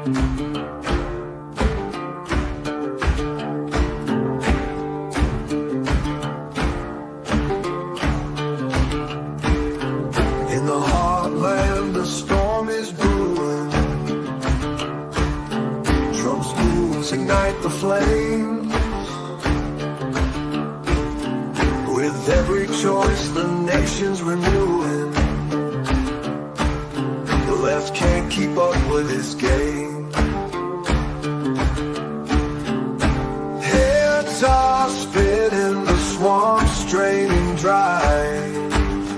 In the heartland, a storm is brewing. Trump's moves ignite the flames. With every choice, the nation's renewing. The left can't keep up with this game. Heads are spinning, the swamp's draining dry.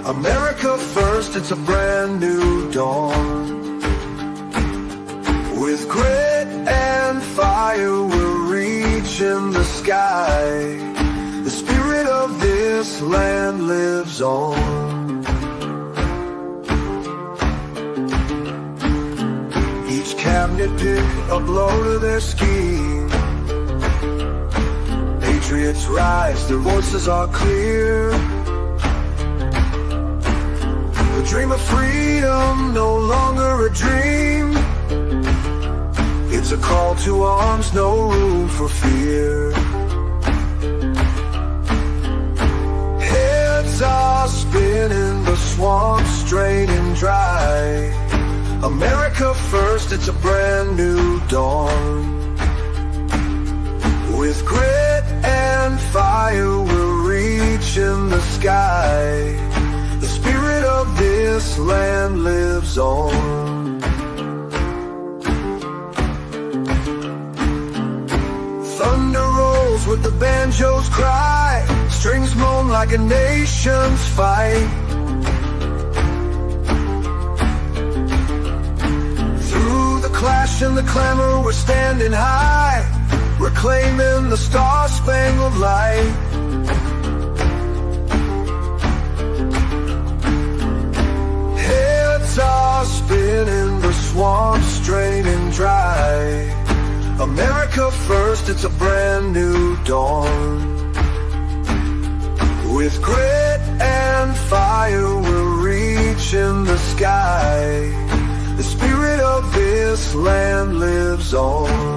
America first, it's a brand new dawn. With grit and fire, we're reaching the sky. The spirit of this land lives on. Each cabinet pick a blow to their scheme. Patriots rise, their voices are clear. The dream of freedom, no longer a dream. It's a call to arms, no room for fear. Heads are spinning, the swamp's draining dry. America first, it's a brand new dawn. With grit and fire, we're reaching the sky. The spirit of this land lives on. Thunder rolls with the banjo's cry. Strings moan like a nation's fight. Through the clash and the clamor, we're standing high, reclaiming the star-spangled light. Heads are spinning, the swamp's draining dry. America first, it's a brand new dawn. With grit and fire, we're reaching the sky. The spirit of this land lives on.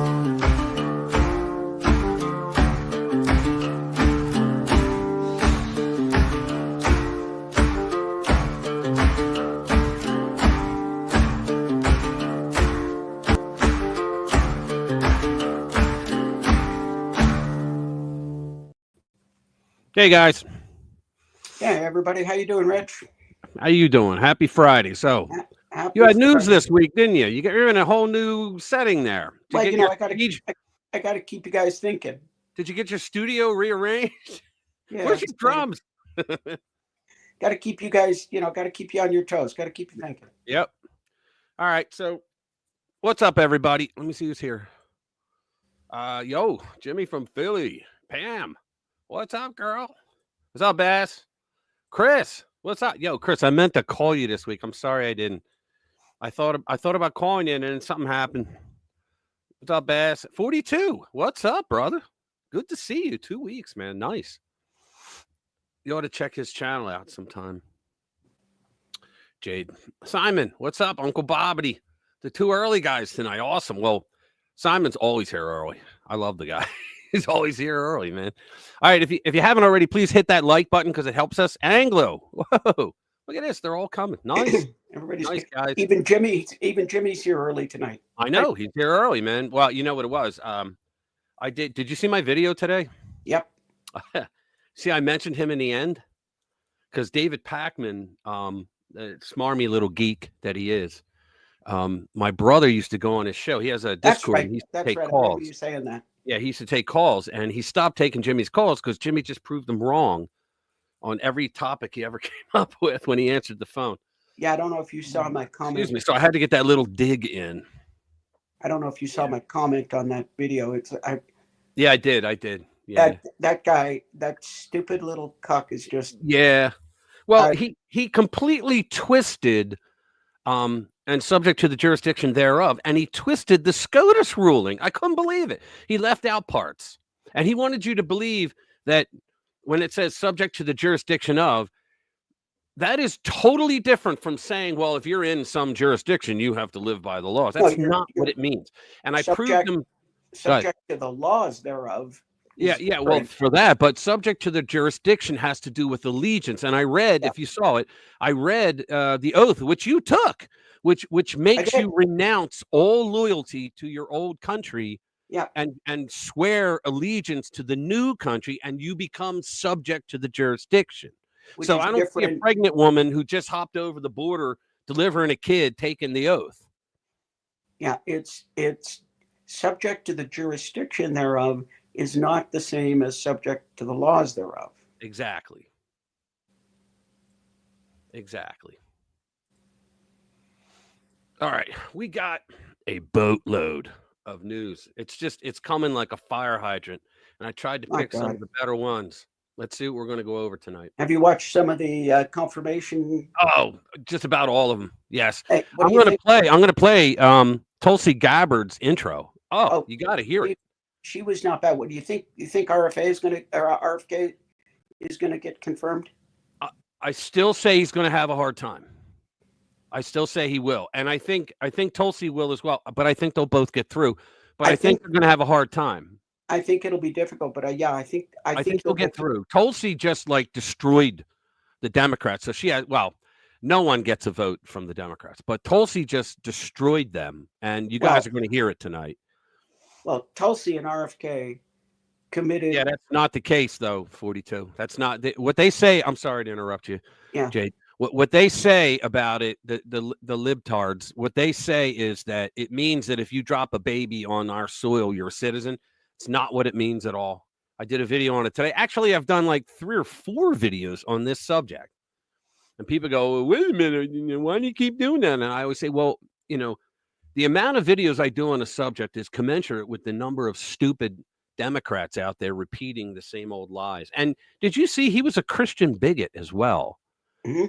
Hey guys. Hey everybody, how you doing, Rich? How you doing? Happy Friday. So Happy you had news Friday. this week, didn't you? You're in a whole new setting there. Well, you know, I gotta keep you guys thinking. Did you get your studio rearranged? Yeah, Where's your drums? Gotta keep you guys, gotta keep you on your toes. Gotta keep you thinking. Yep. All right. So what's up, everybody? Let me see who's here. Yo, Jimmy from Philly. Pam. What's up, girl? What's up, Bass? Chris, what's up? Yo, Chris, I meant to call you this week. I'm sorry I didn't. I thought about calling you, and then something happened. What's up, Bass? 42. What's up, brother? Good to see you. 2 weeks, man. Nice. You ought to check his channel out sometime. Jade. Simon, what's up? Uncle Bobbity. The two early guys tonight. Awesome. Well, Simon's always here early. I love the guy. He's always here early, man. All right, if you haven't already, please hit that like button because it helps us. Anglo, whoa, look at this. They're all coming. Nice. Everybody's nice, guys. Even Jimmy's here early tonight. I know. He's here early, man. Well, you know what it was. I did. Did you see my video today? Yep. See, I mentioned him in the end because David Packman, the smarmy little geek that he is, my brother used to go on his show. He has a Discord. Right. And he used to That's take right. calls. I remember you saying that. Yeah, he used to take calls, and he stopped taking Jimmy's calls because Jimmy just proved him wrong on every topic he ever came up with when he answered the phone. Yeah, I don't know if you saw my comment. Excuse me. So I had to get that little dig in. I don't know if you saw my comment on that video. Yeah, I did. Yeah. That guy, that stupid little cuck is just. Yeah. Well, he completely twisted, and subject to the jurisdiction thereof, and he twisted the SCOTUS ruling. I couldn't believe it. He left out parts, and he wanted you to believe that when it says subject to the jurisdiction of, That is totally different from saying, well, if you're in some jurisdiction, you have to live by the laws. No, That's not what it means. And I proved them. Subject to the laws thereof. Yeah. Well, for that, but subject to the jurisdiction has to do with allegiance. And I read, if you saw it, I read the oath which you took, which makes you renounce all loyalty to your old country. Yeah. And swear allegiance to the new country, and you become subject to the jurisdiction. So I don't see a pregnant woman who just hopped over the border delivering a kid taking the oath. Yeah, it's subject to the jurisdiction thereof is not the same as subject to the laws thereof. Exactly. All right, we got a boatload of news. It's coming like a fire hydrant, and I tried to pick some of the better ones. Let's see what we're going to go over tonight. Have you watched some of the confirmation? Oh, just about all of them. Yes. Hey, I'm going to play Tulsi Gabbard's intro. Oh, you got to hear it. She was not bad. What do you think? You think RFK is going to get confirmed? I still say he's going to have a hard time. I still say he will, and I think Tulsi will as well. But I think they'll both get through. But I think they're going to have a hard time. I think it'll be difficult, but I think they'll get through. Tulsi just destroyed the Democrats, so no one gets a vote from the Democrats, but Tulsi just destroyed them, and you guys are going to hear it tonight. Well, Tulsi and RFK committed. Yeah, that's not the case though. 42. That's not what they say. I'm sorry to interrupt you, Jade. What they say about it, the libtards, what they say is that it means that if you drop a baby on our soil, you're a citizen. It's not what it means at all. I did a video on it today. Actually, I've done 3 or 4 videos on this subject. And people go, well, wait a minute, why do you keep doing that? And I always say, well, the amount of videos I do on a subject is commensurate with the number of stupid Democrats out there repeating the same old lies. And did you see he was a Christian bigot as well? Mm-hmm.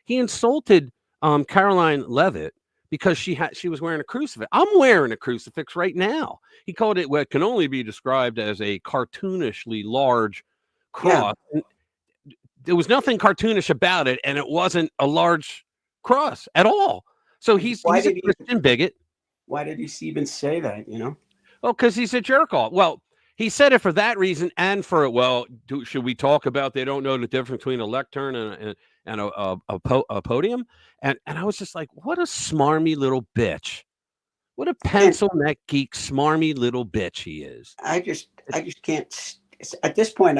He insulted Caroline Leavitt because she was wearing a crucifix. I'm wearing a crucifix right now. He called it what can only be described as a cartoonishly large cross. Yeah. There was nothing cartoonish about it, and it wasn't a large cross at all. So he's a Christian bigot. Why did he even say that, Well, because he's a jerk off. Well, he said it for that reason and for, should we talk about they don't know the difference between a lectern and a podium? And I was just like, what a smarmy little bitch. What a pencil neck geek, smarmy little bitch he is. I just can't, at this point,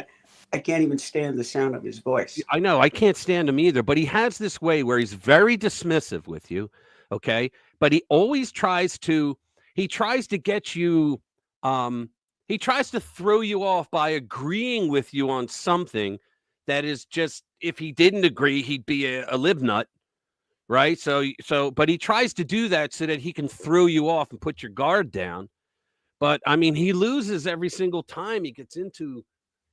I can't even stand the sound of his voice. I know, I can't stand him either, but he has this way where he's very dismissive with you, okay? But he always tries to get you, he tries to throw you off by agreeing with you on something that is just, if he didn't agree, he'd be a libnut, right? But he tries to do that so that he can throw you off and put your guard down. But I mean, he loses every single time he gets into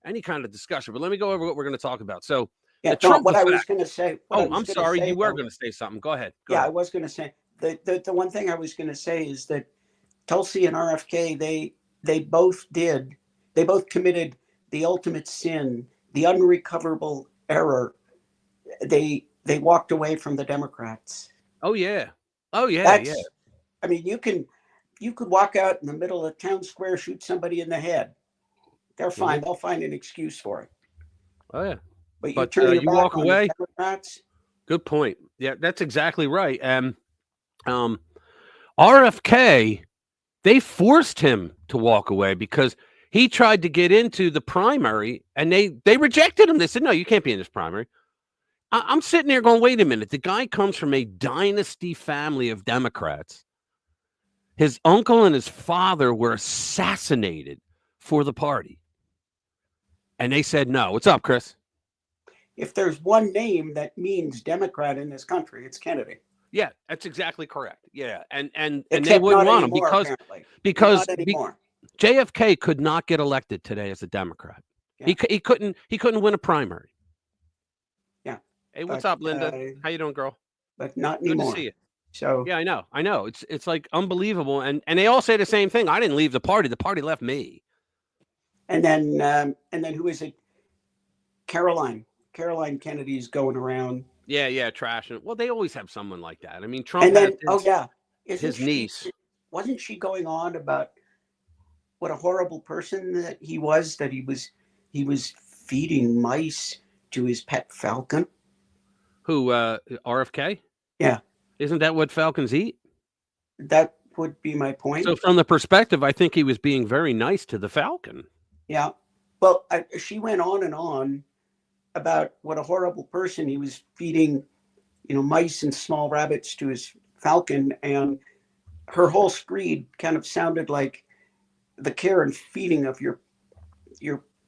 any kind of discussion. But let me go over what we're going to talk about. So, I was going to say. I'm sorry, you were going to say something. Go ahead. I was going to say the one thing I was going to say is that Tulsi and RFK, they both committed the ultimate sin, the unrecoverable error. They walked away from the Democrats. Oh yeah. Yeah. I mean, you could walk out in the middle of town square, shoot somebody in the head. They're fine. Mm-hmm. They'll find an excuse for it. Oh yeah. But you walk away. Democrats. Good point. Yeah, that's exactly right. And RFK, they forced him to walk away because he tried to get into the primary and they rejected him. They said, no, you can't be in this primary. I'm sitting there going, wait a minute. The guy comes from a dynasty family of Democrats. His uncle and his father were assassinated for the party. And they said, no. What's up, Chris? If there's one name that means Democrat in this country, it's Kennedy. Yeah, that's exactly correct. Yeah, and they wouldn't want him because JFK could not get elected today as a Democrat. Yeah. He couldn't win a primary. Yeah. Hey, what's up, Linda? How you doing, girl? But not anymore. Good to see you. So yeah, I know. It's like unbelievable, and they all say the same thing. I didn't leave the party. The party left me. And then who is it? Caroline Caroline Kennedy's going around. Yeah, trashing. Well, they always have someone like that. I mean, Trump And has then, oh yeah, his niece. wasn't she going on about what a horrible person that he was, that he was feeding mice to his pet falcon? Who, RFK? Yeah, Isn't that what falcons eat? that would be my point. So from the perspective, I think he was being very nice to the falcon. Yeah. Well, she went on about what a horrible person he was, feeding, mice and small rabbits to his falcon, and her whole screed kind of sounded like the care and feeding of your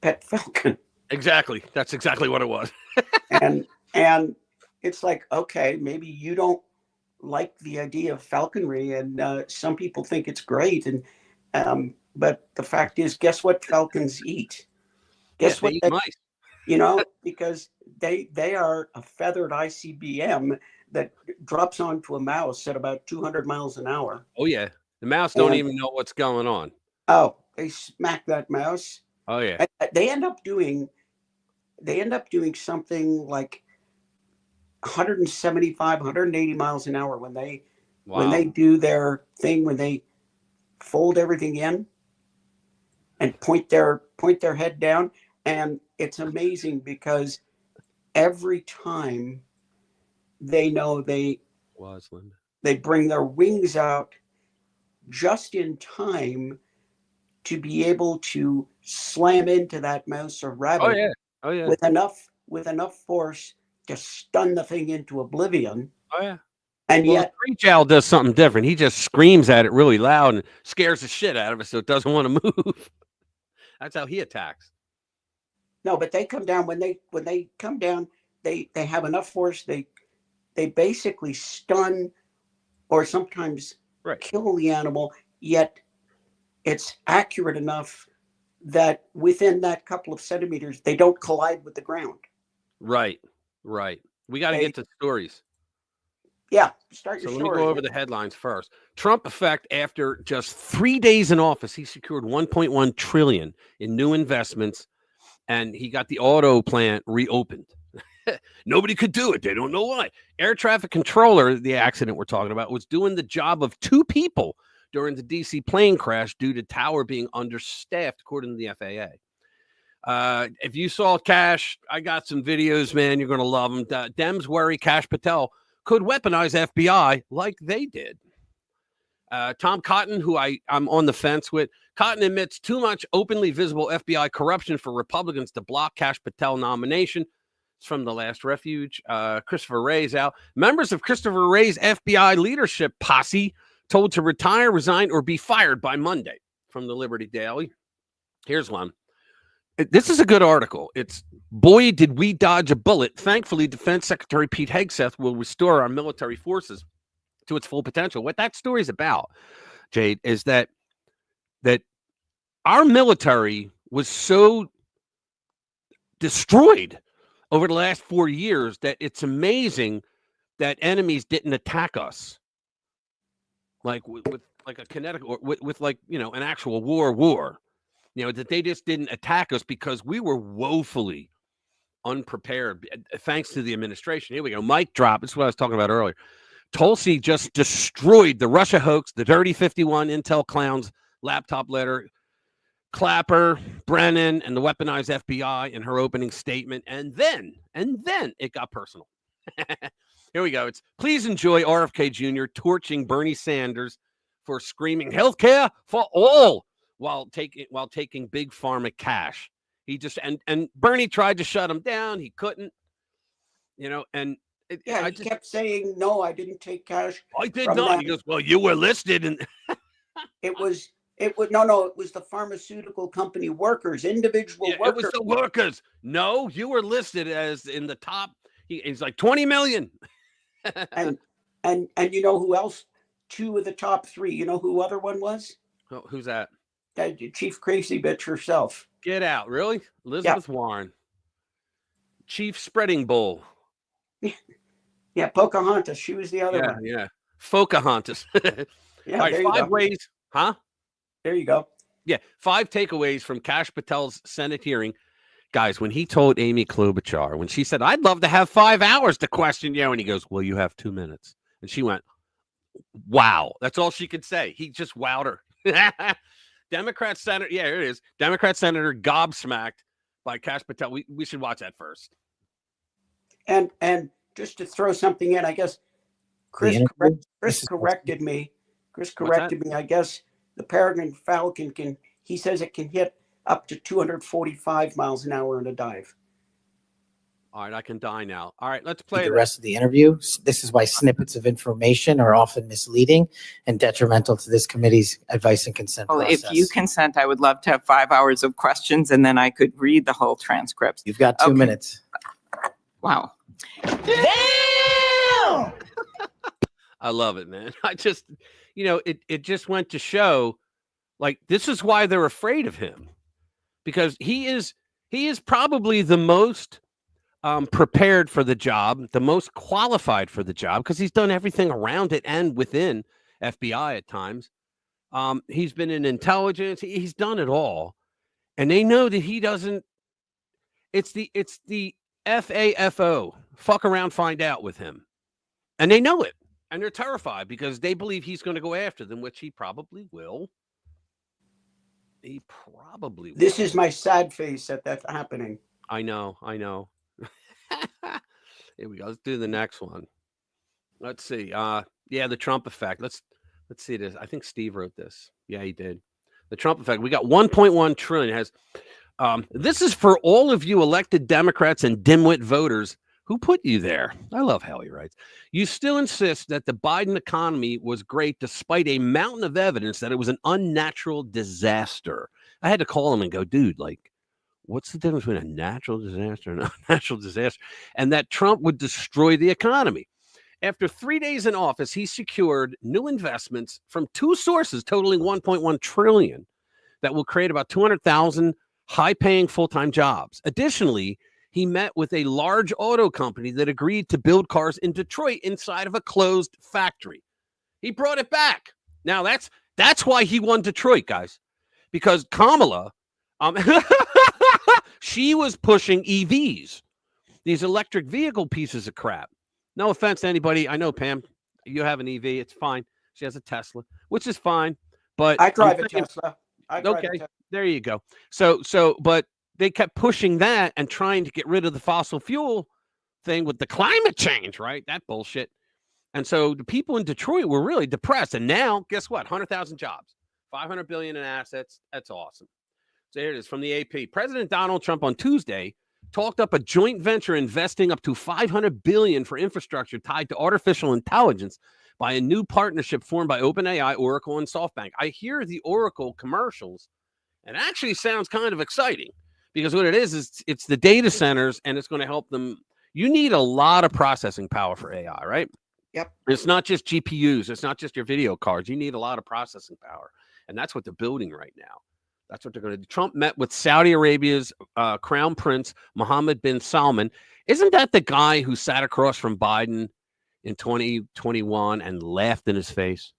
pet falcon. Exactly. That's exactly what it was. and it's like, okay, maybe you don't like the idea of falconry, and some people think it's great, and but the fact is, guess what falcons eat? Guess what? They eat mice. Because they are a feathered ICBM that drops onto a mouse at about 200 miles an hour. Oh yeah, the mouse don't even know what's going on. Oh, they smack that mouse. Oh yeah. They end up doing something like 175, 180 miles an hour when they do their thing, when they fold everything in and point their head down. And it's amazing because every time they know they bring their wings out just in time to be able to slam into that mouse or rabbit. Oh yeah. with enough force to stun the thing into oblivion. Oh yeah. And yet the Screech Owl does something different. He just screams at it really loud and scares the shit out of it so it doesn't want to move. That's how he attacks. No, but they come down, when they come down, they have enough force, they basically stun or sometimes kill the animal, yet it's accurate enough that within that couple of centimeters, they don't collide with the ground. Right. We got to get to stories. Yeah, start your story. So let me go over the headlines first. Trump effect: after just 3 days in office, he secured $1.1 trillion in new investments, and he got the auto plant reopened. Nobody could do it. They don't know why. Air traffic controller, the accident we're talking about, was doing the job of 2 people during the D.C. plane crash due to tower being understaffed, according to the FAA. If you saw Cash, I got some videos, man. You're going to love them. Dems worry Cash Patel could weaponize FBI like they did. Tom Cotton, who I'm on the fence with. Cotton admits too much openly visible FBI corruption for Republicans to block Cash Patel nomination. It's from The Last Refuge. Christopher Wray's out. Members of Christopher Wray's FBI leadership posse told to retire, resign, or be fired by Monday, from the Liberty Daily. Here's one. This is a good article. It's, boy, did we dodge a bullet. Thankfully, Defense Secretary Pete Hegseth will restore our military forces to its full potential. What that story is about, Jade, is that our military was so destroyed over the last 4 years that it's amazing that enemies didn't attack us. Like with like a kinetic, or with like, an actual war. That they just didn't attack us because we were woefully unprepared, thanks to the administration. Here we go. Mic drop. This is what I was talking about earlier. Tulsi just destroyed the Russia hoax, the Dirty 51, Intel clowns, laptop letter, Clapper, Brennan, and the weaponized FBI in her opening statement. And then it got personal. Here we go. It's, please enjoy RFK Jr. torching Bernie Sanders for screaming healthcare for all, while taking big pharma cash. He just and Bernie tried to shut him down. He couldn't, he kept saying, no, I didn't take cash. I did not. That. He goes, well, you were listed, and it was the pharmaceutical company workers, individual workers. It was the workers. No, you were listed as in the top. He's like 20 million. and you know who else? 2 of the top 3. You know who other one was? Oh, who's that? That Chief Crazy Bitch herself. Get out. Really? Elizabeth Warren. Chief Spreading Bull. Yeah, Pocahontas. She was the other one. Yeah. Pocahontas. Yeah, all right, 5 ways. Huh? There you go. Yeah, 5 takeaways from Cash Patel's Senate hearing. guys, when he told Amy Klobuchar, when she said, "I'd love to have 5 hours to question you," and he goes, "Well, you have 2 minutes," and she went, "Wow!" That's all she could say. He just wowed her. Democrat Senator, yeah, here it is. Democrat Senator gobsmacked by Kash Patel. We should watch that first. And just to throw something in, I guess Chris corrected me. Chris corrected me. I guess the Peregrine Falcon he says it can hit up to 245 miles an hour in a dive. All right, I can die now. All right, let's play the rest of the interview. This is why snippets of information are often misleading and detrimental to this committee's advice and consent process. If you consent, I would love to have 5 hours of questions, and then I could read the whole transcript. You've got 2 minutes. Wow. Damn! I love it, man. I just, it just went to show, like, this is why they're afraid of him, because he is probably the most prepared for the job, the most qualified for the job, because he's done everything around it and within FBI at times. He's been in intelligence. He's done it all. And they know that he doesn't. It's the FAFO. Fuck around, find out with him. And they know it. And they're terrified because they believe he's going to go after them, which he probably will. He probably will. This is my sad face at that happening. I know. Here we go. Let's do the next one. Let's see. Yeah, the Trump effect. Let's see this. I think Steve wrote this. Yeah, he did. The Trump effect. We got 1.1 trillion. This is for all of you elected Democrats and dimwit voters who put you there. I love how he writes. You still insist that the Biden economy was great despite a mountain of evidence that it was an unnatural disaster. I had to call him and go, dude, like, what's the difference between a natural disaster and a unnatural disaster? And that Trump would destroy the economy. After 3 days in office, he secured new investments from two sources totaling 1.1 trillion that will create about 200,000 high-paying full-time jobs. Additionally, he met with a large auto company that agreed to build cars in Detroit inside of a closed factory. He brought it back. Now, that's why he won Detroit, guys, because Kamala, she was pushing EVs, these electric vehicle pieces of crap. No offense to anybody. I know, Pam, you have an EV. It's fine. She has a Tesla, which is fine. But I drive a Tesla. Okay, there you go. But they kept pushing that and trying to get rid of the fossil fuel thing with the climate change, right? That bullshit. And so the people in Detroit were really depressed. And now, guess what? 100,000 jobs, 500 billion in assets. That's awesome. So here it is from the AP. President Donald Trump on Tuesday talked up a joint venture investing up to 500 billion for infrastructure tied to artificial intelligence by a new partnership formed by OpenAI, Oracle, and SoftBank. I hear the Oracle commercials, and it actually sounds kind of exciting because what it is it's the data centers, and it's going to help them. You need a lot of processing power for AI, right? Yep. It's not just GPUs. It's not just your video cards. You need a lot of processing power, and that's what they're building right now. That's what they're going to do. Trump met with Saudi Arabia's Crown Prince Mohammed bin Salman. Isn't that the guy who sat across from Biden in 2021 and laughed in his face?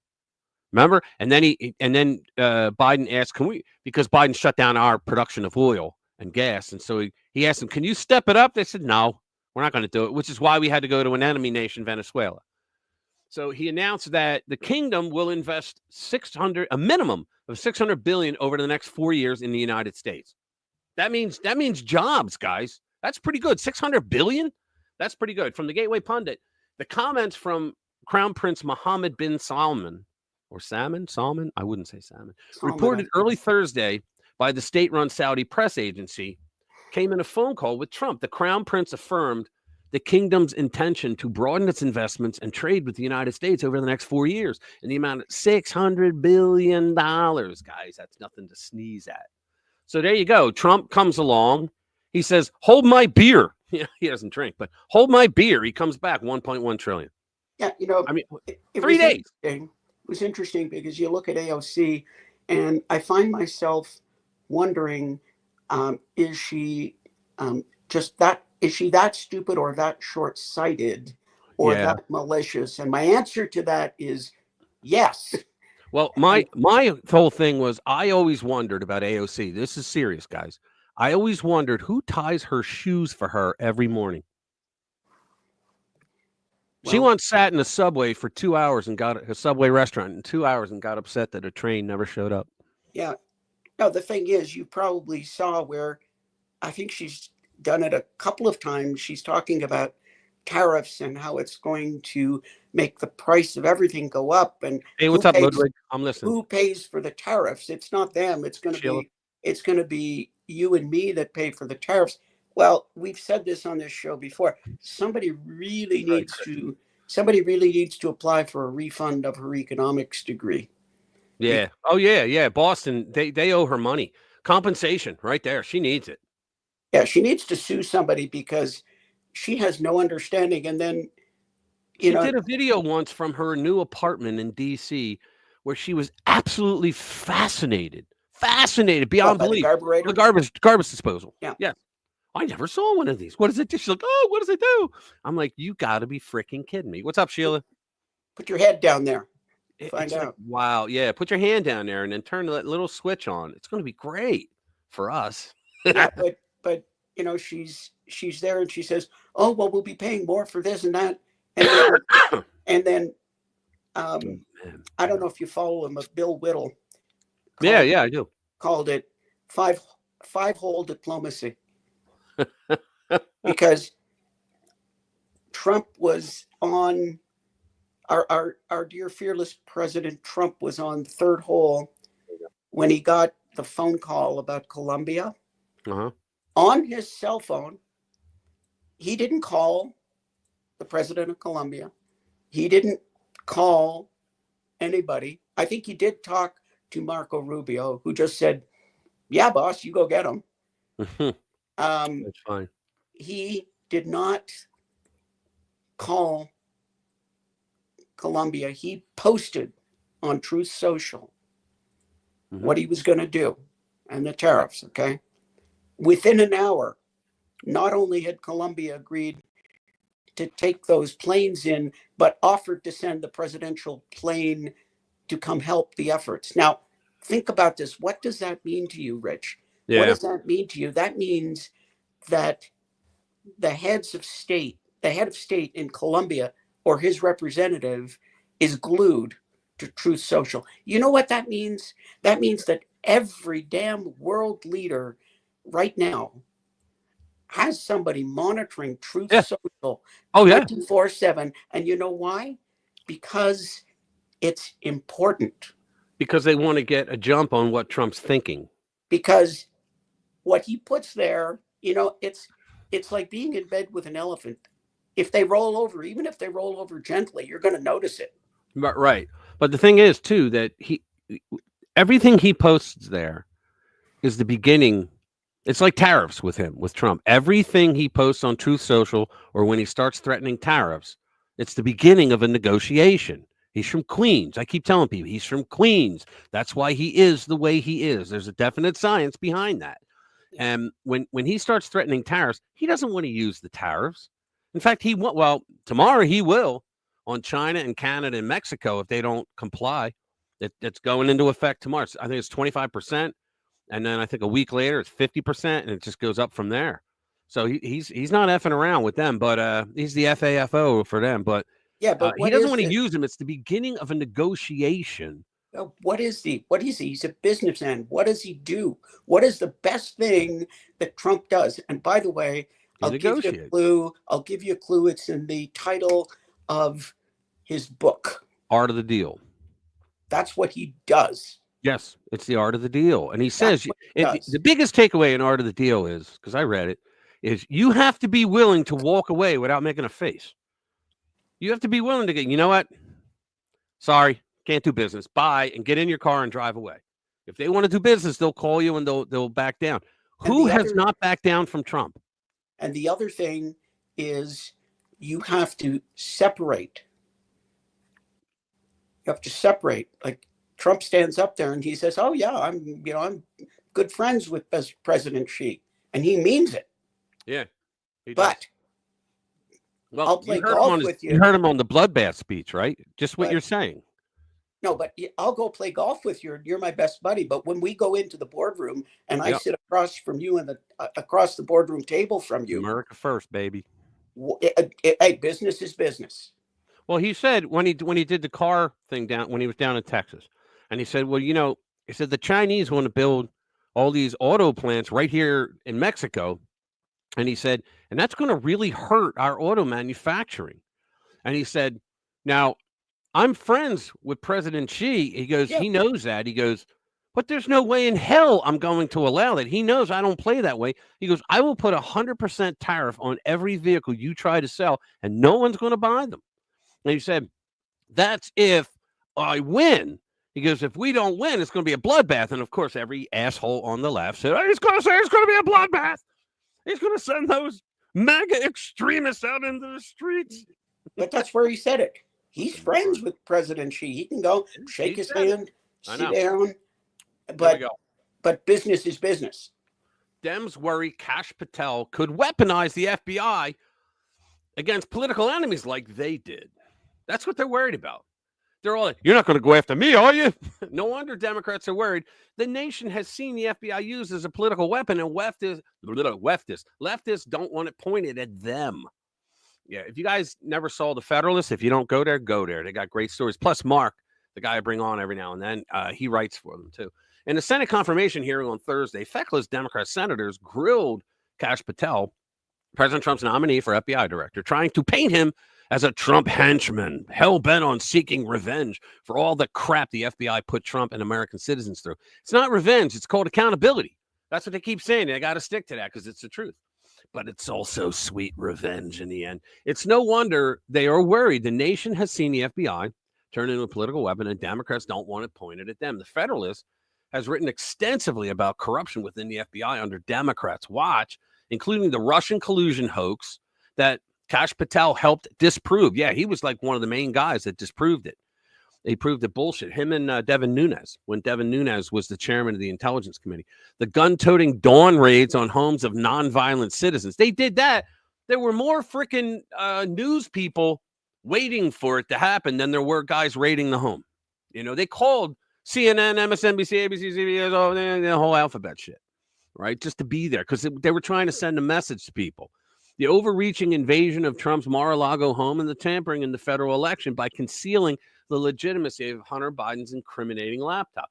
Remember? And then Biden asked, "Can we?" Because Biden shut down our production of oil and gas, and so he asked them, "Can you step it up?" They said, "No, we're not going to do it," which is why we had to go to an enemy nation, Venezuela. So he announced that the kingdom will invest a minimum of 600 billion over the next 4 years in the United States. That means jobs, guys. That's pretty good. 600 billion? That's pretty good. From the Gateway Pundit, the comments from Crown Prince Mohammed bin Salman, or Salman? I wouldn't say Salman. Reported early Thursday by the state-run Saudi press agency, came in a phone call with Trump. The Crown Prince affirmed the kingdom's intention to broaden its investments and trade with the United States over the next 4 years in the amount of $600 billion, guys. That's nothing to sneeze at. So there you go. Trump comes along. He says, hold my beer. Yeah, he doesn't drink, but hold my beer. He comes back 1.1 trillion. Yeah, I mean, it 3 days. It was interesting because you look at AOC and I find myself wondering, is she is she that stupid or that short-sighted or that malicious? And my answer to that is yes. Well, my whole thing was I always wondered about AOC. This is serious, guys. I always wondered who ties her shoes for her every morning. She Well, once sat in a subway for 2 hours and got a subway restaurant in 2 hours and got upset that a train never showed up. yeah. No, the thing is, you probably saw where I think she's done it a couple of times. She's talking about tariffs and how it's going to make the price of everything go up, and Hey, what's up, Ludwig? I'm listening. who pays for the tariffs? It's not them. Sheila. It's going to be you and me that pay for the tariffs. Well, we've said this on this show before. Somebody really needs to apply for a refund of her economics degree. Yeah. Oh, yeah, yeah. Boston, they owe her money. Compensation right there. She needs it. Yeah, she needs to sue somebody because she has no understanding. And then, She did a video once from her new apartment in D.C. where she was absolutely fascinated beyond by the belief. carburetor? The garbage disposal. Yeah. Yes. I never saw one of these. What does it do? She's like, oh, what does it do? I'm like, you got to be freaking kidding me. What's up, Sheila? Put your head down there. Find It's like, out. wow. Yeah. Put your hand down there and then turn that little switch on. It's going to be great for us. Yeah, but she's there and she says, "Oh, well, we'll be paying more for this and that," and then Man. I don't know if you follow him, but Bill Whittle. Yeah, I do. Called it five-hole diplomacy because Trump was on our dear fearless President Trump was on the third hole when he got the phone call about Colombia. Uh-huh. On his cell phone. He didn't call the president of Colombia. He didn't call anybody. I think he did talk to Marco Rubio, who just said, "Yeah, boss, you go get him." That's fine. He did not call Colombia. He posted on Truth Social what he was going to do and the tariffs, okay? Within an hour, not only had Colombia agreed to take those planes in, but offered to send the presidential plane to come help the efforts. Now, think about this. What does that mean to you, Rich? Yeah. What does that mean to you? That means that the head of state in Colombia or his representative is glued to Truth Social. You know what that means? That means that every damn world leader right now has somebody monitoring Truth Social 24/7. And you know why? Because it's important. Because they want to get a jump on what Trump's thinking. Because what he puts there, it's like being in bed with an elephant. If they roll over, even if they roll over gently, you're going to notice it. Right. But the thing is, too, that everything he posts there is the beginning. It's like tariffs with Trump. Everything he posts on Truth Social or when he starts threatening tariffs, it's the beginning of a negotiation. He's from Queens. I keep telling people he's from Queens. That's why he is the way he is. There's a definite science behind that. And when he starts threatening tariffs, he doesn't want to use the tariffs. In fact, tomorrow he will on China and Canada and Mexico if they don't comply. It's going into effect tomorrow. I think it's 25%. And then I think a week later it's 50%, and it just goes up from there. So he's not effing around with them, but he's the FAFO for them. But yeah, but he doesn't want to use them. It's the beginning of a negotiation. What is he? He's a businessman. What does he do? What is the best thing that Trump does? And by the way, I'll give you a clue. It's in the title of his book. Art of the Deal. That's what he does. Yes, it's the art of the deal. And he says the biggest takeaway in Art of the Deal is, because I read it, is you have to be willing to walk away without making a face. You have to be willing to get, you know what? Sorry, can't do business. Bye, and get in your car and drive away. If they want to do business, they'll call you and they'll back down. Who has not backed down from Trump? And the other thing is you have to separate. You have to separate. Like Trump stands up there and he says, "Oh yeah, I'm good friends with President Xi," and he means it. Yeah, he does. But well, I'll play golf with you. You heard him on the bloodbath speech, right? Just what you're saying. No, but I'll go play golf with you. You're my best buddy. But when we go into the boardroom and I Yep. sit across from you and across the boardroom table from you, America first, baby. hey, business is business. Well, he said when he did the car thing down when he was down in Texas, and he said, well, he said the Chinese want to build all these auto plants right here in Mexico, and he said, and that's going to really hurt our auto manufacturing. And he said, now I'm friends with President Xi. He goes, Yeah. he knows that. He goes, but there's no way in hell I'm going to allow that. He knows I don't play that way. He goes, I will put 100% tariff on every vehicle you try to sell, and no one's going to buy them. And he said, that's if I win. He goes, if we don't win, it's going to be a bloodbath. And of course, every asshole on the left said, he's going to say it's going to be a bloodbath. He's going to send those MAGA extremists out into the streets. But that's where he said it. He's friends with President Xi. He can go shake his hand, sit down. But business is business. Dems worry Kash Patel could weaponize the FBI against political enemies like they did. That's what they're worried about. They're all like, you're not going to go after me, are you? No wonder Democrats are worried. The nation has seen the FBI used as a political weapon, and leftists don't want it pointed at them. Yeah, if you guys never saw The Federalist, if you don't go there, go there. They got great stories. Plus, Mark, the guy I bring on every now and then, he writes for them, too. In the Senate confirmation hearing on Thursday, feckless Democrat senators grilled Kash Patel, President Trump's nominee for FBI director, trying to paint him as a Trump henchman, hell-bent on seeking revenge for all the crap the FBI put Trump and American citizens through. It's not revenge. It's called accountability. That's what they keep saying. They got to stick to that because it's the truth. But it's also sweet revenge in the end. It's no wonder they are worried. The nation has seen the FBI turn into a political weapon, and Democrats don't want it pointed at them. The Federalist has written extensively about corruption within the FBI under Democrats' watch, including the Russian collusion hoax that Kash Patel helped disprove. Yeah, he was like one of the main guys that disproved it. He proved it bullshit. Him and Devin Nunes, when Devin Nunes was the chairman of the Intelligence Committee. The gun-toting dawn raids on homes of nonviolent citizens. They did that. There were more freaking news people waiting for it to happen than there were guys raiding the home. They called CNN, MSNBC, ABC, CBS, the whole alphabet shit, right? Just to be there because they were trying to send a message to people. The overreaching invasion of Trump's Mar-a-Lago home and the tampering in the federal election by concealing the legitimacy of Hunter Biden's incriminating laptop.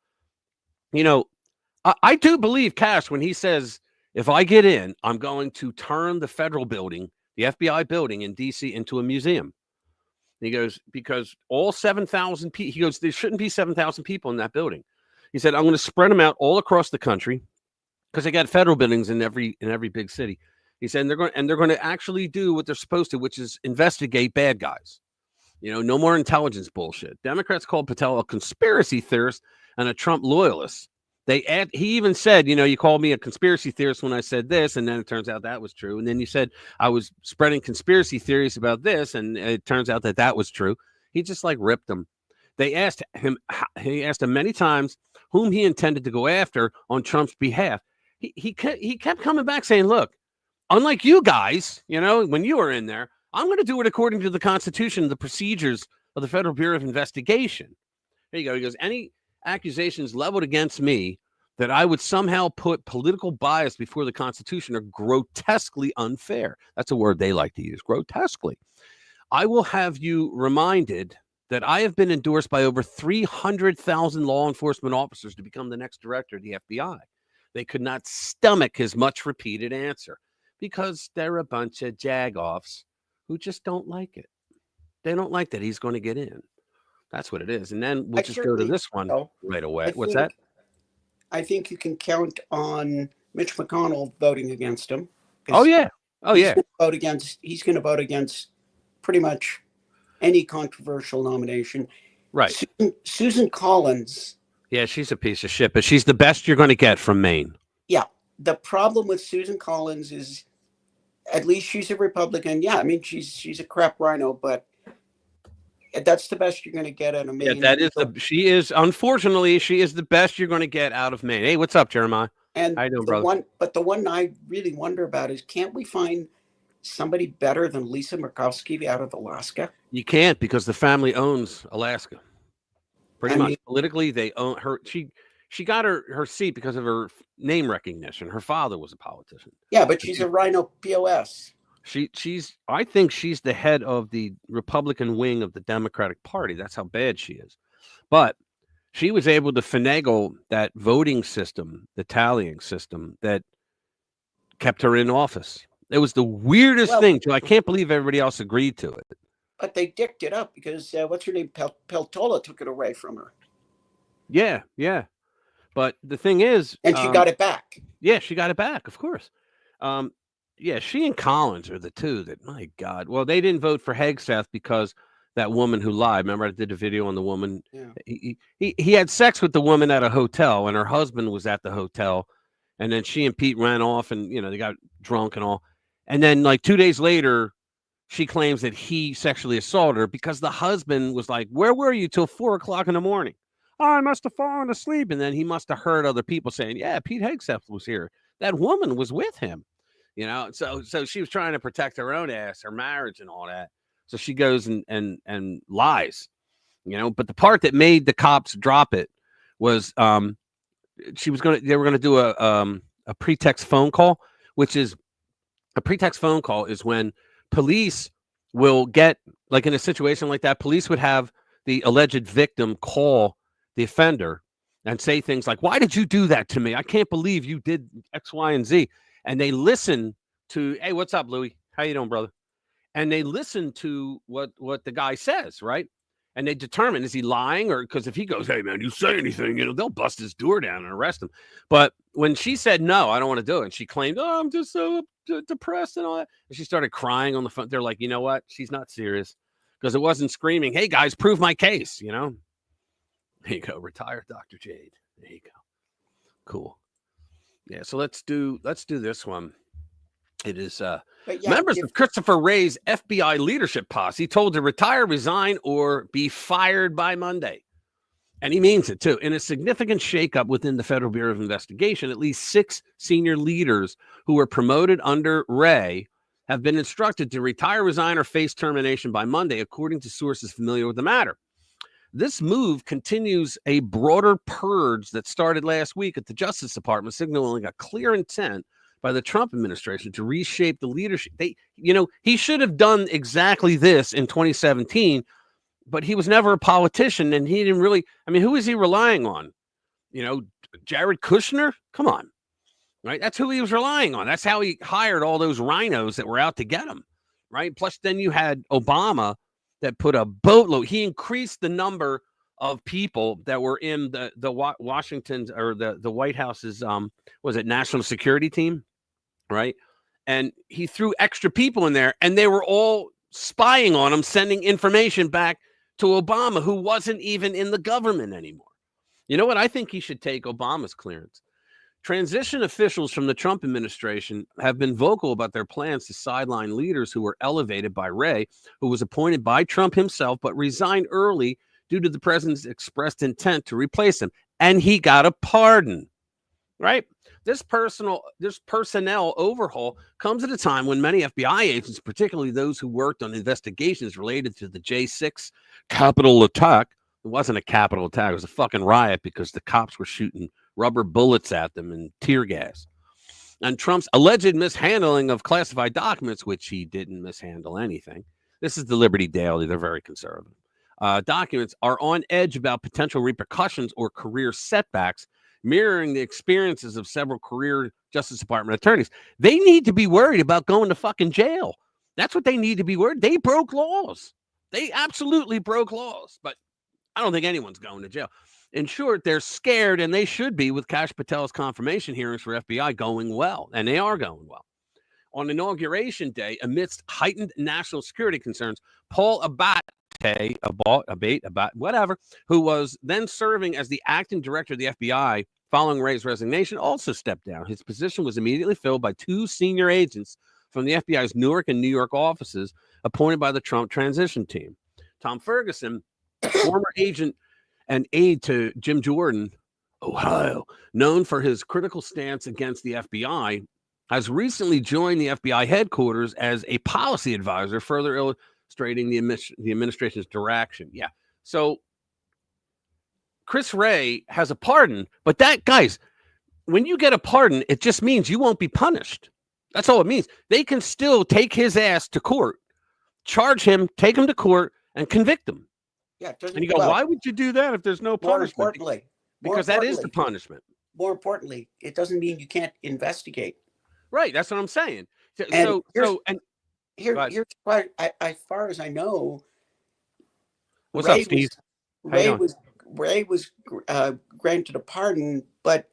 I do believe Kash when he says, if I get in, I'm going to turn the federal building, the FBI building in D.C. into a museum. He goes, because all 7,000 people, he goes, there shouldn't be 7,000 people in that building. He said, I'm going to spread them out all across the country because they got federal buildings in every big city. He said, they're going to actually do what they're supposed to, which is investigate bad guys. No more intelligence bullshit. Democrats called Patel a conspiracy theorist and a Trump loyalist. He even said, you called me a conspiracy theorist when I said this, and then it turns out that was true. And then you said I was spreading conspiracy theories about this, and it turns out that was true. He just ripped them. He asked him many times whom he intended to go after on Trump's behalf. He kept coming back saying, look, unlike you guys, when you were in there, I'm going to do it according to the Constitution and the procedures of the Federal Bureau of Investigation. There you go. He goes, any accusations leveled against me that I would somehow put political bias before the Constitution are grotesquely unfair. That's a word they like to use, grotesquely. I will have you reminded that I have been endorsed by over 300,000 law enforcement officers to become the next director of the FBI. They could not stomach his much repeated answer because they're a bunch of jagoffs who just don't like it. They don't like that he's going to get in. That's what it is. And then we'll just go to this one right away. What's that? I think you can count on Mitch McConnell voting against him. Oh, yeah. Oh, yeah. He's going to vote against pretty much any controversial nomination. Right. Susan Collins. Yeah, she's a piece of shit, but she's the best you're going to get from Maine. Yeah. The problem with Susan Collins is at least she's a Republican. Yeah, I mean, she's a crap rhino, but that's the best you're going to get out of Maine. Yeah, unfortunately, she is the best you're going to get out of Maine. Hey, what's up, Jeremiah? And how you doing, brother? The one I really wonder about is, can't we find somebody better than Lisa Murkowski out of Alaska? You can't, because the family owns Alaska. Pretty much. Politically, they own her. She got her seat because of her name recognition. Her father was a politician. Yeah, but she's a Rhino POS. I think she's the head of the Republican wing of the Democratic Party. That's how bad she is. But she was able to finagle that voting system, the tallying system that kept her in office. It was the weirdest thing. I can't believe everybody else agreed to it. But they dicked it up because what's her name? Peltola took it away from her. Yeah, yeah. But the thing is, and she got it back. Yeah, she got it back, of course. Yeah, she and Collins are the two that, my God. Well, they didn't vote for Hegseth because that woman who lied. Remember, I did a video on the woman. Yeah. He had sex with the woman at a hotel, and her husband was at the hotel. And then she and Pete ran off, and they got drunk and all. And then, like 2 days later, she claims that he sexually assaulted her because the husband was like, "Where were you till 4:00 in the morning?" "Oh, I must have fallen asleep." And then he must have heard other people saying, "Yeah, Pete Hegseth was here. That woman was with him." So she was trying to protect her own ass, her marriage and all that. So she goes and lies, but the part that made the cops drop it was they were going to do a pretext phone call, which is a pretext phone call is when police will get, like in a situation like that, police would have the alleged victim call the offender and say things like, "Why did you do that to me? I can't believe you did X, Y, and Z." And they listen to, "Hey, what's up, Louie? How you doing, brother?" And they listen to what the guy says, right? And they determine, is he lying? Or because if he goes, "Hey, man, you say anything, they'll bust his door down and arrest him." But when she said, "No, I don't want to do it," and she claimed, "Oh, I'm just so depressed and all that," and she started crying on the phone, they're like, "You know what? She's not serious." Because it wasn't screaming, "Hey, guys, prove my case," There you go. Retired Dr. Jade. There you go. Cool. Yeah, so let's do this one. It is members of Christopher Wray's FBI leadership posse told to retire, resign, or be fired by Monday. And he means it too. In a significant shakeup within the Federal Bureau of Investigation, at least 6 senior leaders who were promoted under Wray have been instructed to retire, resign, or face termination by Monday, according to sources familiar with the matter. This move continues a broader purge that started last week at the Justice Department, signaling a clear intent by the Trump administration to reshape the leadership. He should have done exactly this in 2017, but he was never a politician, and he didn't really. I mean, who is he relying on? Jared Kushner? Come on, right? That's who he was relying on. That's how he hired all those rhinos that were out to get him, right? Plus, then you had Obama that put a boatload. He increased the number of people that were in the Washington's or the White House's was it national security team, right? And he threw extra people in there, and they were all spying on him, sending information back to Obama, who wasn't even in the government anymore. You know what? I think he should take Obama's clearance. Transition officials from the Trump administration have been vocal about their plans to sideline leaders who were elevated by Wray, who was appointed by Trump himself, but resigned early due to the president's expressed intent to replace him. And he got a pardon, right? This personnel overhaul comes at a time when many FBI agents, particularly those who worked on investigations related to the J6 Capitol attack, it wasn't a Capitol attack, it was a fucking riot because the cops were shooting rubber bullets at them and tear gas. And Trump's alleged mishandling of classified documents, which he didn't mishandle anything. This is the Liberty Daily. They're very conservative. Documents are on edge about potential repercussions or career setbacks, mirroring the experiences of several career Justice Department attorneys. They need to be worried about going to fucking jail. That's what they need to be worried. They broke laws. They absolutely broke laws. But I don't think anyone's going to jail. In short, they're scared, and they should be, with Kash Patel's confirmation hearings for FBI going well, and they are going well. On Inauguration Day, amidst heightened national security concerns, Paul Abate, who was then serving as the acting director of the FBI following Wray's resignation, also stepped down. His position was immediately filled by 2 senior agents from the FBI's Newark and New York offices appointed by the Trump transition team. Tom Ferguson, former agent and aide to Jim Jordan, Ohio, known for his critical stance against the FBI, has recently joined the FBI headquarters as a policy advisor, further illustrating the administration's direction. Yeah. So Chris Wray has a pardon, but that, guys, when you get a pardon, it just means you won't be punished. That's all it means. They can still take his ass to court, charge him, take him to court, and convict him. Yeah. And you go, why would you do that if there's no punishment? Because that is the punishment. More importantly, it doesn't mean you can't investigate. Right. That's what I'm saying. And here's what as far as I know, what's up, Steve? Ray was granted a pardon, but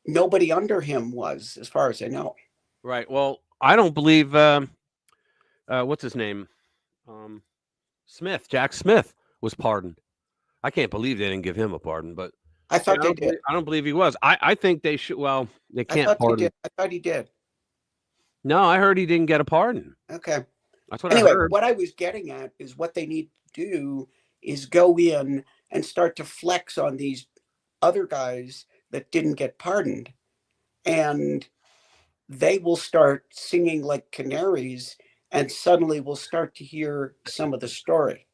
nobody under him was, as far as I know. Right. Well, I don't believe what's his name? Jack Smith was pardoned. I can't believe they didn't give him a pardon, but I thought they did. I don't believe he was. I think they should. Well, they can't pardon. I thought he did. No, I heard he didn't get a pardon. Okay. That's what Anyway, I heard. what I was getting at is what they need to do is go in and start to flex on these other guys that didn't get pardoned, and they will start singing like canaries, and suddenly we'll start to hear some of the story.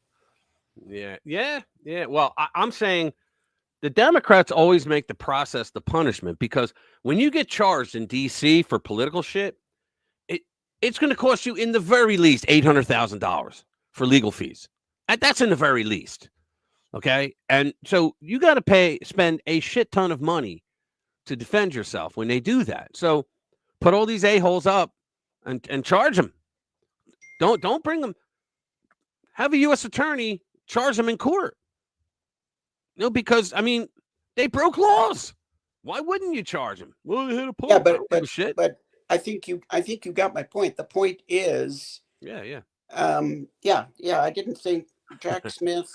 Yeah. Well, I'm saying the Democrats always make the process the punishment, because when you get charged in D.C. for political shit, it's going to cost you in the very least $800,000 for legal fees. That's in the very least. Okay. And so you got to spend a shit ton of money to defend yourself when they do that. So put all these a-holes up and charge them. Don't bring them. Have a U.S. attorney charge them in court. No, because I mean, they broke laws. Why wouldn't you charge them? Well, they hit a pole. Yeah, but I think you got my point. The point is, yeah. I didn't think Jack Smith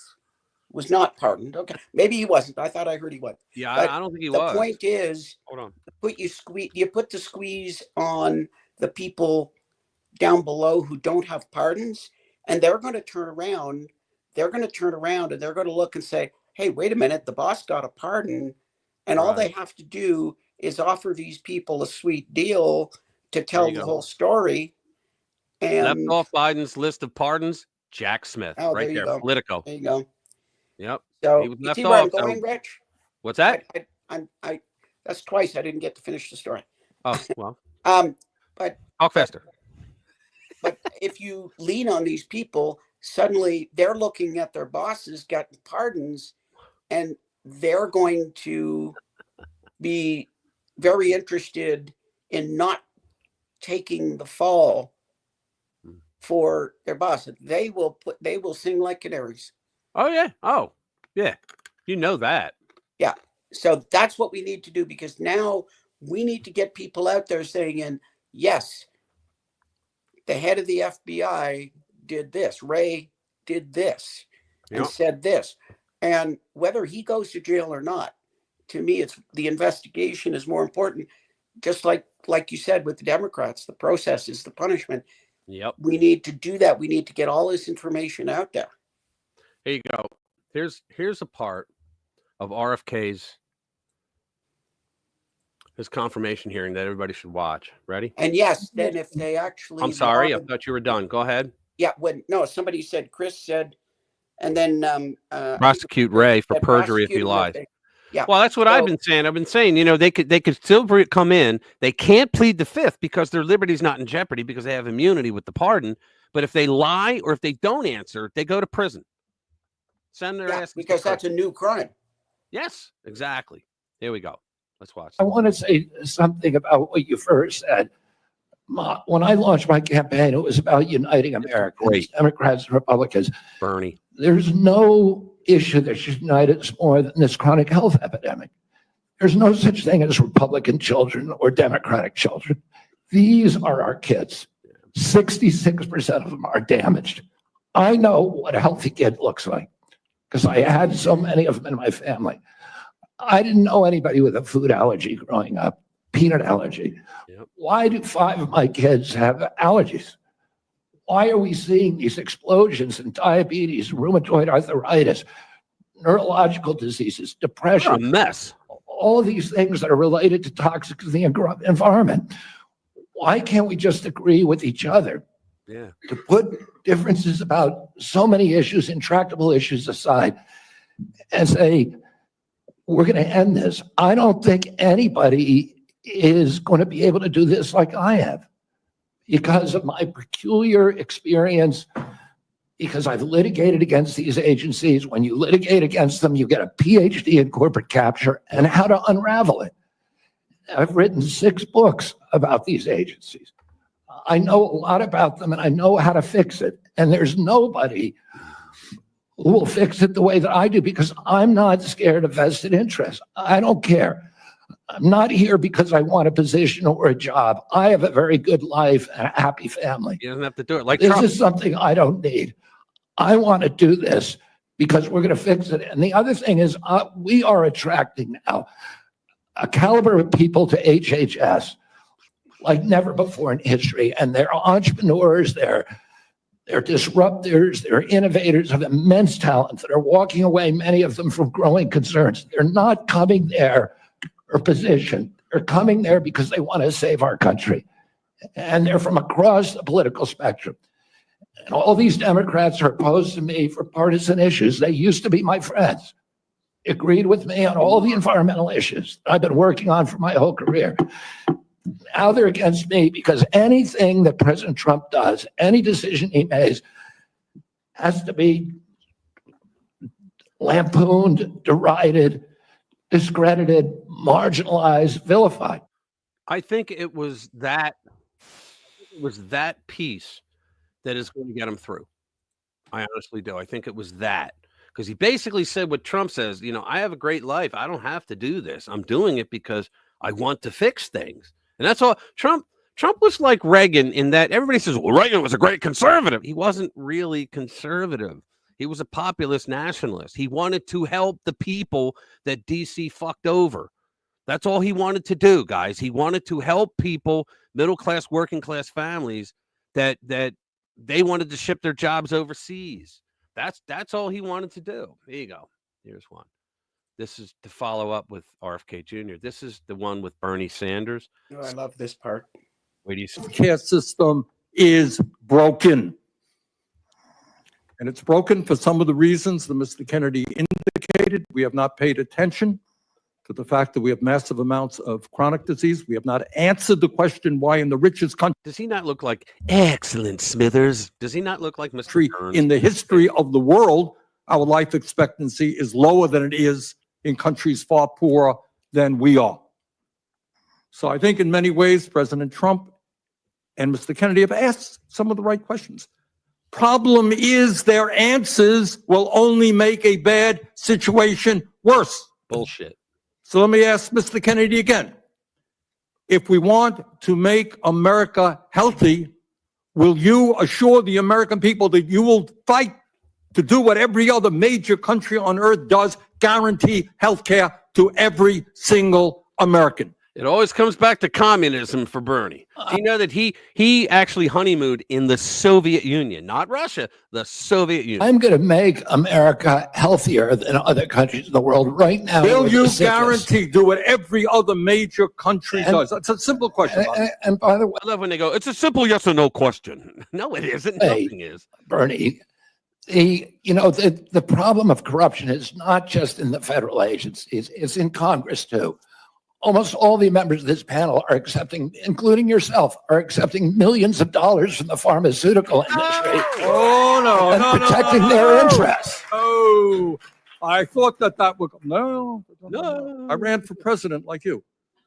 was not pardoned. Okay, maybe he wasn't. I thought I heard he was. Yeah, I don't think he was. The point is, hold on. You put the squeeze on the people down below who don't have pardons, and they're going to turn around. They're going to turn around and they're going to look and say, "Hey, wait a minute! The boss got a pardon, and all they have to do is offer these people a sweet deal to tell the whole story." And left off Biden's list of pardons, Jack Smith, right there, Politico. There you go. Yep. So you see where I'm going, Rich? What's that? I that's twice I didn't get to finish the story. Oh well. But talk faster. But if you lean on these people, suddenly they're looking at their bosses getting pardons, and they're going to be very interested in not taking the fall for their boss. They will sing like canaries. Oh yeah. You know that. Yeah. So that's what we need to do, because now we need to get people out there saying, yes, the head of the FBI did this. Ray did this and said this. And whether he goes to jail or not, to me, it's the investigation is more important. Just like you said with the Democrats, the process is the punishment. Yep. We need to do that. We need to get all this information out there. Here you go. Here's a part of RFK's his confirmation hearing that everybody should watch. Ready? And yes, then if they actually I'm sorry, I thought you were done. Go ahead. Yeah, somebody said, Chris said, and then prosecute Ray for perjury if he lies. Yeah. Well, that's what I've been saying. I've been saying, they could still come in. They can't plead the fifth because their liberty's not in jeopardy because they have immunity with the pardon. But if they lie or if they don't answer, they go to prison. Send their ass because that's a new crime. Yes, exactly. Here we go. Let's watch. I want to say something about what you first said. When I launched my campaign, it was about uniting Americans, Democrats and Republicans. Bernie. There's no issue that should unite us more than this chronic health epidemic. There's no such thing as Republican children or Democratic children. These are our kids. 66% of them are damaged. I know what a healthy kid looks like because I had so many of them in my family. I didn't know anybody with a food allergy growing up, peanut allergy. Yep. Why do 5 of my kids have allergies? Why are we seeing these explosions in diabetes, rheumatoid arthritis, neurological diseases, depression? What a mess. All of these things that are related to toxics in the environment. Why can't we just agree with each other to put differences about so many issues, intractable issues aside, and say, we're going to end this. I don't think anybody is going to be able to do this like I have because of my peculiar experience, because I've litigated against these agencies. When you litigate against them, you get a PhD in corporate capture and how to unravel it. I've written 6 books about these agencies. I know a lot about them and I know how to fix it. And there's nobody who will fix it the way that I do because I'm not scared of vested interest. I don't care. I'm not here because I want a position or a job. I have a very good life and a happy family. He doesn't have to do it like This Trump. is something I don't need. I want to do this because we're going to fix it. And the other thing is we are attracting now a caliber of people to HHS like never before in history. And they're entrepreneurs, they're disruptors, they're innovators of immense talent that are walking away, many of them from growing concerns. They're not coming there for position. They're coming there because they want to save our country. And they're from across the political spectrum. And all these Democrats are opposed to me for partisan issues. They used to be my friends, agreed with me on all the environmental issues I've been working on for my whole career. Now they're against me because anything that President Trump does, any decision he makes, has to be lampooned, derided, discredited, marginalized, vilified. I think it was that piece that is going to get him through. I honestly do. I think it was that. Because he basically said what Trump says, I have a great life. I don't have to do this. I'm doing it because I want to fix things. And that's all. Trump was like Reagan in that everybody says, well, Reagan was a great conservative. He wasn't really conservative. He was a populist nationalist. He wanted to help the people that DC fucked over. That's all he wanted to do, guys. He wanted to help people, middle-class, working-class families that they wanted to ship their jobs overseas. That's all he wanted to do. There you go. Here's one. This is to follow up with RFK Jr. This is the one with Bernie Sanders. Oh, I love this part. Wait, do you see? Care system is broken. And it's broken for some of the reasons that Mr. Kennedy indicated. We have not paid attention to the fact that we have massive amounts of chronic disease. We have not answered the question why in the richest Does he not look like excellent Smithers? Does he not look like Mr. country Burns? in the history of the world, our life expectancy is lower than it is in countries far poorer than we are. So I think in many ways, President Trump and Mr. Kennedy have asked some of the right questions. Problem is their answers will only make a bad situation worse. Bullshit. So let me ask Mr. Kennedy again. If we want to make America healthy, will you assure the American people that you will fight to do what every other major country on earth does, guarantee health care to every single American? It always comes back to communism for Bernie. Do you know that he actually honeymooned in the Soviet Union, not Russia, the Soviet Union? I'm going to make America healthier than other countries in the world right now. Will with you the sickness. guarantee do what every other major country And- does? That's a simple question. And by the way, I love when they go, it's a simple yes or no question. No, it isn't. Hey. Nothing is. Bernie, the problem of corruption is not just in the federal agencies, it's in Congress too. Almost all the members of this panel are accepting, including yourself, are accepting millions of dollars from the pharmaceutical industry Oh, no, and no, protecting no, their no. interests. Oh, I thought that would, no. No. I ran for president like you.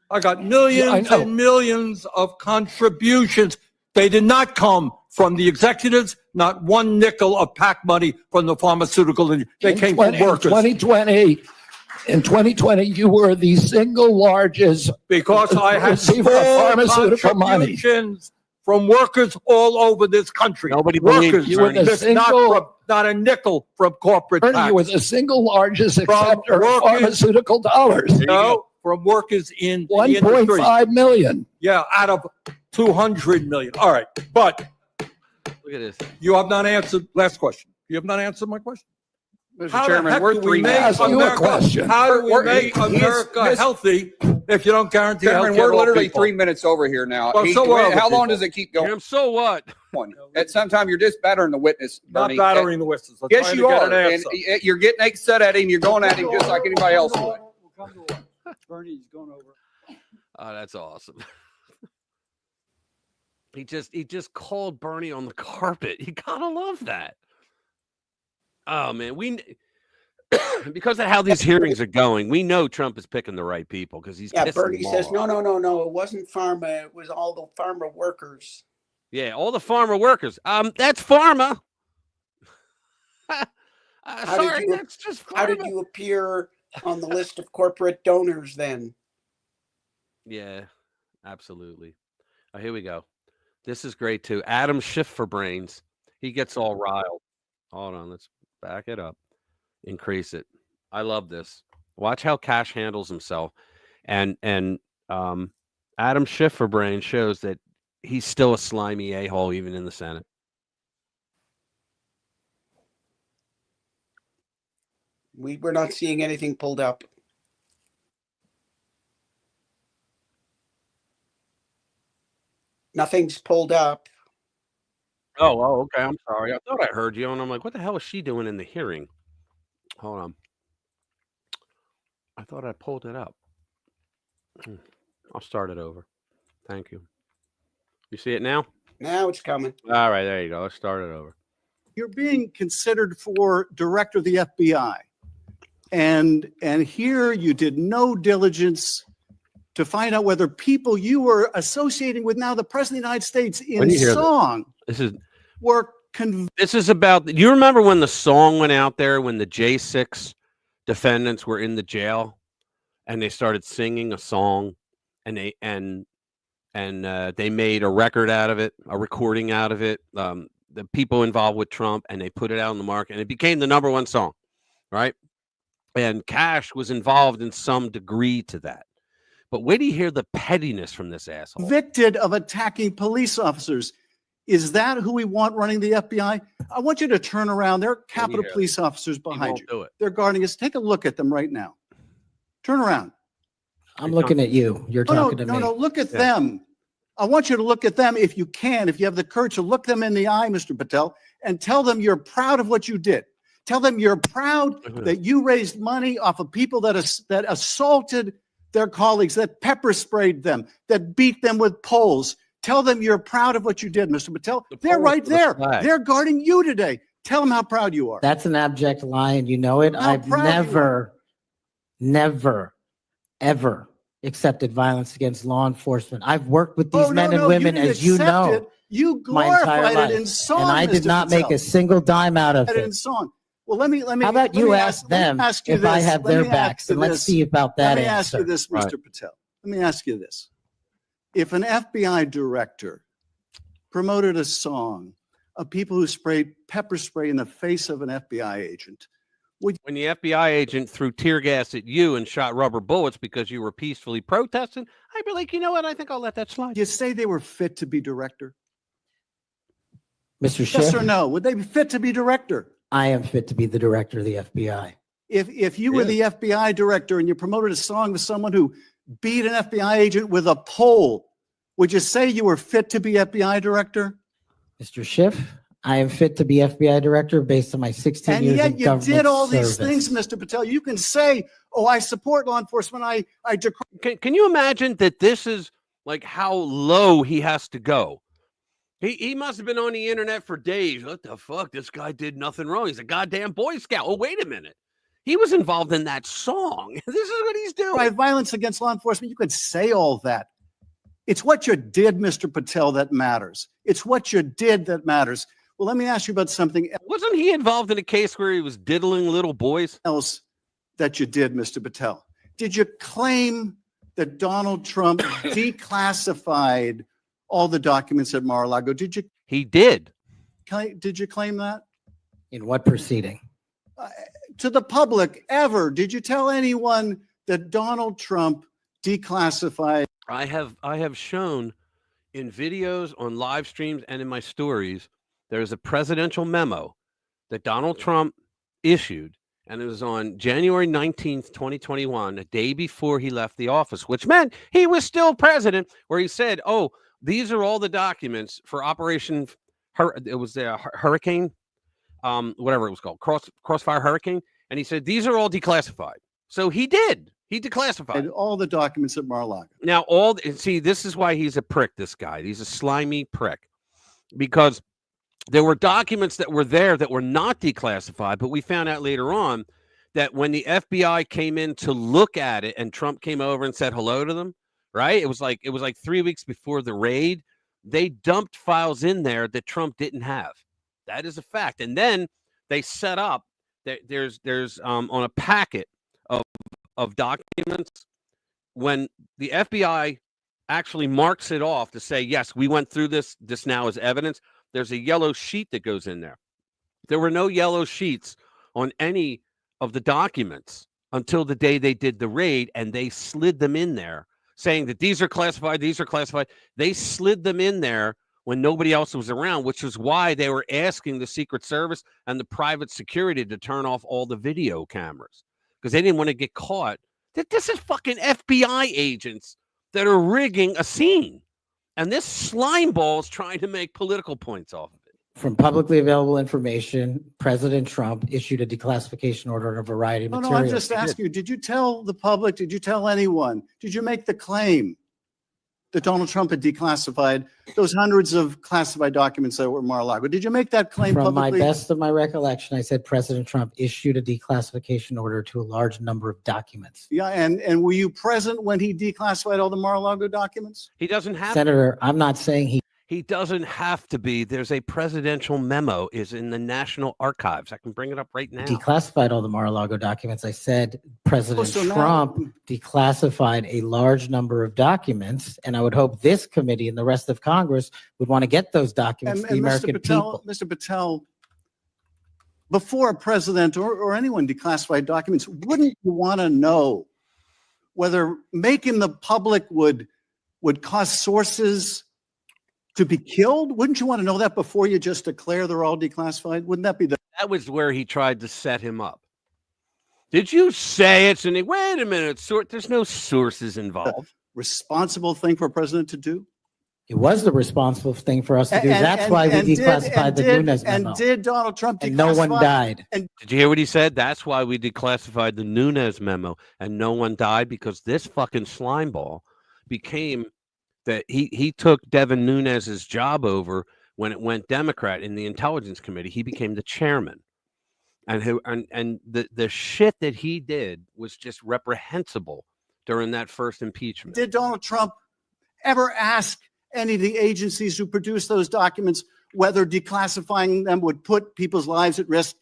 I got millions know. and millions of contributions. They did not come from the executives, not one nickel of PAC money from the pharmaceutical industry. They came from workers. In 2020, you were the single largest Because I had receiver of small pharmaceutical money. contributions from workers all over this country. Nobody believed workers, you, were the just single- not a nickel from corporate Bernie, tax. you were the single largest acceptor of workers- pharmaceutical dollars. No, from workers in the industry. 1.5 million. Yeah, out of 200 million. All right, but Look at this. you have not answered, last question. You have not answered my question. Mr. How the Chairman, heck we're do we 3 make minutes Ask you a over. America- question. How do we We're- make he's- America his- healthy if you don't guarantee health Chairman, care we're to all literally people? 3 minutes over here now. Well, so are other How long people. does it keep going? Jim, so what? At some time, you're just battering the witness, Not Bernie. battering the witnesses. I'm Yes, trying you to get are. an And answer. you're getting upset at him. You're going at him just like anybody else would. Bernie's going over. Oh, that's awesome. He just called Bernie on the carpet. You gotta love that. Oh man, because of how these hearings are going, we know Trump is picking the right people because he's Yeah, pissing Bernie them says, off. no, it wasn't pharma. It was all the pharma workers. Yeah, all the farmer workers. That's pharma. Sorry, that's just pharma. How did you appear on the list of corporate donors then? Yeah, absolutely. Oh, here we go. This is great too. Adam Schiff for brains. He gets all riled. Hold on, let's back it up. Increase it. I love this. Watch how Cash handles himself. And Adam Schiff for brain shows that he's still a slimy a-hole even in the Senate. We're not seeing anything pulled up. Nothing's pulled up. Oh, okay. I'm sorry. I thought I heard you, and I'm like, what the hell is she doing in the hearing? Hold on. I thought I pulled it up. I'll start it over. Thank you. You see it now? Now it's coming. All right, there you go. Let's start it over. You're being considered for director of the FBI. And here you did no diligence to find out whether people you were associating with now the president of the United States in song were This is about. Do you remember when the song went out there when the J6 defendants were in the jail and they started singing a song and they made a record out of it, a recording out of it. The people involved with Trump, and they put it out on the market, and it became the #1 song, right? And Cash was involved in some degree to that. But where do you hear the pettiness from this asshole? convicted of attacking police officers. Is that who we want running the FBI? I want you to turn around. There are Capitol Police officers behind you. Do it. They're guarding us. Take a look at them right now. Turn around. I'm looking at you. You're talking to me. No, look at them. I want you to look at them if you can, if you have the courage to look them in the eye, Mr. Patel, and tell them you're proud of what you did. Tell them you're proud that you raised money off of people that assaulted their colleagues, that pepper sprayed them, that beat them with poles. Tell them you're proud of what you did, Mr. Patel. They're right there. They're guarding you today. Tell them how proud you are. That's an abject lie, and you know it. I've never, ever accepted violence against law enforcement. I've worked with these men and women, as you know, you my entire glorified life, it in song, and I did Mr. not make Patel. a single dime out of In it. song. Well, let me. How about you ask them if I have their backs, and let's see about that Let me answer. ask you this, Mr. Patel. Let me ask you this. If an FBI director promoted a song of people who sprayed pepper spray in the face of an FBI agent, When the FBI agent threw tear gas at you and shot rubber bullets because you were peacefully protesting, I'd be like, you know what? I think I'll let that slide. you say they were fit to be director? Mr. Yes Schiff, or no? Would they be fit to be director? I am fit to be the director of the FBI. If you were the FBI director and you promoted a song with someone who beat an FBI agent with a pole, would you say you were fit to be FBI director? Mr. Schiff, I am fit to be FBI director based on my 16 And years yet of you government did all these service. things, Mr. Patel. You can say, oh, I support law enforcement. I decry. Can you imagine that this is like how low he has to go? He must have been on the internet for days. What the fuck? This guy did nothing wrong. He's a goddamn Boy Scout. Oh, wait a minute. He was involved in that song. This is what he's doing. By violence against law enforcement, you could say all that. It's what you did, Mr. Patel, that matters. It's what you did that matters. Well, let me ask you about something Wasn't he involved in a case where he was diddling little boys? else that you did, Mr. Patel. Did you claim that Donald Trump declassified all the documents at Mar-a-Lago? Did you? He did. Did you claim that? In what proceeding? To the public, ever? Did you tell anyone that Donald Trump declassified? I have shown in videos, on live streams, and in my stories, there's a presidential memo that Donald Trump issued, and it was on January 19th, 2021, a day before he left the office, which meant he was still president, where he said, oh, these are all the documents for Operation, it was a hurricane, whatever it was called, Crossfire Hurricane. And he said, these are all declassified. So he did. He declassified And all the documents at Mar-a-Lago. Now, see, this is why he's a prick, this guy. He's a slimy prick. Because there were documents that were there that were not declassified, but we found out later on that when the FBI came in to look at it and Trump came over and said hello to them, right? It was like 3 weeks before the raid. They dumped files in there that Trump didn't have. That is a fact. And then they set up that there's on a packet of documents. When the FBI actually marks it off to say, yes, we went through this now as evidence, there's a yellow sheet that goes in there. There were no yellow sheets on any of the documents until the day they did the raid, and they slid them in there saying that these are classified. They slid them in there when nobody else was around, which is why they were asking the Secret Service and the private security to turn off all the video cameras because they didn't want to get caught. This is fucking FBI agents that are rigging a scene. And this slime ball is trying to make political points off of it. From publicly available information, President Trump issued a declassification order on a variety of No, materials. I'm just asking you, did you tell the public, did you tell anyone, did you make the claim that Donald Trump had declassified those hundreds of classified documents that were Mar-a-Lago? Did you make that claim From publicly? my best of my recollection, I said President Trump issued a declassification order to a large number of documents. Yeah, and were you present when he declassified all the Mar-a-Lago documents? He doesn't have Senator, I'm not saying He doesn't have to be. There's a presidential memo is in the National Archives. I can bring it up right now. declassified all the Mar-a-Lago documents. I said President so now- Trump declassified a large number of documents, and I would hope this committee and the rest of Congress would want to get those documents to the American people. Mr. Patel, before a president or anyone declassified documents, wouldn't you want to know whether making the public would cause sources to be killed? Wouldn't you want to know that before you just declare they're all declassified? Wouldn't that be the That was where he tried to set him up. Did you say it's in wait a minute, there's no sources involved. responsible thing for a president to do? It was the responsible thing for us to do. That's why we declassified the Nunes memo. And did Donald Trump declassify? And no one died. Did you hear what he said? That's why we declassified the Nunes memo and no one died, because this fucking slime ball became that he took Devin Nunes's job over when it went Democrat in the Intelligence Committee. He became the chairman. And the shit that he did was just reprehensible during that first impeachment. Did Donald Trump ever ask any of the agencies who produced those documents whether declassifying them would put people's lives at risk?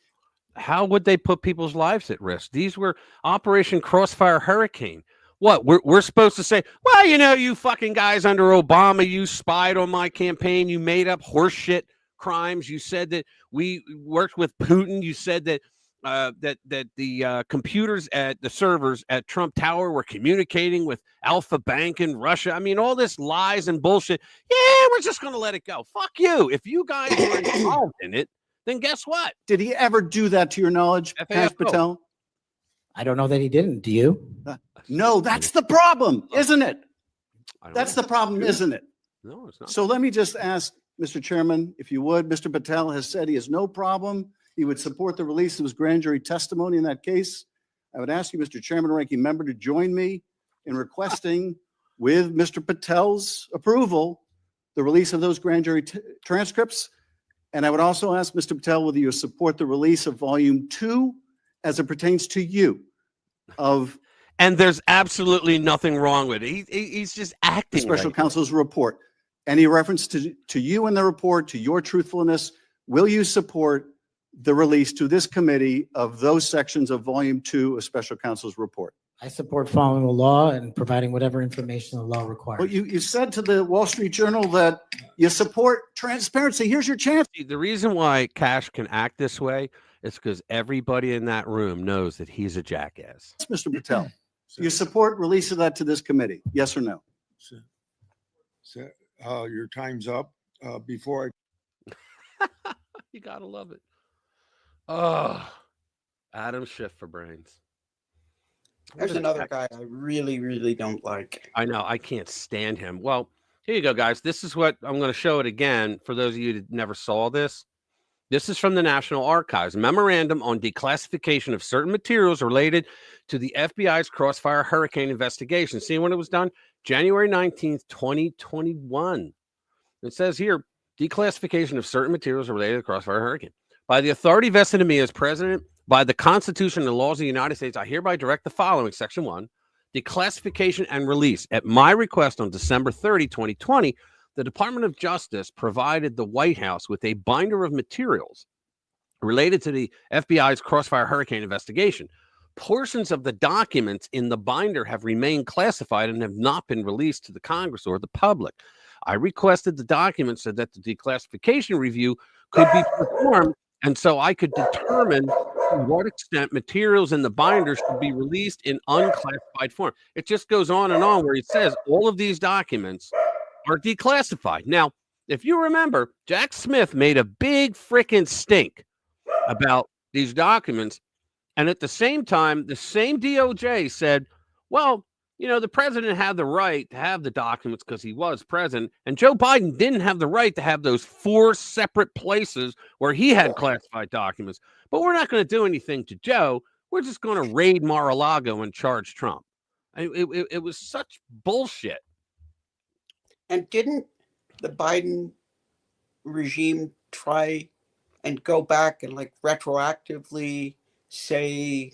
How would they put people's lives at risk? These were Operation Crossfire Hurricane. What, we're supposed to say, well, you fucking guys under Obama, you spied on my campaign. You made up horseshit crimes. You said that we worked with Putin. You said that the computers at the servers at Trump Tower were communicating with Alpha Bank in Russia. I mean, all this lies and bullshit. Yeah, we're just going to let it go. Fuck you. If you guys were involved in it, then guess what? Did he ever do that to your knowledge, Kash Patel? I don't know that he didn't. Do you? No, that's the problem, isn't it? That's know. the problem, isn't it? No, it's not. So let me just ask, Mr. Chairman, if you would, Mr. Patel has said he has no problem. He would support the release of his grand jury testimony in that case. I would ask you, Mr. Chairman, ranking member, to join me in requesting, with Mr. Patel's approval, the release of those grand jury transcripts. And I would also ask Mr. Patel whether you support the release of volume 2 as it pertains to you of And there's absolutely nothing wrong with it. He's just the acting. special like counsel's report. Any reference to you in the report, to your truthfulness, will you support the release to this committee of those sections of volume 2 of special counsel's report? I support following the law and providing whatever information the law requires. Well, you said to the Wall Street Journal that you support transparency. Here's your chance. The reason why Cash can act this way is because everybody in that room knows that he's a jackass. Mr. Patel, you support release of that to this committee? Yes or no? So, your time's up. Before You gotta love it. Oh, Adam Schiff for brains. There's another guy I really, really don't like. I know. I can't stand him. Well, here you go, guys. This is what I'm going to show it again for those of you that never saw this. This is from the National Archives. Memorandum on declassification of certain materials related to the FBI's Crossfire Hurricane investigation. See when it was done? January 19th, 2021. It says here, declassification of certain materials related to the Crossfire Hurricane. By the authority vested in me as president, by the Constitution and the laws of the United States, I hereby direct the following. Section 1, declassification and release. At my request on December 30, 2020, the Department of Justice provided the White House with a binder of materials related to the FBI's Crossfire Hurricane investigation. Portions of the documents in the binder have remained classified and have not been released to the Congress or the public. I requested the documents so that the declassification review could be performed, and so I could determine to what extent materials in the binder should be released in unclassified form. It just goes on and on where it says all of these documents are declassified. Now, if you remember, Jack Smith made a big freaking stink about these documents. And at the same time, the same DOJ said, well, you know, the president had the right to have the documents because he was president. And Joe Biden didn't have the right to have those 4 separate places where he had classified documents. But we're not going to do anything to Joe. We're just going to raid Mar-a-Lago and charge Trump. It was such bullshit. And didn't the Biden regime try and go back and like retroactively say,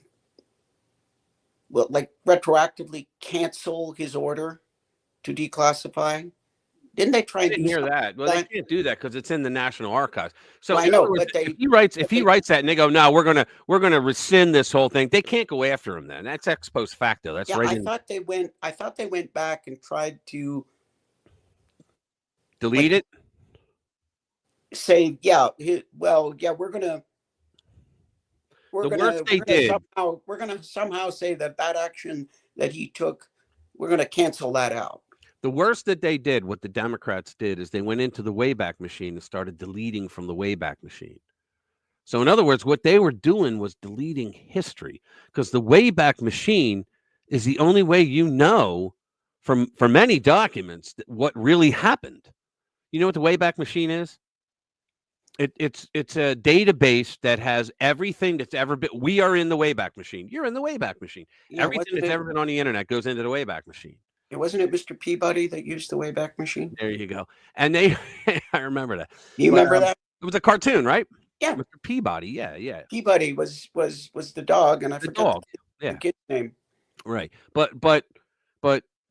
well, like retroactively cancel his order to declassify? Didn't they try I and didn't do hear something that. Well, like they can't do that because it's in the National Archives. So Well, I in know, other words, but they- if he writes that and they go, no, we're gonna rescind this whole thing, they can't go after him then. That's ex post facto. That's Yeah, right. I thought they went back and tried to Delete it. say, yeah, we're gonna somehow say that action that he took, we're gonna cancel that out. The worst that they did, what the Democrats did, is they went into the Wayback Machine and started deleting from the Wayback Machine. So in other words, what they were doing was deleting history, because the Wayback Machine is the only way you know from many documents what really happened. You know what the Wayback Machine is? It's a database that has everything that's ever been. We are in the Wayback Machine. You're in the Wayback Machine. Yeah, Everything that's ever been on the internet goes into the Wayback Machine. Wasn't it Mr. Peabody that used the Wayback Machine? There you go. And they, I remember that. You remember that? It was a cartoon, right? Yeah. Mr. Peabody. Yeah. Peabody was the dog, and I The forget dog. the kid's name. Right. But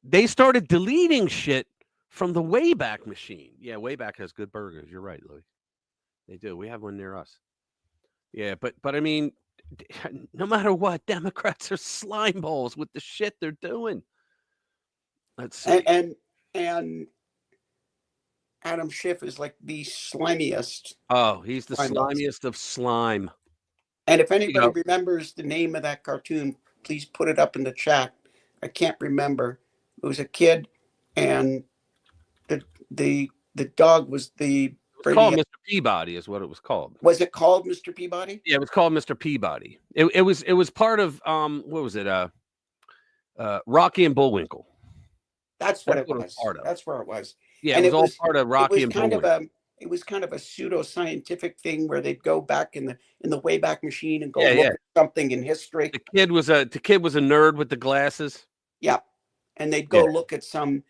they started deleting shit from the Wayback Machine. Yeah, Wayback has good burgers. You're right, Louis. They do. We have one near us. Yeah, but I mean, no matter what, Democrats are slime balls with the shit they're doing. Let's see. And Adam Schiff is like the slimiest. Oh, he's the Slime. slimiest of slime. And if anybody remembers the name of that cartoon, please put it up in the chat. I can't remember. It was a kid, and the dog was the. It was called Mr. Peabody, is what it was called. Was it called Mr. Peabody? Yeah, it was called Mr. Peabody. It was part of what was it? Rocky and Bullwinkle. That's what it what was. part of. That's where it was. Yeah, And it was all part of Rocky and kind Bullwinkle. it was kind of a pseudo-scientific thing where they'd go back in the Wayback Machine and go Yeah, look yeah. at something in history. The kid was a nerd with the glasses. Yeah. And they'd go Yeah. look at some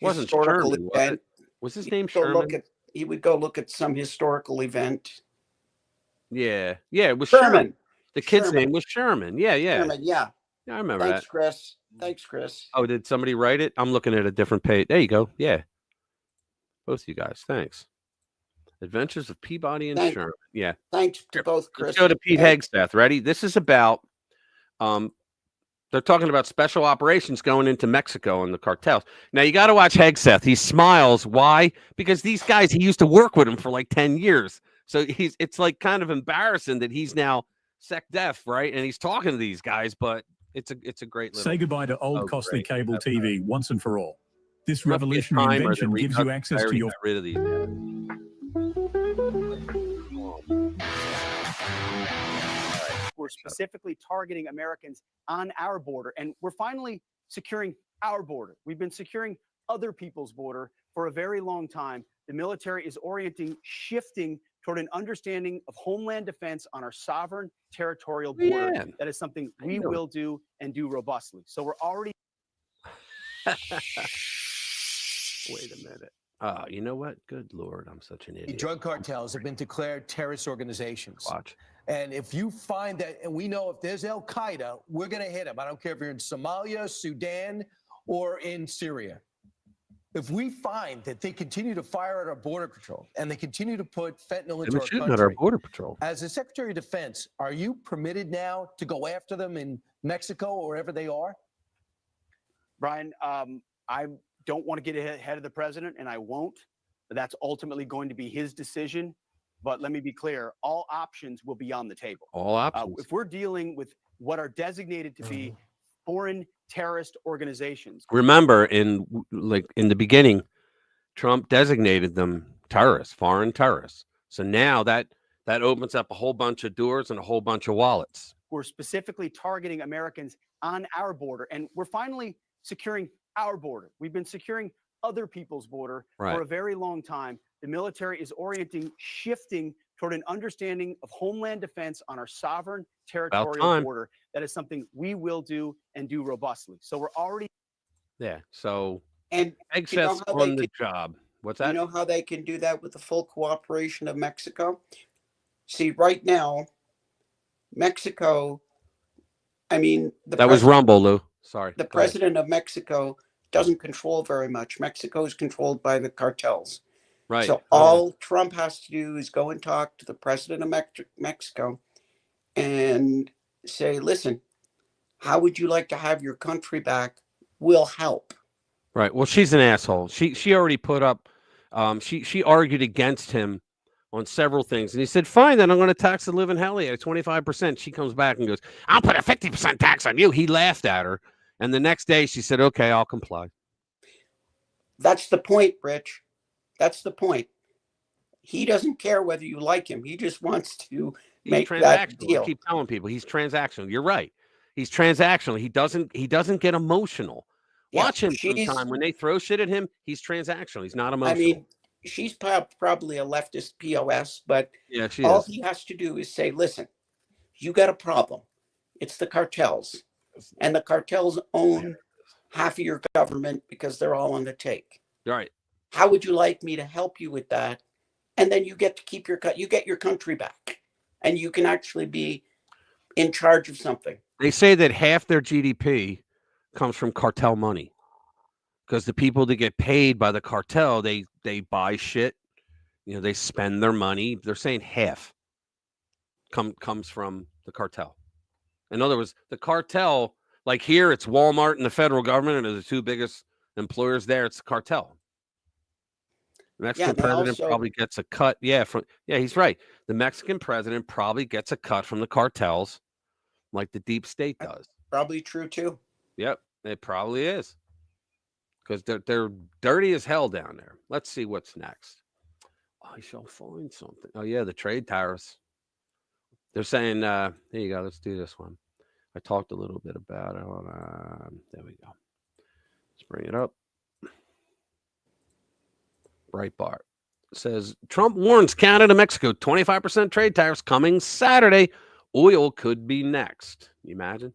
Wasn't historical Sherman, was event. it? Was his name Go look Sherman? he would go look at some historical event. Yeah, it was Sherman. The kid's Sherman. name was Sherman. Yeah. Sherman, yeah. Yeah, I remember Thanks, that. Chris. Thanks, Chris. Oh, did somebody write it? I'm looking at a different page. There you go. Yeah. Both you guys. Thanks. Adventures of Peabody and Sherman. Yeah. Thanks to both Chris. Let's go to Pete and- Hegseth. Ready? This is about they're talking about special operations going into Mexico and the cartels. Now you got to watch Hegseth. He smiles. Why? Because these guys, he used to work with them for like 10 years. So it's like kind of embarrassing that he's now sec def, right? And he's talking to these guys, but it's a great little. Say goodbye to old costly cable TV once and for all. This Must be a revolutionary timer that invention gives you recuts- access I to already your got rid of these. We're specifically targeting Americans on our border, and we're finally securing our border. We've been securing other people's border for a very long time. The military is shifting toward an understanding of homeland defense on our sovereign territorial border. Yeah. That is something How you we doing? will do and do robustly. So we're already. Wait a minute. You know what? Good Lord, I'm such an idiot. Drug cartels have been declared terrorist organizations. Watch. And if you find that, and we know if there's Al Qaeda, we're going to hit them. I don't care if you're in Somalia, Sudan, or in Syria. If we find that they continue to fire at our border patrol and they continue to put fentanyl into our shooting country, at our border patrol. as the Secretary of Defense, are you permitted now to go after them in Mexico or wherever they are? Brian, I don't want to get ahead of the president, and I won't. But that's ultimately going to be his decision. But let me be clear, all options will be on the table. All options. If we're dealing with what are designated to be foreign terrorist organizations. Remember, in the beginning, Trump designated them terrorists, foreign terrorists. So now that opens up a whole bunch of doors and a whole bunch of wallets. We're specifically targeting Americans on our border, and we're finally securing our border. We've been securing other people's border for a very long time. The military is shifting toward an understanding of homeland defense on our sovereign territorial border. That is something we will do and do robustly. So we're already. Yeah. So And excess on the job. What's that? You know how they can do that with the full cooperation of Mexico? See, right now, Mexico, I mean, that was Rumble, Lou. Sorry. The president of Mexico doesn't control very much. Mexico is controlled by the cartels. Right. So all Trump has to do is go and talk to the president of Mexico and say, listen, how would you like to have your country back? We'll help. Right. Well, she's an asshole. She already put up, she argued against him on several things. And he said, fine, then I'm going to tax the living hell out of 25%. She comes back and goes, I'll put a 50% tax on you. He laughed at her. And the next day she said, okay, I'll comply. That's the point, Rich. That's the point. He doesn't care whether you like him. He just wants to make that deal. I keep telling people he's transactional. You're right. He's transactional. He doesn't get emotional. Watch him sometime. When they throw shit at him, he's transactional. He's not emotional. I mean, she's probably a leftist POS, but yeah, all he has to do is say, listen, you got a problem. It's the cartels. And the cartels own half of your government because they're all on the take. Right. How would you like me to help you with that? And then you get to keep you get your country back, and you can actually be in charge of something. They say that half their GDP comes from cartel money, because the people that get paid by the cartel, they buy shit, they spend their money. They're saying half comes from the cartel. In other words, the cartel, like here, it's Walmart and the federal government are the two biggest employers there. It's the cartel. The Mexican president probably gets a cut. Yeah, he's right. The Mexican president probably gets a cut from the cartels, like the deep state does. Probably true too. Yep, it probably is, because they're dirty as hell down there. Let's see what's next. I shall find something. Oh yeah, the trade tariffs. They're saying, here you go. Let's do this one. I talked a little bit about it. There we go. Let's bring it up. Breitbart says Trump warns Canada, Mexico, 25% trade tariffs coming Saturday. Oil could be next. You imagine?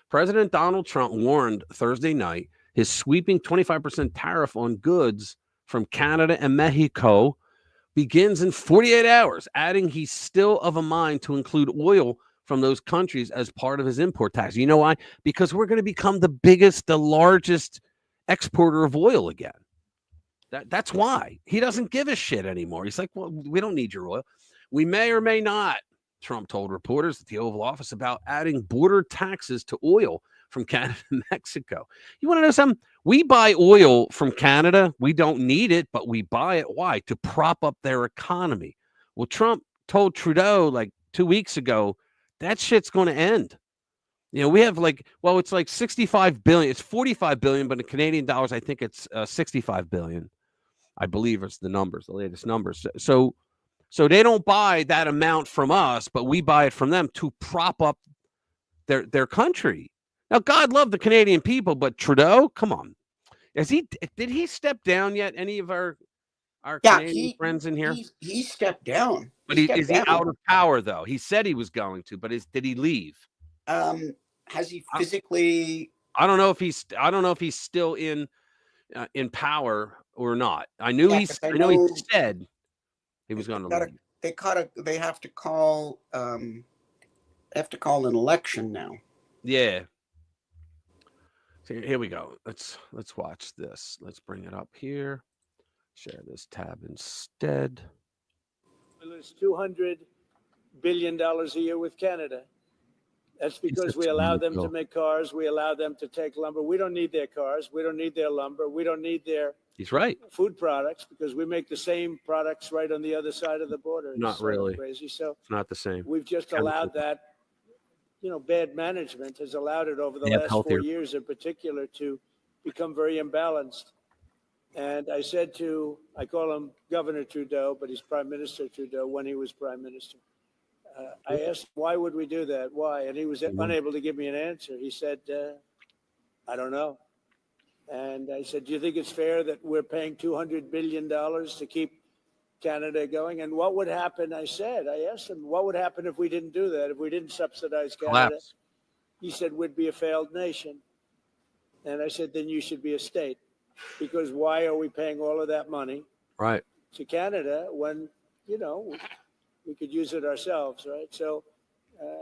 President Donald Trump warned Thursday night his sweeping 25% tariff on goods from Canada and Mexico begins in 48 hours, adding he's still of a mind to include oil from those countries as part of his import tax. You know why? Because we're going to become the largest exporter of oil again. That's why. He doesn't give a shit anymore. He's like, well, we don't need your oil. We may or may not, Trump told reporters at the Oval Office, about adding border taxes to oil from Canada and Mexico. You want to know something? We buy oil from Canada. We don't need it, but we buy it. Why? To prop up their economy. Well, Trump told Trudeau like 2 weeks ago, that shit's going to end. We have it's like 65 billion. It's 45 billion, but in Canadian dollars, I think it's 65 billion. I believe it's the latest numbers. So they don't buy that amount from us, but we buy it from them to prop up their country. Now, God love the Canadian people, but Trudeau, come on. Did he step down yet? Any of our our Yeah, Canadian friends in here? he stepped down. But is he out of power though? He said he was going to, but did he leave? Has he physically? I don't know if he's still in power or not. I know he said he was going to leave. They have to call an election now. Yeah. So here we go. Let's watch this. Let's bring it up here. Share this tab instead. It's $200 billion a year with Canada. That's because we allow them to make cars. We allow them to take lumber. We don't need their cars. We don't need their lumber. We don't need their He's right. Food products, because we make the same products right on the other side of the border. Not really. Crazy. So it's not the same. We've just allowed that. Bad management has allowed it over the last 4 years in particular to become very imbalanced. And I call him Governor Trudeau, but he's Prime Minister Trudeau when he was Prime Minister. I asked, why would we do that? Why? And he was unable to give me an answer. He said, I don't know. And I said, do you think it's fair that we're paying $200 billion to keep Canada going? And what would happen? I asked him, what would happen if we didn't do that? If we didn't subsidize Canada? Collapse. He said, we'd be a failed nation. And I said, then you should be a state, because why are we paying all of that money to Canada when, we could use it ourselves, right? So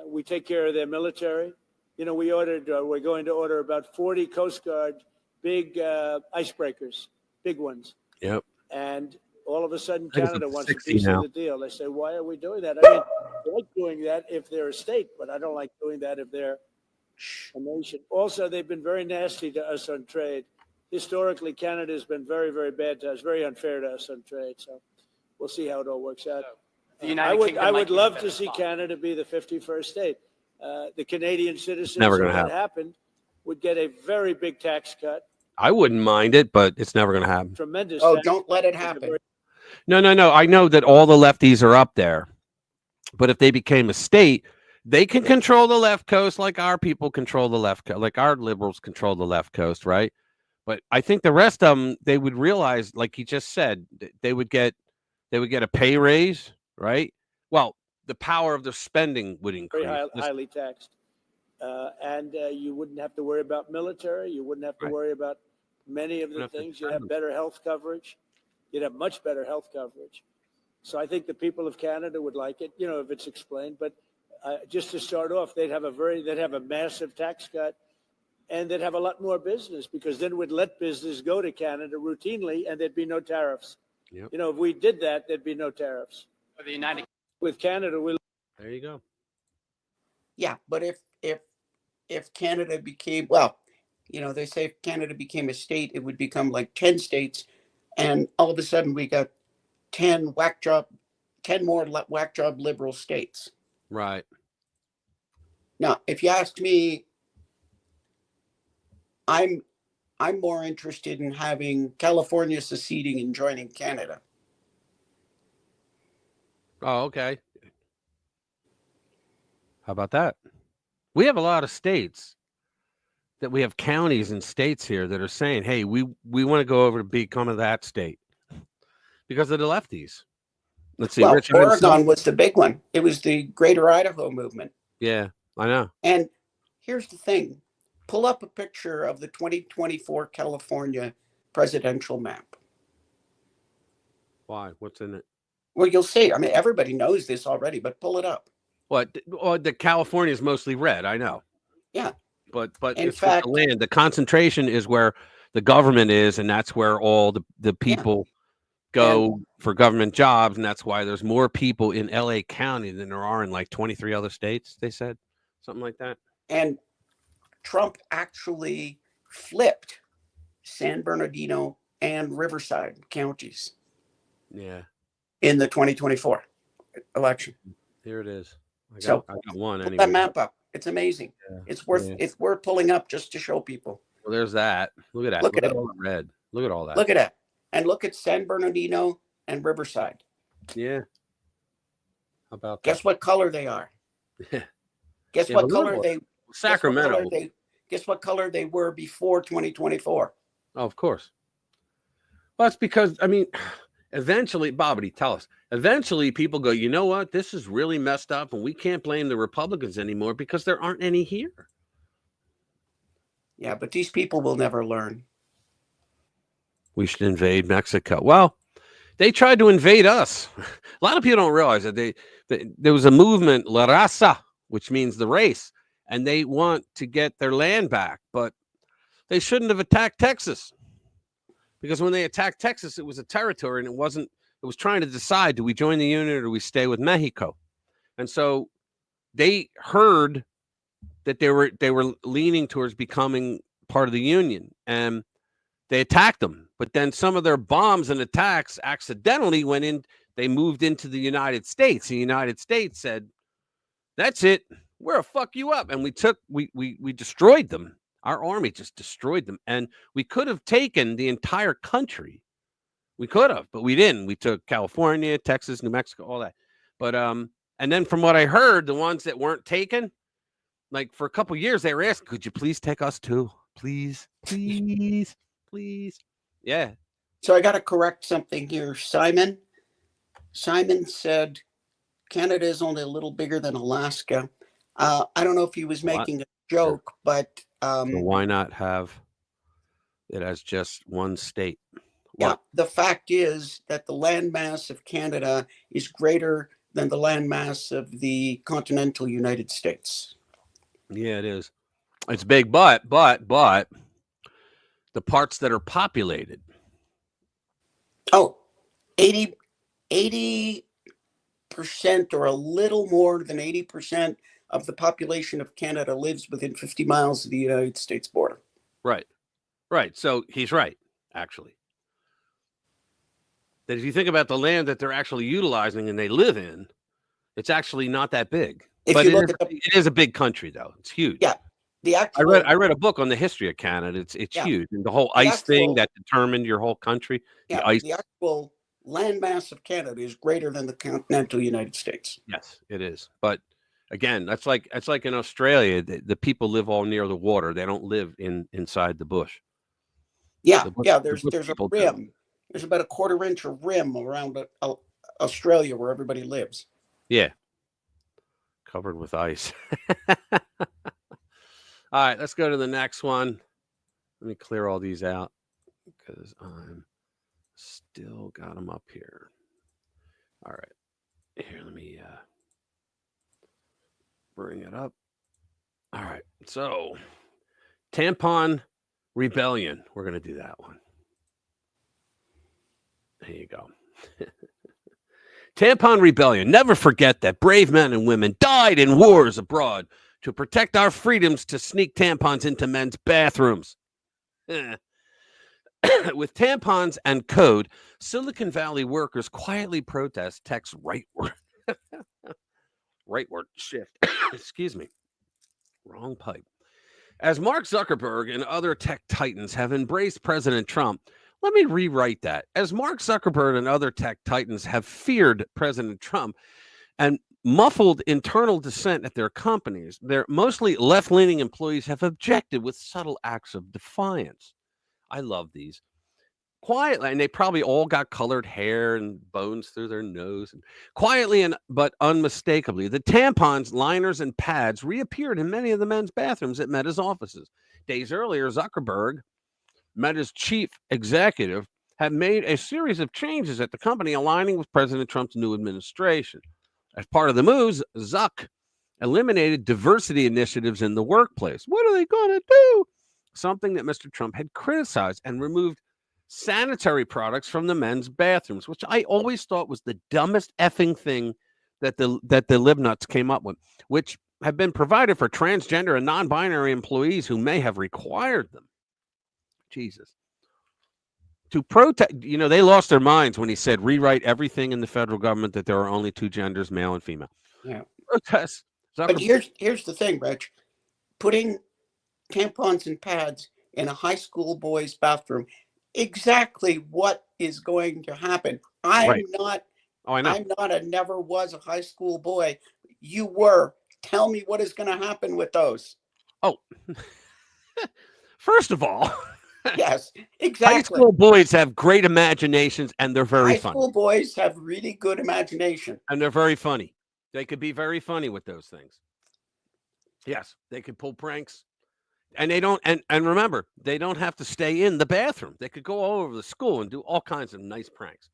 we take care of their military. We're going to order about 40 Coast Guard big icebreakers, big ones. Yep. And all of a sudden, Canada wants a piece now. of the deal. I say, why are we doing that? I like doing that if they're a state, but I don't like doing that if they're a nation. Also, they've been very nasty to us on trade. Historically, Canada has been very, very bad to us, very unfair to us on trade. So we'll see how it all works out. I would love to see Canada be the 51st state. The Canadian citizens, never gonna if that happened, would get a very big tax cut. I wouldn't mind it, but it's never going to happen. Tremendous. Oh, don't let it happen. No. I know that all the lefties are up there, but if they became a state, they can control the left coast like our people control the left coast, like our liberals control the left coast, right? But I think the rest of them, they would realize, like he just said, they would get a pay raise, right? Well, the power of their spending would increase. Very highly taxed. And you wouldn't have to worry about military. You wouldn't have to worry about many of the things. You'd have better health coverage. You'd have much better health coverage. So I think the people of Canada would like it, if it's explained. But just to start off, they'd have a massive tax cut, and they'd have a lot more business, because then we'd let business go to Canada routinely, and there'd be no tariffs. Yep. If we did that, there'd be no tariffs. With Canada, there you go. Yeah, but if Canada became, they say if Canada became a state, it would become like 10 states, and all of a sudden we got 10 more whack job liberal states. Right. Now, if you ask me, I'm more interested in having California seceding and joining Canada. Oh, okay. How about that? We have a lot of states that we have counties and states here that are saying, hey, we want to go over to become that state because of the lefties. Let's see. Well, Oregon was the big one. It was the Greater Idaho movement. Yeah, I know. And here's the thing. Pull up a picture of the 2024 California presidential map. Why? What's in it? Well, you'll see. I mean, everybody knows this already, but pull it up. What? Well, the California is mostly red. I know. Yeah. But in it's fact, the land. The concentration is where the government is, and that's where all the people go for government jobs, and that's why there's more people in LA County than there are in like 23 other states, they said. Something like that. And Trump actually flipped San Bernardino and Riverside counties. Yeah. In the 2024 election. Here it is. I got one anyway. Put that map up. It's amazing. Yeah. It's worth pulling up just to show people. Well, there's that. Look at that. Look at all the red. Look at all that. Look at that. And look at San Bernardino and Riverside. Yeah. How about that? Guess what color they are? Guess what color they Sacramento. Guess what color they were before 2024? Oh, of course. Well, that's because, I mean, eventually, Bobbity, tell us. Eventually, people go, you know what? This is really messed up, and we can't blame the Republicans anymore because there aren't any here. Yeah, but these people will never learn. We should invade Mexico. Well, they tried to invade us. A lot of people don't realize that there was a movement, La Raza, which means the race, and they want to get their land back, but they shouldn't have attacked Texas. Because when they attacked Texas, it was a territory, and it was trying to decide, do we join the union or do we stay with Mexico? And so they heard that they were leaning towards becoming part of the union, and they attacked them. But then some of their bombs and attacks accidentally went in. They moved into the United States. The United States said, that's it. We're gonna fuck you up. And we destroyed them. Our army just destroyed them. And we could have taken the entire country. We could have, but we didn't. We took California, Texas, New Mexico, all that. But and then from what I heard, the ones that weren't taken, like for a couple of years, they were asking, could you please take us too? Please, please, please. Yeah. So I got to correct something here. Simon said Canada is only a little bigger than Alaska. I don't know if he was making a joke, but so why not have it as just one state? Yeah, the fact is that the landmass of Canada is greater than the landmass of the continental United States. Yeah, it is. It's big, but the parts that are populated. Oh, 80% or a little more than 80% of the population of Canada lives within 50 miles of the United States border. Right. Right. So he's right, actually. That if you think about the land that they're actually utilizing and they live in, it's actually not that big. But it is a big country, though. It's huge. Yeah. The actual, I read a book on the history of Canada. It's huge. And the whole ice thing that determined your whole country. Yeah, the actual landmass of Canada is greater than the continental United States. Yes, it is. But again, that's like in Australia. The people live all near the water. They don't live inside the bush. Yeah, there's a rim. There's about a 1/4 inch of rim around Australia where everybody lives. Yeah. Covered with ice. All right, let's go to the next one. Let me clear all these out because I'm still got them up here. All right. Here, let me bring it up. All right. So, tampon rebellion. We're going to do that one. There you go. Tampon rebellion. Never forget that brave men and women died in wars abroad to protect our freedoms to sneak tampons into men's bathrooms. With tampons and code, Silicon Valley workers quietly protest tech's rightward shift. Excuse me. Wrong pipe. As Mark Zuckerberg and other tech titans have embraced President Trump, let me rewrite that. As Mark Zuckerberg and other tech titans have feared President Trump and muffled internal dissent at their companies, their mostly left-leaning employees have objected with subtle acts of defiance. I love these. Quietly, and they probably all got colored hair and bones through their nose. Quietly but unmistakably, the tampons, liners, and pads reappeared in many of the men's bathrooms at Meta's offices. Days earlier, Zuckerberg, Meta's chief executive, had made a series of changes at the company aligning with President Trump's new administration. As part of the moves, Zuck eliminated diversity initiatives in the workplace. What are they going to do? Something that Mr. Trump had criticized, and removed sanitary products from the men's bathrooms, which I always thought was the dumbest effing thing that the libnuts came up with, which have been provided for transgender and non-binary employees who may have required them. Jesus. To protest, they lost their minds when he said rewrite everything in the federal government that there are only two genders, male and female. Yeah. Protest. But here's the thing, Rich. Putting tampons and pads in a high school boy's bathroom, exactly what is going to happen. I'm not and never was a high school boy. You were. Tell me what is going to happen with those. Oh, first of all, Yes, High exactly. school boys have great imaginations, and they're very High funny. school boys have really good imagination. And they're very funny. They could be very funny with those things. Yes, they could pull pranks. And they don't, and remember, they don't have to stay in the bathroom. They could go all over the school and do all kinds of nice pranks.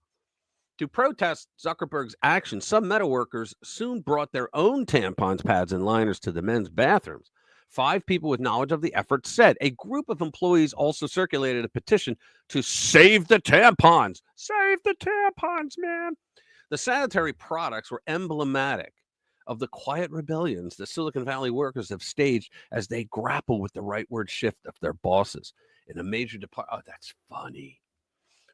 To protest Zuckerberg's action, some metalworkers soon brought their own tampons, pads, and liners to the men's bathrooms. 5 people with knowledge of the effort said. A group of employees also circulated a petition to save the tampons. Save the tampons, man. The sanitary products were emblematic of the quiet rebellions the Silicon Valley workers have staged as they grapple with the rightward shift of their bosses in a major department. Oh, that's funny.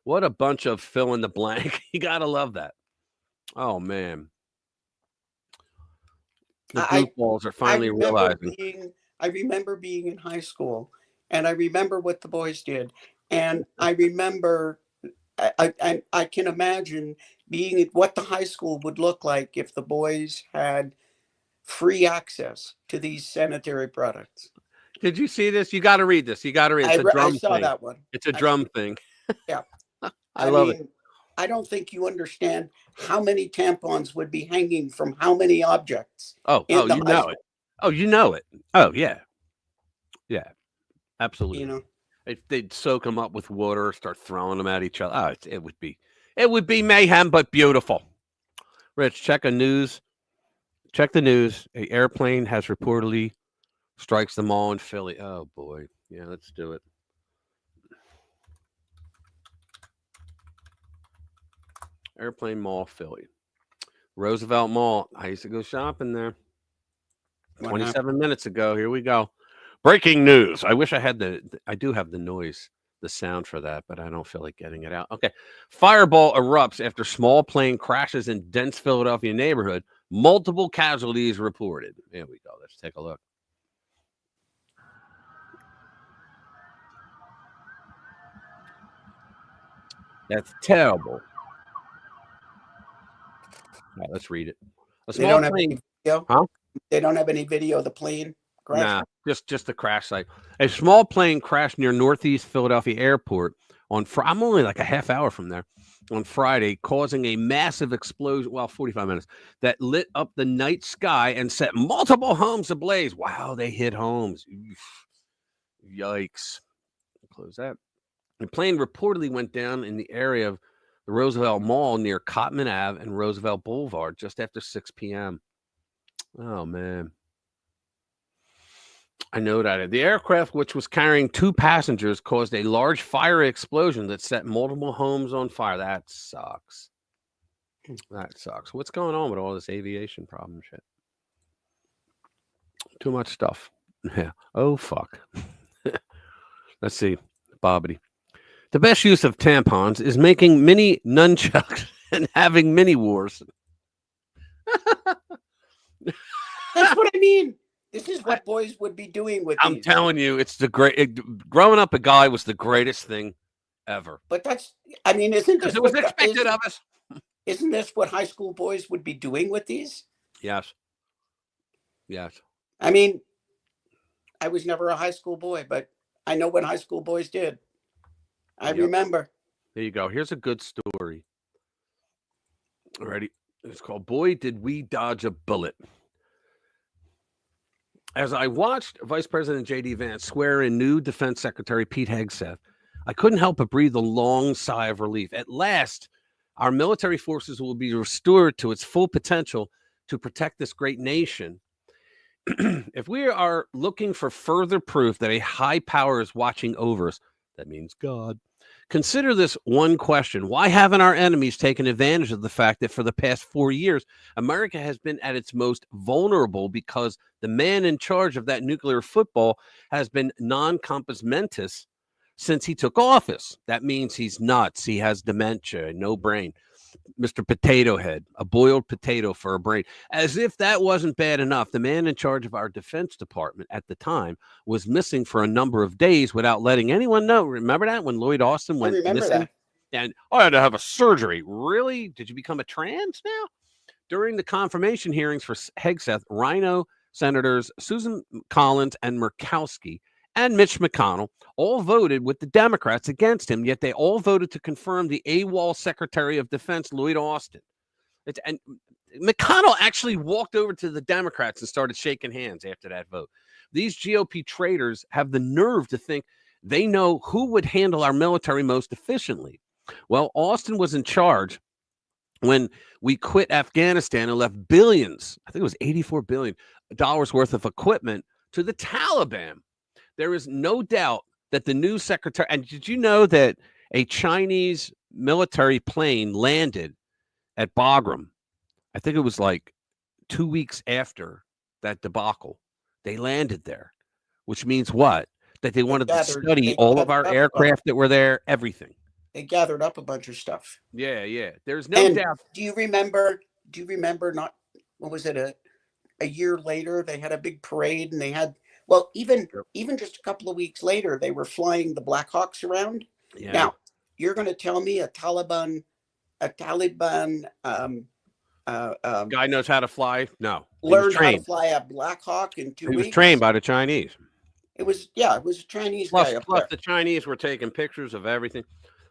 What a bunch of fill in the blank. You got to love that. Oh, man. The goofballs are finally realizing. I remember being in high school, and I remember what the boys did. And I remember, I can imagine being what the high school would look like if the boys had free access to these sanitary products. Did you see this? You got to read this. You got to read it. It's a drum I saw thing. that one. It's a drum thing. Yeah. I love it. I don't think you understand how many tampons would be hanging from how many objects. Oh, you know it. Oh, you know it. Oh, yeah. Yeah, absolutely. You know, if they'd soak them up with water, start throwing them at each other. Oh, it would be mayhem, but beautiful. Rich, check the news. An airplane has reportedly strikes the mall in Philly. Oh boy. Yeah, let's do it. Airplane Mall, Philly. Roosevelt Mall. I used to go shopping there 27 minutes ago. Here we go. Breaking news. I wish I had I do have the noise, the sound for that, but I don't feel like getting it out. Okay. Fireball erupts after small plane crashes in dense Philadelphia neighborhood. Multiple casualties reported. There we go. Let's take a look. That's terrible. All right, let's read it. they don't have any video. Huh? They don't have any video of the plane crash. Nah, just the crash site. A small plane crashed near Northeast Philadelphia Airport on I'm only like a half hour from there on Friday, causing a massive explosion. Well, 45 minutes that lit up the night sky and set multiple homes ablaze. Wow, they hit homes. Yikes. Close that. The plane reportedly went down in the area of the Roosevelt Mall near Cotman Ave and Roosevelt Boulevard just after 6 p.m. Oh, man. I know that. The aircraft, which was carrying 2 passengers, caused a large fiery explosion that set multiple homes on fire. That sucks. That sucks. What's going on with all this aviation problem shit? Too much stuff. Yeah. Oh, fuck. Let's see. Bobbity. The best use of tampons is making mini nunchucks and having mini wars. That's what I mean. This is what boys would be doing with I'm these. telling you, it's growing up a guy was the greatest thing ever. But that's, I mean, isn't this it was expected of us? Isn't this what high school boys would be doing with these? Yes. Yes. I mean, I was never a high school boy, but I know what high school boys did. I remember. There you go. Here's a good story. Alrighty. It's called Boy, Did We Dodge a Bullet. As I watched Vice President J.D. Vance swear in new Defense Secretary Pete Hegseth, I couldn't help but breathe a long sigh of relief. At last, our military forces will be restored to its full potential to protect this great nation. If we are looking for further proof that a high power is watching over us, that means God. Consider this one question. Why haven't our enemies taken advantage of the fact that for the past 4 years, America has been at its most vulnerable because the man in charge of that nuclear football has been non-compos mentis since he took office? That means he's nuts. He has dementia, no brain. Mr. Potato Head, a boiled potato for a brain. As if that wasn't bad enough, the man in charge of our Defense Department at the time was missing for a number of days without letting anyone know. Remember that when Lloyd Austin went missing? And I had to have a surgery. Really? Did you become a trans now? During the confirmation hearings for Hegseth, Rhino Senators Susan Collins and Murkowski and Mitch McConnell all voted with the Democrats against him, yet they all voted to confirm the AWOL Secretary of Defense, Lloyd Austin. And McConnell actually walked over to the Democrats and started shaking hands after that vote. These GOP traitors have the nerve to think they know who would handle our military most efficiently. Well, Austin was in charge when we quit Afghanistan and left billions, I think it was $84 billion worth of equipment to the Taliban. There is no doubt that the new secretary, and did you know that a Chinese military plane landed at Bagram? I think it was like 2 weeks after that debacle. They landed there, which means what? That they wanted to study all of our aircraft that were there, everything. They gathered up a bunch of stuff. Yeah. There's no doubt. Do you remember not, what was it, a year later, they had a big parade and they had, well, even just a couple of weeks later, they were flying the Black Hawks around. Yeah. Now, you're going to tell me a Taliban guy knows how to fly? No. Learned how to fly a Black Hawk in 2 weeks? He was trained by the Chinese. It was a Chinese guy up plus there. The Chinese were taking pictures of everything.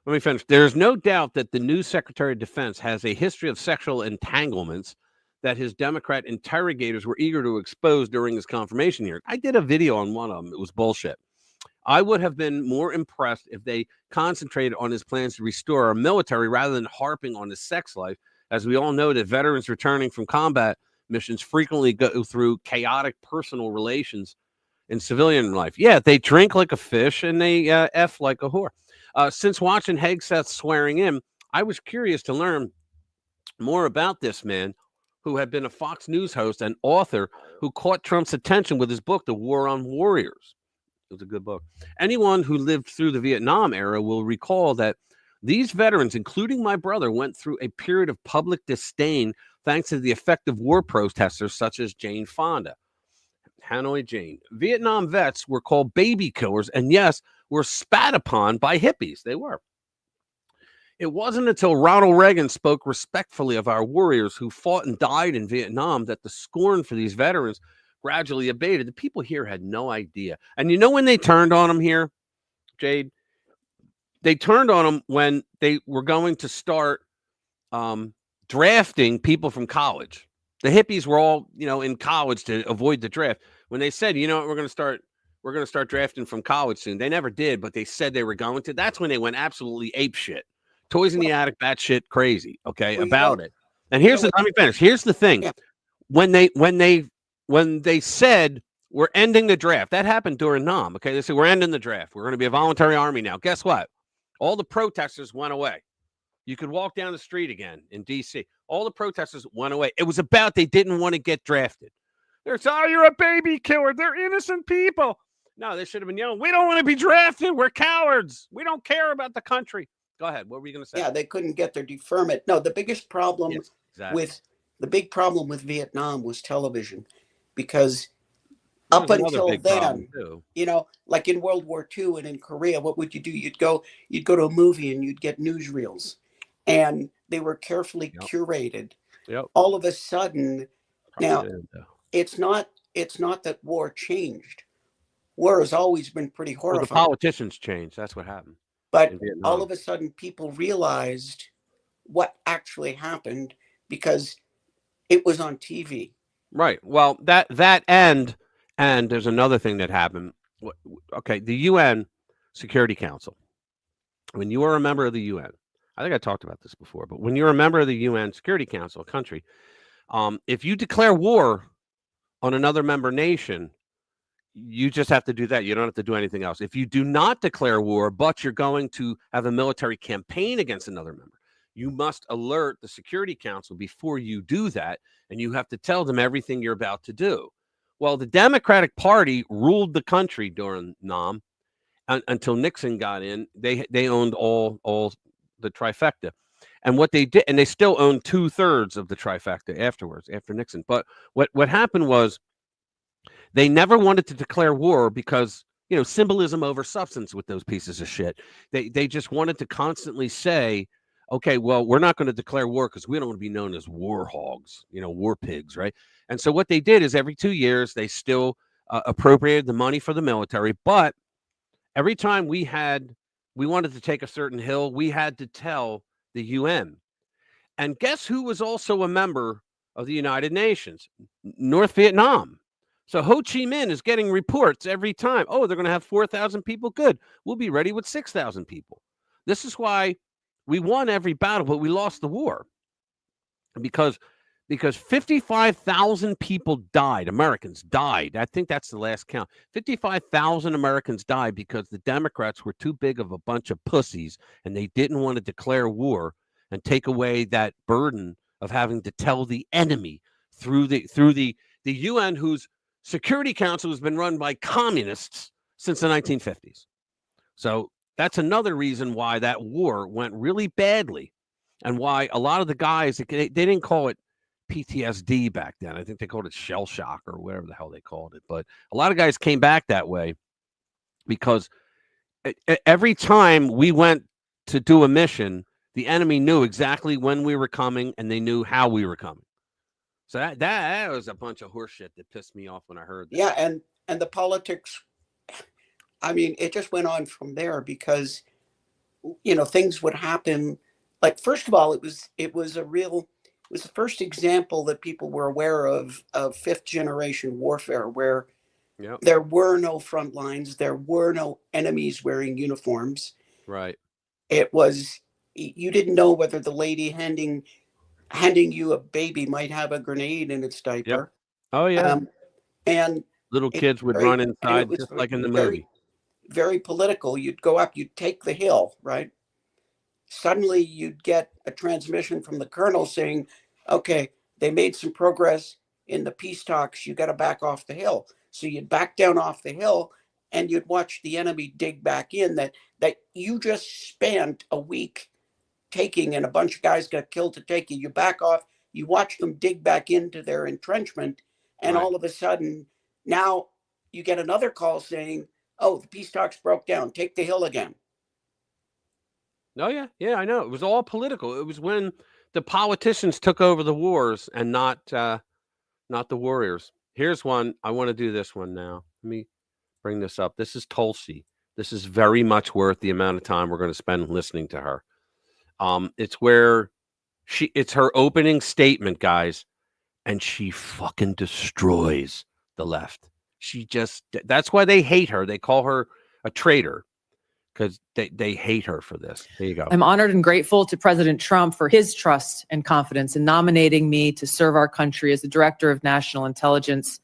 Let me finish. There's no doubt that the new Secretary of Defense has a history of sexual entanglements that his Democrat interrogators were eager to expose during his confirmation hearing. I did a video on one of them. It was bullshit. I would have been more impressed if they concentrated on his plans to restore our military rather than harping on his sex life. As we all know, that veterans returning from combat missions frequently go through chaotic personal relations in civilian life. Yeah, they drink like a fish and they F like a whore. Since watching Hegseth swearing in, I was curious to learn more about this man who had been a Fox News host and author who caught Trump's attention with his book, The War on Warriors. It was a good book. Anyone who lived through the Vietnam era will recall that these veterans, including my brother, went through a period of public disdain thanks to the effective war protesters such as Jane Fonda. Hanoi Jane. Vietnam vets were called baby killers and, yes, were spat upon by hippies. They were. It wasn't until Ronald Reagan spoke respectfully of our warriors who fought and died in Vietnam that the scorn for these veterans gradually abated. The people here had no idea. And you know when they turned on them here, Jade? They turned on them when they were going to start drafting people from college. The hippies were all, in college to avoid the draft. When they said, you know what, we're going to start drafting from college soon. They never did, but they said they were going to. That's when they went absolutely ape shit. Toys in the attic, batshit crazy, about it. And let me finish. Here's the thing. Yeah. When they said we're ending the draft, that happened during Nam. Okay, they said we're ending the draft. We're going to be a voluntary army now. Guess what? All the protesters went away. You could walk down the street again in D.C. All the protesters went away. It was about they didn't want to get drafted. They're saying, oh, you're a baby killer. They're innocent people. No, they should have been yelling, we don't want to be drafted. We're cowards. We don't care about the country. Go ahead. What were you going to say? Yeah, they couldn't get their deferment. No, the biggest problem with Vietnam was television, because up until then, like in World War II and in Korea, what would you do? You'd go to a movie and you'd get newsreels, and they were carefully curated. Yep. All of a sudden, now it's not that war changed. War has always been pretty horrifying. Well, the politicians changed. That's what happened. But all of a sudden, people realized what actually happened because it was on TV. Right. Well, that and there's another thing that happened. Okay, the UN Security Council. When you are a member of the UN, I think I talked about this before, but when you're a member of the UN Security Council, a country, if you declare war on another member nation, you just have to do that. You don't have to do anything else. If you do not declare war, but you're going to have a military campaign against another member, you must alert the Security Council before you do that, and you have to tell them everything you're about to do. Well, the Democratic Party ruled the country during Nam until Nixon got in. They owned all the trifecta. And what they did, and they still own 2/3 of the trifecta afterwards, after Nixon. But what happened was, they never wanted to declare war because, symbolism over substance with those pieces of shit. They just wanted to constantly say, okay, well, we're not going to declare war because we don't want to be known as war hogs, war pigs, right? And so what they did is every 2 years, they still appropriated the money for the military, but every time we wanted to take a certain hill, we had to tell the UN. And guess who was also a member of the United Nations? North Vietnam. So Ho Chi Minh is getting reports every time. Oh, they're going to have 4,000 people. Good. We'll be ready with 6,000 people. This is why we won every battle, but we lost the war. Because 55,000 people died. Americans died. I think that's the last count. 55,000 Americans died because the Democrats were too big of a bunch of pussies, and they didn't want to declare war and take away that burden of having to tell the enemy through the UN, whose Security Council has been run by communists since the 1950s. So that's another reason why that war went really badly, and why a lot of the guys, they didn't call it PTSD back then. I think they called it shell shock or whatever the hell they called it. But a lot of guys came back that way because every time we went to do a mission, the enemy knew exactly when we were coming, and they knew how we were coming. So that was a bunch of horseshit that pissed me off when I heard that. Yeah, and the politics, I mean, it just went on from there because, things would happen. Like, first of all, it was the first example that people were aware of fifth generation warfare, where there were no front lines, there were no enemies wearing uniforms. Right. It was, you didn't know whether the lady handing you a baby might have a grenade in its diaper. Yep. Oh yeah. And little kids would run inside just like in the movie. Very political. You'd go up, you'd take the hill, right? Suddenly you'd get a transmission from the colonel saying, okay, they made some progress in the peace talks. You got to back off the hill. So you'd back down off the hill and you'd watch the enemy dig back in that you just spent a week taking, and a bunch of guys got killed to take you. You back off, you watch them dig back into their entrenchment. And all of a sudden now you get another call saying, oh, the peace talks broke down. Take the hill again. Oh, yeah. Yeah, I know. It was all political. It was when the politicians took over the wars and not the warriors. Here's one. I want to do this one now. Let me bring this up. This is Tulsi. This is very much worth the amount of time we're going to spend listening to her. It's where it's her opening statement, guys, and she fucking destroys the left. That's why they hate her. They call her a traitor, because they hate her for this. There you go. I'm honored and grateful to President Trump for his trust and confidence in nominating me to serve our country as the Director of National Intelligence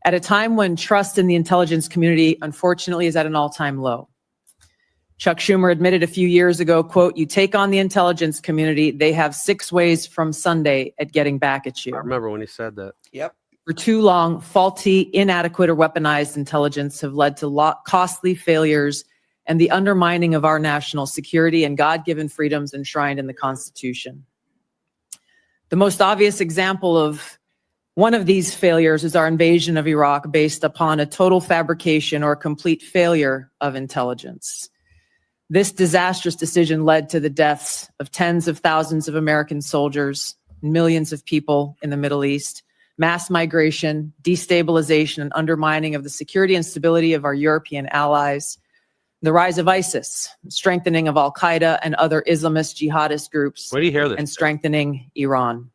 at a time when trust in the intelligence community, unfortunately, is at an all-time low. Chuck Schumer admitted a few years ago, quote, "You take on the intelligence community, they have 6 ways from Sunday at getting back at you." I remember when he said that. Yep. For too long, faulty, inadequate, or weaponized intelligence have led to costly failures and the undermining of our national security and God-given freedoms enshrined in the Constitution. The most obvious example of one of these failures is our invasion of Iraq, based upon a total fabrication or complete failure of intelligence. This disastrous decision led to the deaths of tens of thousands of American soldiers, millions of people in the Middle East, mass migration, destabilization, and undermining of the security and stability of our European allies, the rise of ISIS, strengthening of Al-Qaeda and other Islamist jihadist groups, Where do you hear this? and strengthening Iran.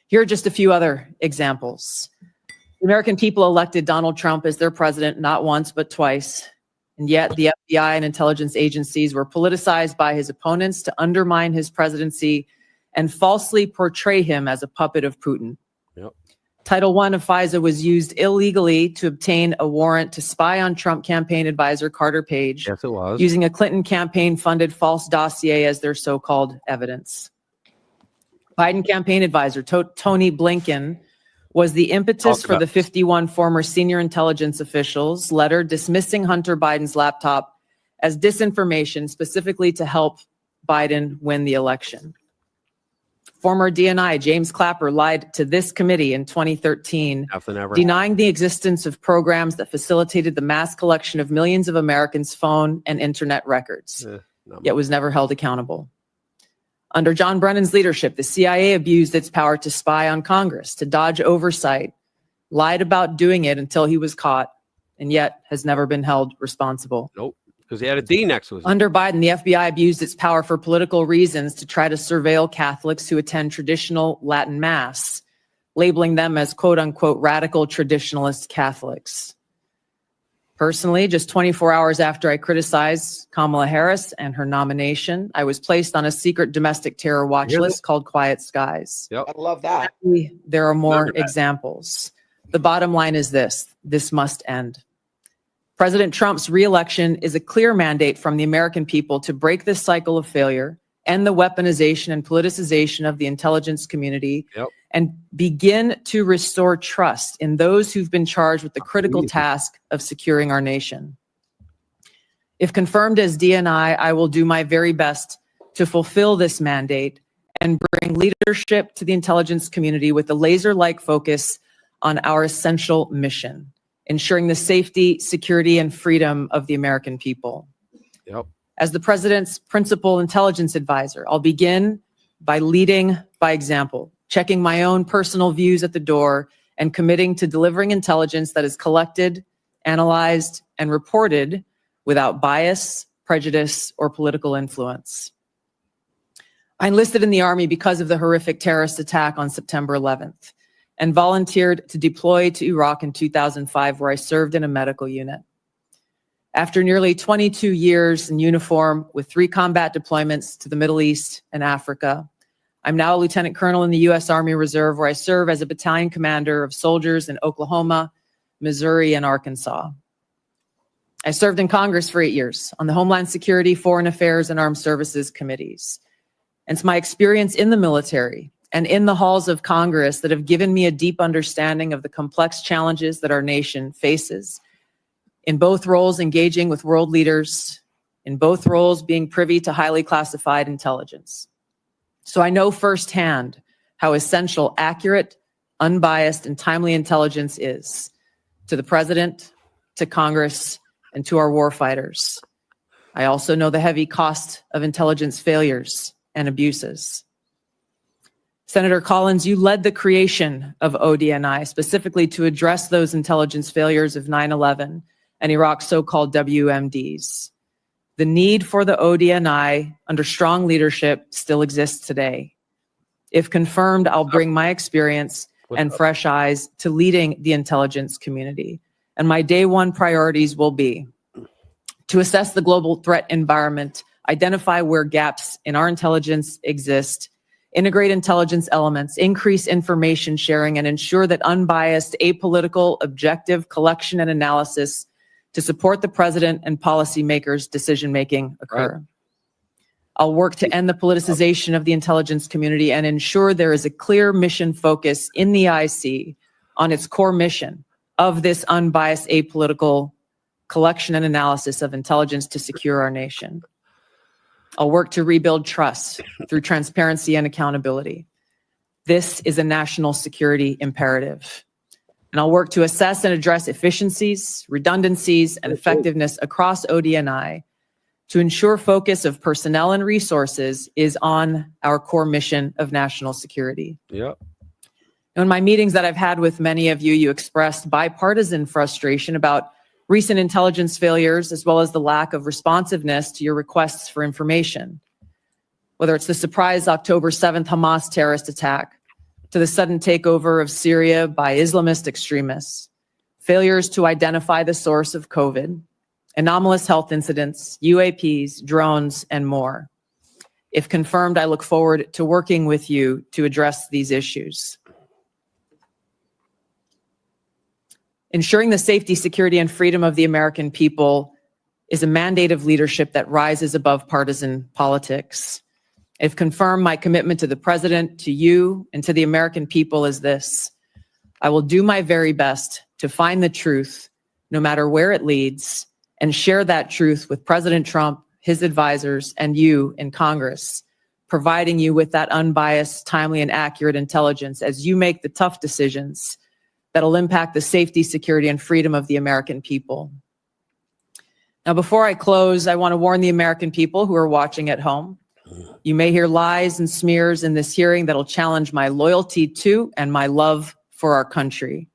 Here are just a few other examples. The American people elected Donald Trump as their president not once, but twice. And yet the FBI and intelligence agencies were politicized by his opponents to undermine his presidency and falsely portray him as a puppet of Putin. Yep. Title I of FISA was used illegally to obtain a warrant to spy on Trump campaign advisor Carter Page, Yes, it was. using a Clinton campaign-funded false dossier as their so-called evidence. Biden campaign advisor Tony Blinken was the impetus for the 51 former senior intelligence officials' letter dismissing Hunter Biden's laptop as disinformation, specifically to help Biden win the election. Former DNI James Clapper lied to this committee in 2013, denying the existence of programs that facilitated the mass collection of millions of Americans' phone and internet records, yet was never held accountable. Under John Brennan's leadership, the CIA abused its power to spy on Congress, to dodge oversight, lied about doing it until he was caught, and yet has never been held responsible. Nope, because he had a D next to his. Under Biden, the FBI abused its power for political reasons to try to surveil Catholics who attend traditional Latin Mass, labeling them as quote unquote radical traditionalist Catholics. Personally, just 24 hours after I criticized Kamala Harris and her nomination, I was placed on a secret domestic terror watch list called Quiet Skies. Yep. I love that. There are more examples. The bottom line is this must end. President Trump's reelection is a clear mandate from the American people to break this cycle of failure, end the weaponization and politicization of the intelligence community, and begin to restore trust in those who've been charged with the critical task of securing our nation. If confirmed as DNI, I will do my very best to fulfill this mandate and bring leadership to the intelligence community with a laser-like focus on our essential mission, ensuring the safety, security, and freedom of the American people. Yep. As the president's principal intelligence advisor, I'll begin by leading by example, checking my own personal views at the door, and committing to delivering intelligence that is collected, analyzed, and reported without bias, prejudice, or political influence. I enlisted in the Army because of the horrific terrorist attack on September 11th and volunteered to deploy to Iraq in 2005, where I served in a medical unit. After nearly 22 years in uniform with 3 combat deployments to the Middle East and Africa, I'm now a lieutenant colonel in the U.S. Army Reserve, where I serve as a battalion commander of soldiers in Oklahoma, Missouri, and Arkansas. I served in Congress for 8 years on the Homeland Security, Foreign Affairs, and Armed Services committees. And it's my experience in the military and in the halls of Congress that have given me a deep understanding of the complex challenges that our nation faces, in both roles engaging with world leaders, in both roles being privy to highly classified intelligence. So I know firsthand how essential accurate, unbiased, and timely intelligence is to the president, to Congress, and to our warfighters. I also know the heavy cost of intelligence failures and abuses. Senator Collins, you led the creation of ODNI specifically to address those intelligence failures of 9/11 and Iraq's so-called WMDs. The need for the ODNI under strong leadership still exists today. If confirmed, I'll bring my experience and fresh eyes to leading the intelligence community. And my day one priorities will be to assess the global threat environment, identify where gaps in our intelligence exist, integrate intelligence elements, increase information sharing, and ensure that unbiased, apolitical, objective collection and analysis to support the president and policymakers' decision-making occur. Right. I'll work to end the politicization of the intelligence community and ensure there is a clear mission focus in the IC on its core mission of this unbiased, apolitical collection and analysis of intelligence to secure our nation. I'll work to rebuild trust through transparency and accountability. This is a national security imperative. And I'll work to assess and address efficiencies, redundancies, and effectiveness across ODNI to ensure focus of personnel and resources is on our core mission of national security. Yep. In my meetings that I've had with many of you, you expressed bipartisan frustration about recent intelligence failures, as well as the lack of responsiveness to your requests for information. Whether it's the surprise October 7th Hamas terrorist attack, to the sudden takeover of Syria by Islamist extremists, failures to identify the source of COVID, anomalous health incidents, UAPs, drones, and more. If confirmed, I look forward to working with you to address these issues. Ensuring the safety, security, and freedom of the American people is a mandate of leadership that rises above partisan politics. If confirmed, my commitment to the president, to you, and to the American people is this: I will do my very best to find the truth, no matter where it leads, and share that truth with President Trump, his advisors, and you in Congress, providing you with that unbiased, timely, and accurate intelligence as you make the tough decisions that'll impact the safety, security, and freedom of the American people. Now, before I close, I want to warn the American people who are watching at home. You may hear lies and smears in this hearing that'll challenge my loyalty to and my love for our country.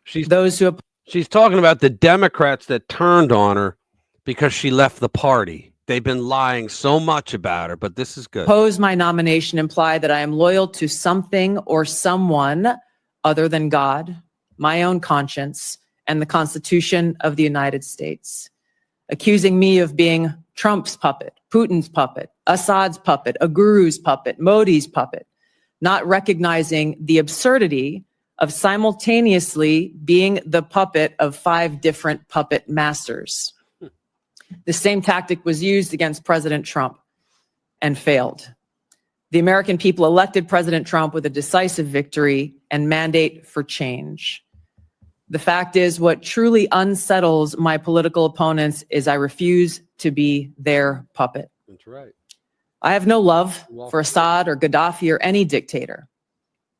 She's talking about the Democrats that turned on her because she left the party. They've been lying so much about her, but this is good. Oppose my nomination imply that I am loyal to something or someone other than God, my own conscience, and the Constitution of the United States. Accusing me of being Trump's puppet, Putin's puppet, Assad's puppet, a guru's puppet, Modi's puppet, not recognizing the absurdity of simultaneously being the puppet of 5 different puppet masters. The same tactic was used against President Trump and failed. The American people elected President Trump with a decisive victory and mandate for change. The fact is, what truly unsettles my political opponents is I refuse to be their puppet. That's right. I have no love for Assad or Gaddafi or any dictator.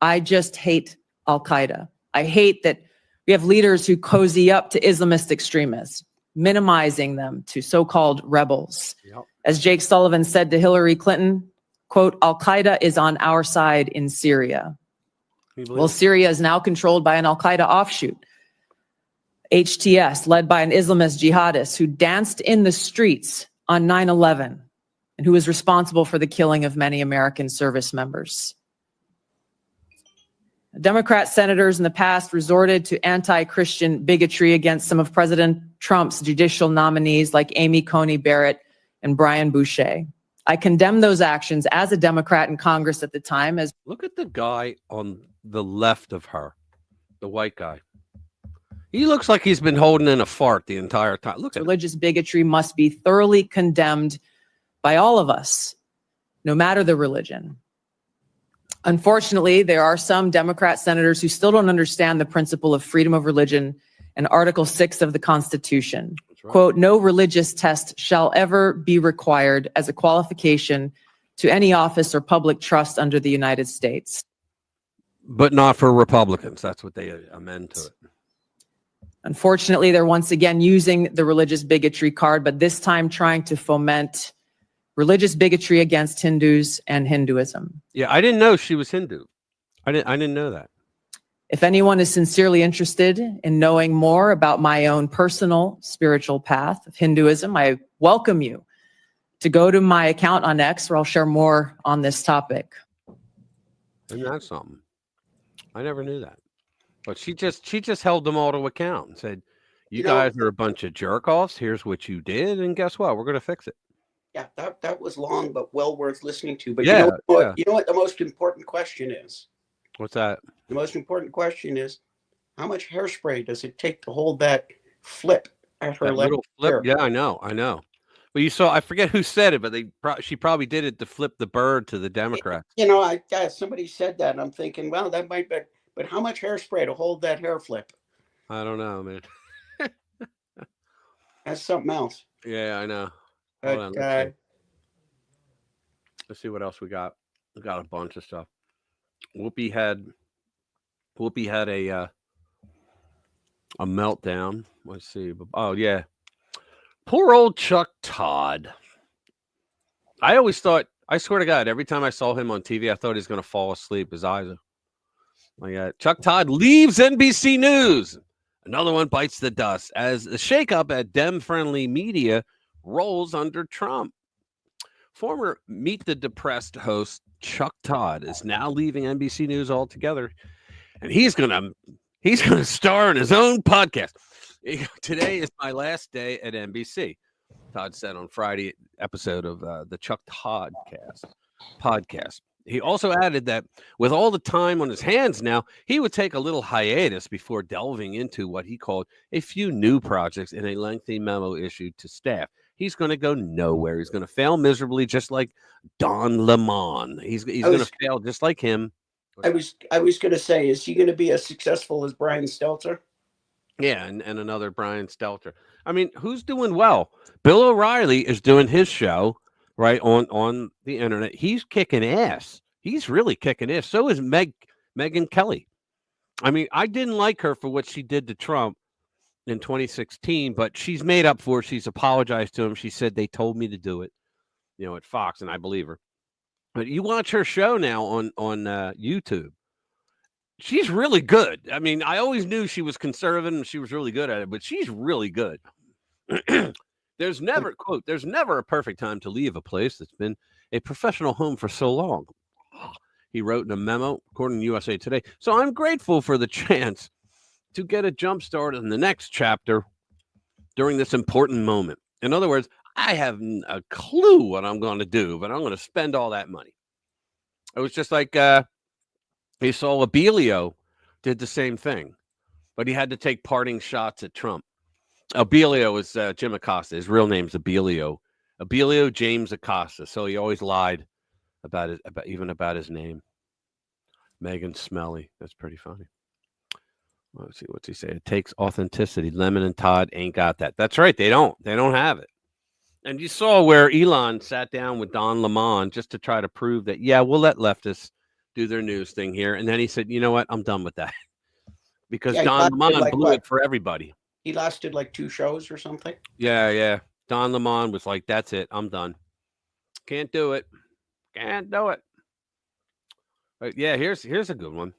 I just hate Al-Qaeda. I hate that we have leaders who cozy up to Islamist extremists, minimizing them to so-called rebels. Yep. As Jake Sullivan said to Hillary Clinton, quote, Al-Qaeda is on our side in Syria. Well, Syria is now controlled by an Al-Qaeda offshoot, HTS, led by an Islamist jihadist who danced in the streets on 9/11 and who is responsible for the killing of many American service members. Democrat senators in the past resorted to anti-Christian bigotry against some of President Trump's judicial nominees like Amy Coney Barrett and Brian Boucher. I condemn those actions as a Democrat in Congress at the time. As look at the guy on the left of her, the white guy. He looks like he's been holding in a fart the entire time. Look at religious bigotry must be thoroughly condemned by all of us, no matter the religion. Unfortunately, there are some Democrat senators who still don't understand the principle of freedom of religion and Article 6 of the Constitution. Right. Quote, no religious test shall ever be required as a qualification to any office or public trust under the United States. But not for Republicans. That's what they amend to it. Unfortunately, they're once again using the religious bigotry card, but this time trying to foment religious bigotry against Hindus and Hinduism. Yeah, I didn't know she was Hindu. I didn't know that. If anyone is sincerely interested in knowing more about my own personal spiritual path of Hinduism, I welcome you to go to my account on X, where I'll share more on this topic. Isn't that something? I never knew that. But she just held them all to account and said, you guys are a bunch of jerk-offs. Here's what you did. And guess what? We're going to fix it. Yeah, that was long, but well worth listening to. But yeah, you know what the most important question is? What's that? The most important question is, how much hairspray does it take to hold that flip at her left flip? Yeah, I know. But you saw, I forget who said it, but she probably did it to flip the bird to the Democrats. You know, somebody said that, and I'm thinking, well, that might be, but how much hairspray to hold that hair flip? I don't know, man. That's something else. Yeah, I know. But, Hold on, let's see what else we got. We got a bunch of stuff. Whoopi had a meltdown. Let's see. Oh yeah, poor old Chuck Todd. I always thought, I swear to God, every time I saw him on TV, I thought he was going to fall asleep. His eyes are like Chuck Todd leaves NBC News. Another one bites the dust as the shakeup at Dem-friendly media rolls under Trump. Former Meet the Depressed host Chuck Todd is now leaving NBC News altogether, and he's gonna star in his own podcast. Today is my last day at NBC, Todd said on Friday episode of the Chuck Todd podcast. He also added that with all the time on his hands now, he would take a little hiatus before delving into what he called a few new projects in a lengthy memo issued to staff. He's going to go nowhere. He's going to fail miserably, just like Don Lemon. He's going to fail just like him. I was going to say, is he going to be as successful as Brian Stelter? Yeah, and another Brian Stelter. I mean, who's doing well? Bill O'Reilly is doing his show right on the internet. He's kicking ass. He's really kicking ass. So is Megyn Kelly. I mean, I didn't like her for what she did to Trump in 2016, but she's made up for it. She's apologized to him. She said they told me to do it, at Fox, and I believe her. But you watch her show now on YouTube, she's really good. I mean, I always knew she was conservative and she was really good at it, but she's really good. There's never, quote, there's never a perfect time to leave a place that's been a professional home for so long. He wrote in a memo, according to USA Today. So I'm grateful for the chance to get a jump start in the next chapter during this important moment. In other words, I have a clue what I'm going to do, but I'm going to spend all that money. It was just like he saw Abilio did the same thing, but he had to take parting shots at Trump. Abilio is Jim Acosta. His real name's Abilio James Acosta. So he always lied about it, about his name. Megan Smelly. That's pretty funny. Let's see, what's he say? It takes authenticity. Lemon and Todd ain't got that. That's right. They don't have it. And you saw where Elon sat down with Don Lemon just to try to prove that, yeah, we'll let leftists do their news thing here. And then he said, you know what? I'm done with that. Because Don Lemon blew it for everybody. He lasted like 2 shows or something. Yeah. Don Lemon was like, that's it. I'm done. Can't do it. But yeah, here's a good one.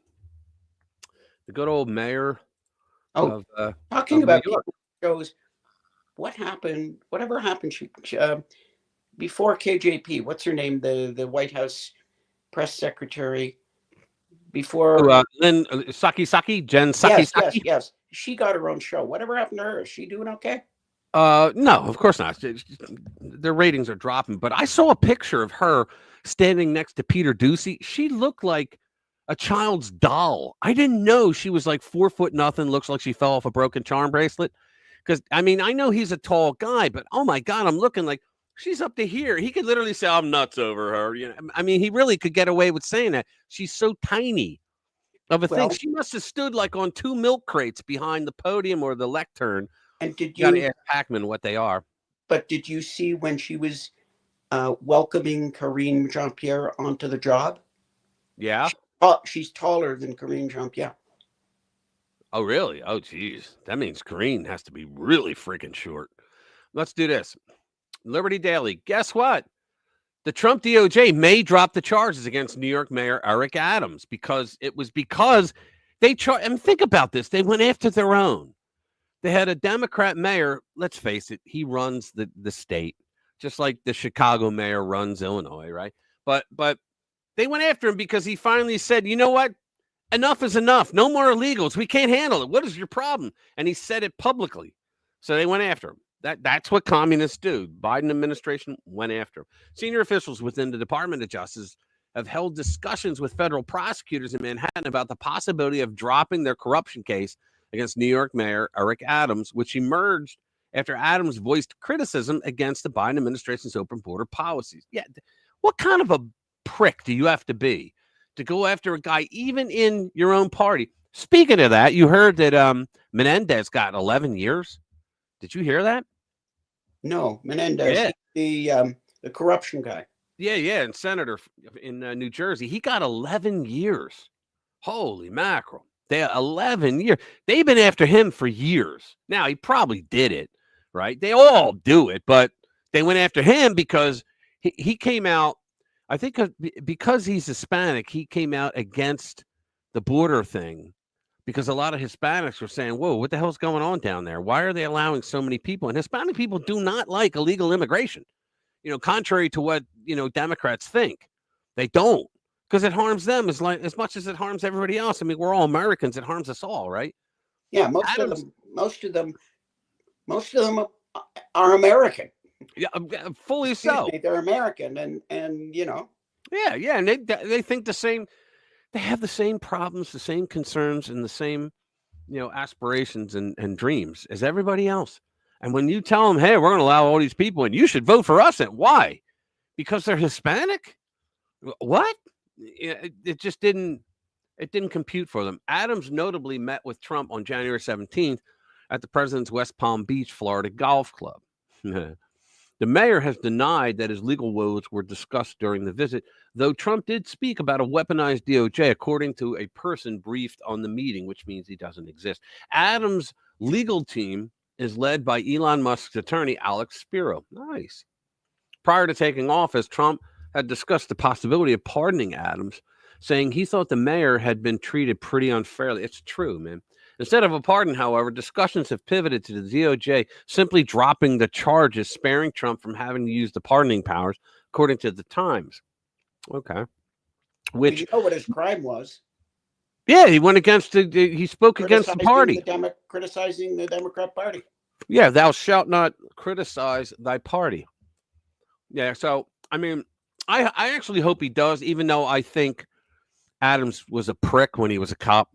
The good old mayor of talking about shows. Whatever happened before KJP? What's her name? The White House press secretary before Jen Psaki. Yes. She got her own show. Whatever happened to her? Is she doing okay? No, of course not. Their ratings are dropping. But I saw a picture of her standing next to Peter Doocy. She looked like a child's doll. I didn't know she was like 4 foot nothing. Looks like she fell off a broken charm bracelet. Because I mean, I know he's a tall guy, but oh my God, I'm looking like she's up to here. He could literally say, "I'm nuts over her." You know, I mean, he really could get away with saying that. She's so tiny of a thing. She must have stood like on 2 milk crates behind the podium or the lectern. And did you got to ask Pac-Man what they are? But did you see when she was welcoming Karine Jean-Pierre onto the job? Yeah. She's taller than Karine Jean-Pierre. Oh, really? Oh, geez. That means Karine has to be really freaking short. Let's do this. Liberty Daily. Guess what? The Trump DOJ may drop the charges against New York Mayor Eric Adams because they and think about this. They went after their own. They had a Democrat mayor. Let's face it. He runs the state, just like the Chicago mayor runs Illinois, right? But they went after him because he finally said, you know what? Enough is enough. No more illegals. We can't handle it. What is your problem? And he said it publicly. So they went after him. That's what communists do. Biden administration went after him. Senior officials within the Department of Justice have held discussions with federal prosecutors in Manhattan about the possibility of dropping their corruption case against New York Mayor Eric Adams, which emerged after Adams voiced criticism against the Biden administration's open border policies. Yeah, what kind of a prick do you have to be to go after a guy even in your own party? Speaking of that, you heard that Menendez got 11 years. Did you hear that? No, Menendez, the corruption guy. Yeah, and senator in New Jersey. He got 11 years. Holy mackerel. They 11 years. They've been after him for years. Now, he probably did it, right? They all do it, but they went after him because he came out, I think because he's Hispanic, he came out against the border thing because a lot of Hispanics were saying, whoa, what the hell's going on down there? Why are they allowing so many people? And Hispanic people do not like illegal immigration, contrary to what, Democrats think. They don't, because it harms them as much as it harms everybody else. I mean, we're all Americans. It harms us all, right? Yeah, most of them are American. Yeah, fully so. They're American, and Yeah, and they think the same. They have the same problems, the same concerns, and the same, aspirations and dreams as everybody else. And when you tell them, hey, we're going to allow all these people and you should vote for us, and why? Because they're Hispanic? What? It just didn't compute for them. Adams notably met with Trump on January 17th at the president's West Palm Beach, Florida golf club. The mayor has denied that his legal woes were discussed during the visit, though Trump did speak about a weaponized DOJ, according to a person briefed on the meeting, which means he doesn't exist. Adams' legal team is led by Elon Musk's attorney, Alex Spiro. Nice. Prior to taking office, Trump had discussed the possibility of pardoning Adams saying he thought the mayor had been treated pretty unfairly. It's true, man. Instead of a pardon, however, discussions have pivoted to the DOJ simply dropping the charges, sparing Trump from having to use the pardoning powers, according to the Times. Okay. Which, you know what his crime was? yeah, he went against he spoke against the party. Criticizing the Democrat Party. Yeah, thou shalt not criticize thy party. Yeah, so, I mean, I actually hope he does, even though I think Adams was a prick when he was a cop.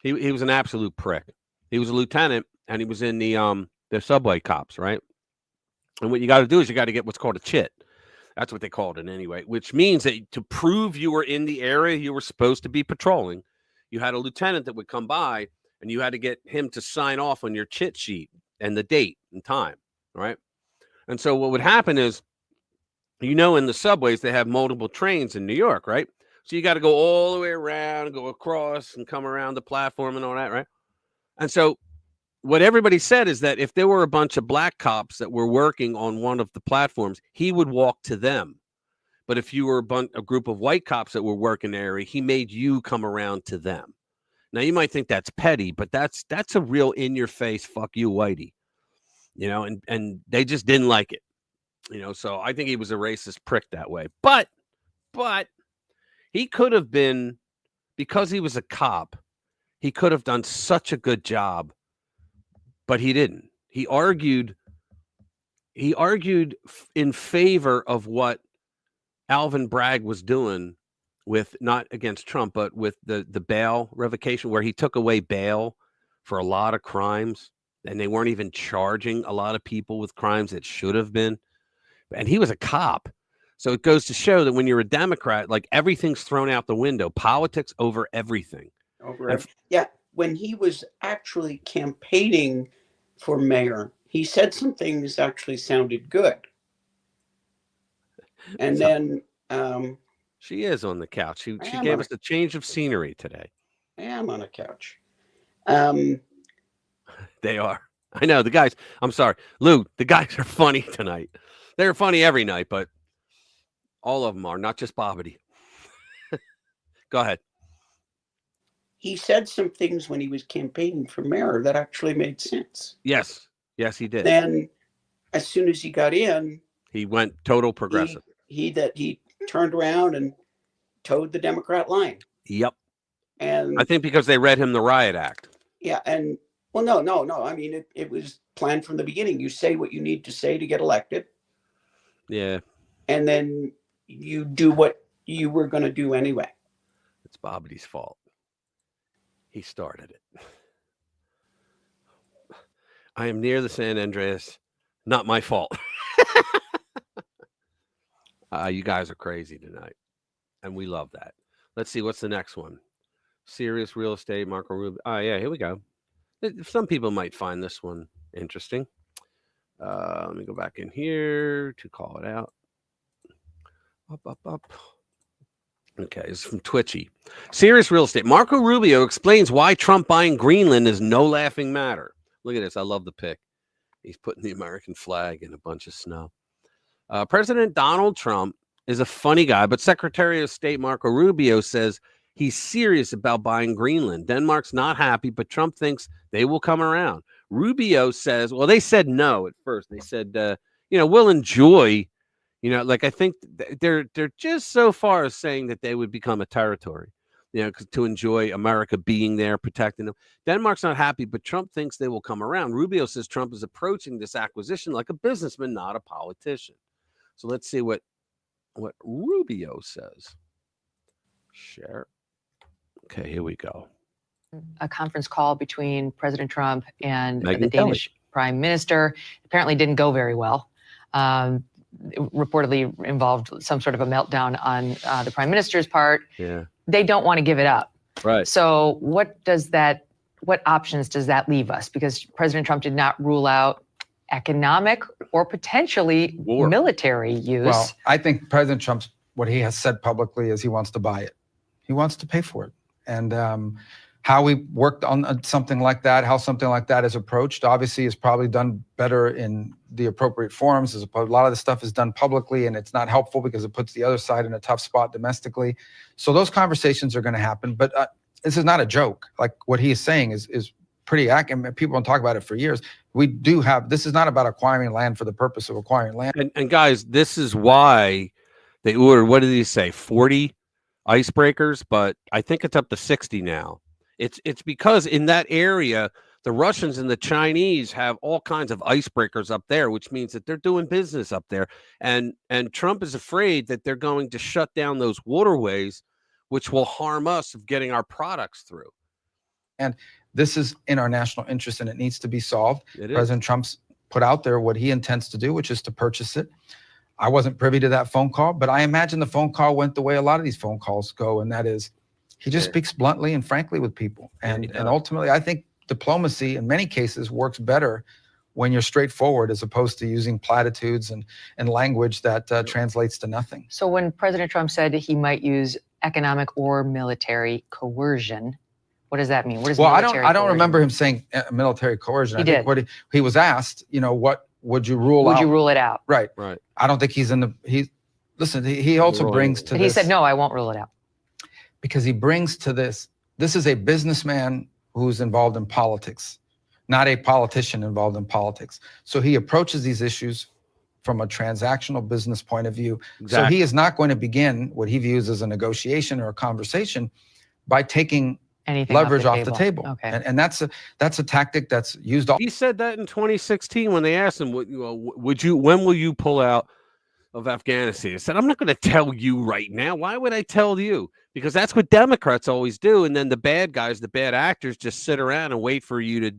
He was an absolute prick. He was a lieutenant, and he was in the subway cops, right? And what you got to do is you got to get what's called a chit. That's what they called it anyway, which means that to prove you were in the area you were supposed to be patrolling, you had a lieutenant that would come by, and you had to get him to sign off on your chit sheet and the date and time, right? And so what would happen is, in the subways, they have multiple trains in New York, right? So you got to go all the way around and go across and come around the platform and all that, right? And so what everybody said is that if there were a bunch of black cops that were working on one of the platforms, he would walk to them. But if you were a group of white cops that were working the area, he made you come around to them. Now, you might think that's petty, but that's a real in-your-face, fuck you, whitey. And they just didn't like it. So I think he was a racist prick that way. But he could have been, because he was a cop, he could have done such a good job. But he didn't. He argued in favor of what Alvin Bragg was doing with, not against Trump, but with the bail revocation, where he took away bail for a lot of crimes, and they weren't even charging a lot of people with crimes that should have been. And he was a cop. So it goes to show that when you're a Democrat, like, everything's thrown out the window. Politics over everything. Yeah. When he was actually campaigning for mayor, he said some things actually sounded good. And then she is on the couch. She gave us a change of scenery today. I am on a couch. They are. I know the guys. I'm sorry, Lou. The guys are funny tonight. They're funny every night, but all of them are, not just Bobbity. Go ahead. He said some things when he was campaigning for mayor that actually made sense. Yes, he did. Then, as soon as he got in, he went total progressive. He turned around and towed the Democrat line. Yep. And I think because they read him the Riot Act. Yeah, and well, no. I mean, it was planned from the beginning. You say what you need to say to get elected. Yeah. And then you do what you were going to do anyway. It's Bobbity's fault. He started it. I am near the San Andreas. Not my fault. You guys are crazy tonight. And we love that. Let's see. What's the next one? Serious real estate, Marco Rubio. Oh, yeah. Here we go. Some people might find this one interesting. Let me go back in here to call it out. Up. Okay, it's from Twitchy. Serious real estate. Marco Rubio explains why Trump buying Greenland is no laughing matter. Look at this. I love the pic. He's putting the American flag in a bunch of snow. President Donald Trump is a funny guy, but Secretary of State Marco Rubio says he's serious about buying Greenland. Denmark's not happy, but Trump thinks they will come around. Rubio says, well, they said no at first. They said, we'll enjoy. I think they're just so far as saying that they would become a territory, to enjoy America being there, protecting them. Denmark's not happy, but Trump thinks they will come around. Rubio says Trump is approaching this acquisition like a businessman, not a politician. So let's see what Rubio says. Share. Okay, here we go. A conference call between President Trump and Megyn the Danish Prime Minister apparently didn't go very well. It reportedly involved some sort of a meltdown on the Prime Minister's part. Yeah. They don't want to give it up. Right. So what options does that leave us? Because President Trump did not rule out economic or potentially military use. Well, I think President Trump's, what he has said publicly is he wants to buy it. He wants to pay for it. And how we worked on something like that, how something like that is approached, obviously is probably done better in the appropriate forums. As opposed, a lot of the stuff is done publicly, and it's not helpful because it puts the other side in a tough spot domestically. So those conversations are going to happen. But this is not a joke. Like what he is saying is pretty accurate. People don't talk about it for years. We do have, this is not about acquiring land for the purpose of acquiring land. And guys, this is why they ordered, what did he say, 40 icebreakers? But I think it's up to 60 now. It's because in that area, the Russians and the Chinese have all kinds of icebreakers up there, which means that they're doing business up there. And Trump is afraid that they're going to shut down those waterways, which will harm us of getting our products through. And this is in our national interest, and it needs to be solved. It President is. Trump's put out there what he intends to do, which is to purchase it. I wasn't privy to that phone call, but I imagine the phone call went the way a lot of these phone calls go, and that is he just speaks bluntly and frankly with people. And ultimately, I think diplomacy in many cases works better when you're straightforward as opposed to using platitudes and language that translates to nothing. So when President Trump said he might use economic or military coercion, what does that mean? What is military I don't coercion? remember him saying military coercion. He I think did. what he was asked, what would you rule out? Would you rule it out? Right. Right. I don't think he's in the, listen, he also brings to But this. he said, no, I won't rule it out. Because he brings to this is a businessman who's involved in politics, not a politician involved in politics. So he approaches these issues from a transactional business point of view. So he is not going to begin what he views as a negotiation or a conversation by taking anything leverage off the table. Okay. And that's a tactic that's used. He said that in 2016 when they asked him, when will you pull out of Afghanistan? He said, I'm not going to tell you right now. Why would I tell you? Because that's what Democrats always do. And then the bad guys, the bad actors just sit around and wait for you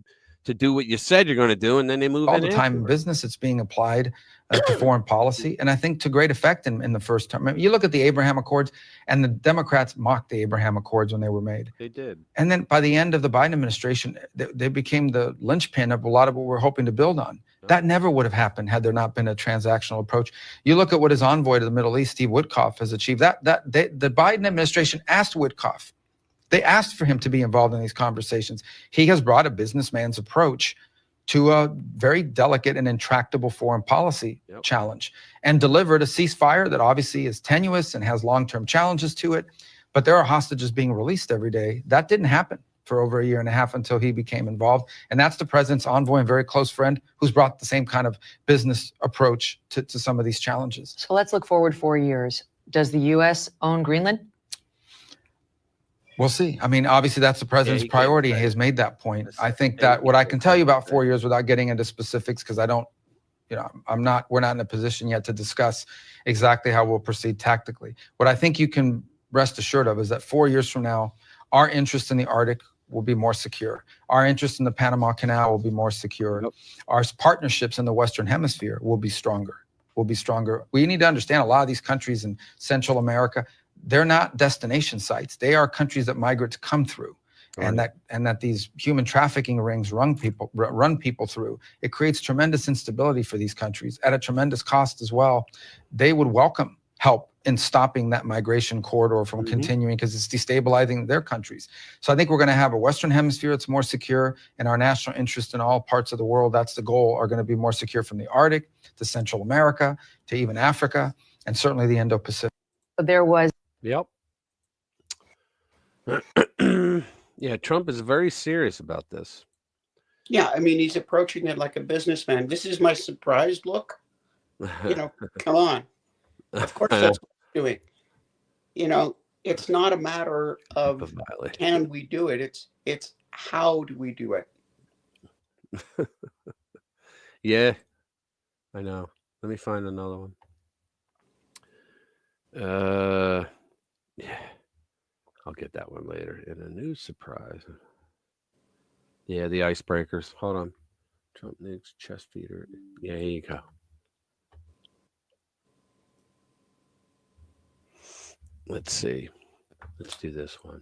to do what you said you're going to do. And then they move all in the time in business. It's being applied to foreign policy. And I think to great effect in the first term. I mean, you look at the Abraham Accords, and the Democrats mocked the Abraham Accords when they were made. They did. And then by the end of the Biden administration, they became the linchpin of a lot of what we're hoping to build on. That never would have happened had there not been a transactional approach. You look at what his envoy to the Middle East, Steve Witkoff, has achieved. The Biden administration asked Witkoff. They asked for him to be involved in these conversations. He has brought a businessman's approach to a very delicate and intractable foreign policy challenge and delivered a ceasefire that obviously is tenuous and has long-term challenges to it. But there are hostages being released every day. That didn't happen for over a year and a half until he became involved. And that's the president's envoy and very close friend who's brought the same kind of business approach to some of these challenges. So let's look forward 4 years. Does the U.S. own Greenland? We'll see. I mean, obviously that's the president's priority. He has made that point. I think that what I can tell you about 4 years without getting into specifics, because I don't, we're not in a position yet to discuss exactly how we'll proceed tactically. What I think you can rest assured of is that 4 years from now, our interest in the Arctic will be more secure. Our interest in the Panama Canal will be more secure. Our partnerships in the Western Hemisphere will be stronger. We need to understand a lot of these countries in Central America, they're not destination sites. They are countries that migrants come through. And that these human trafficking rings run people through. It creates tremendous instability for these countries at a tremendous cost as well. They would welcome help in stopping that migration corridor from continuing, because it's destabilizing their countries. So I think we're going to have a Western Hemisphere that's more secure, and our national interest in all parts of the world, that's the goal, are going to be more secure from the Arctic to Central America to even Africa, and certainly the Indo-Pacific. There was. Yep. Yeah, Trump is very serious about this. Yeah, I mean, he's approaching it like a businessman. This is my surprised look. Come on. Of course that's what we're doing. It's not a matter of can we do it. It's how do we do it? Yeah, I know. Let me find another one. Yeah, I'll get that one later. In a news surprise. Yeah, the icebreakers. Hold on. Trump nukes chest feeder. Yeah, here you go. Let's see. Let's do this one.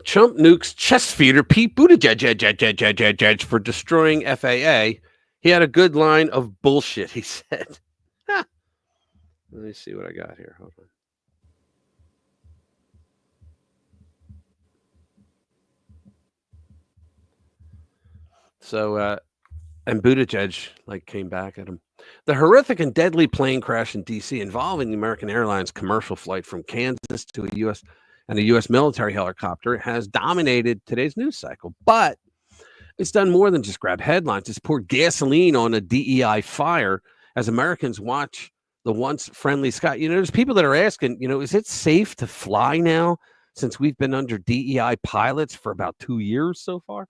Trump nukes chest feeder Pete Buttigieg for destroying FAA. He had a good line of bullshit, he said. Let me see what I got here. Hold on. So, and Buttigieg came back at him. The horrific and deadly plane crash in D.C. involving the American Airlines commercial flight from Kansas to a U.S. military helicopter has dominated today's news cycle. But it's done more than just grab headlines. It's poured gasoline on a DEI fire as Americans watch the once friendly sky. There's people that are asking, is it safe to fly now since we've been under DEI pilots for about 2 years so far?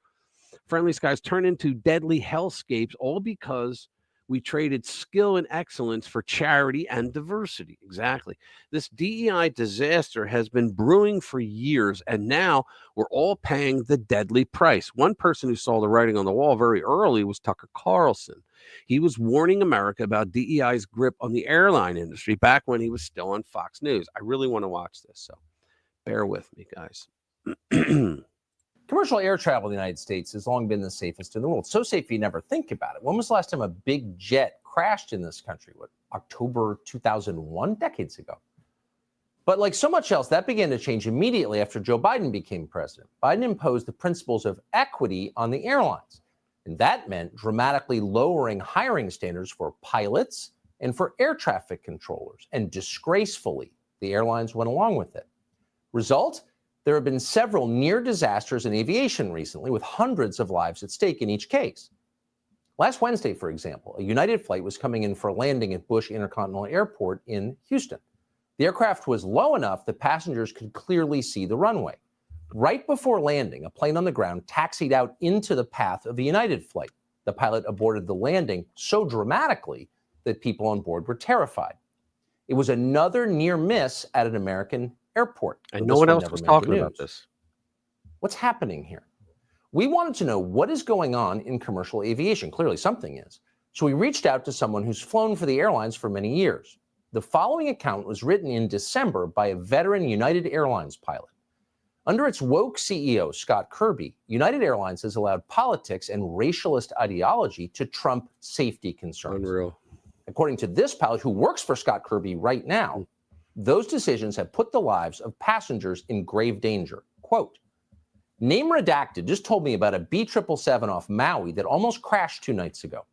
Friendly skies turn into deadly hellscapes, all because we traded skill and excellence for charity and diversity. Exactly. This DEI disaster has been brewing for years, and now we're all paying the deadly price. One person who saw the writing on the wall very early was Tucker Carlson. He was warning America about DEI's grip on the airline industry back when he was still on Fox News. I really want to watch this, so bear with me, guys. Commercial air travel in the United States has long been the safest in the world. So safe you never think about it. When was the last time a big jet crashed in this country? What, October 2001? Decades ago. But like so much else, that began to change immediately after Joe Biden became president. Biden imposed the principles of equity on the airlines. And that meant dramatically lowering hiring standards for pilots and for air traffic controllers. And disgracefully, the airlines went along with it. Result? There have been several near disasters in aviation recently, with hundreds of lives at stake in each case. Last Wednesday, for example, a United flight was coming in for a landing at Bush Intercontinental Airport in Houston. The aircraft was low enough that passengers could clearly see the runway. Right before landing, a plane on the ground taxied out into the path of the United flight. The pilot aborted the landing so dramatically that people on board were terrified. It was another near miss at an American airport. And no one else was talking about this. What's happening here? We wanted to know what is going on in commercial aviation. Clearly something is. So we reached out to someone who's flown for the airlines for many years. The following account was written in December by a veteran United Airlines pilot. Under its woke CEO, Scott Kirby, United Airlines has allowed politics and racialist ideology to trump safety concerns. Unreal. According to this pilot who works for Scott Kirby right now, those decisions have put the lives of passengers in grave danger. Quote, name redacted just told me about a B777 off Maui that almost crashed 2 nights ago.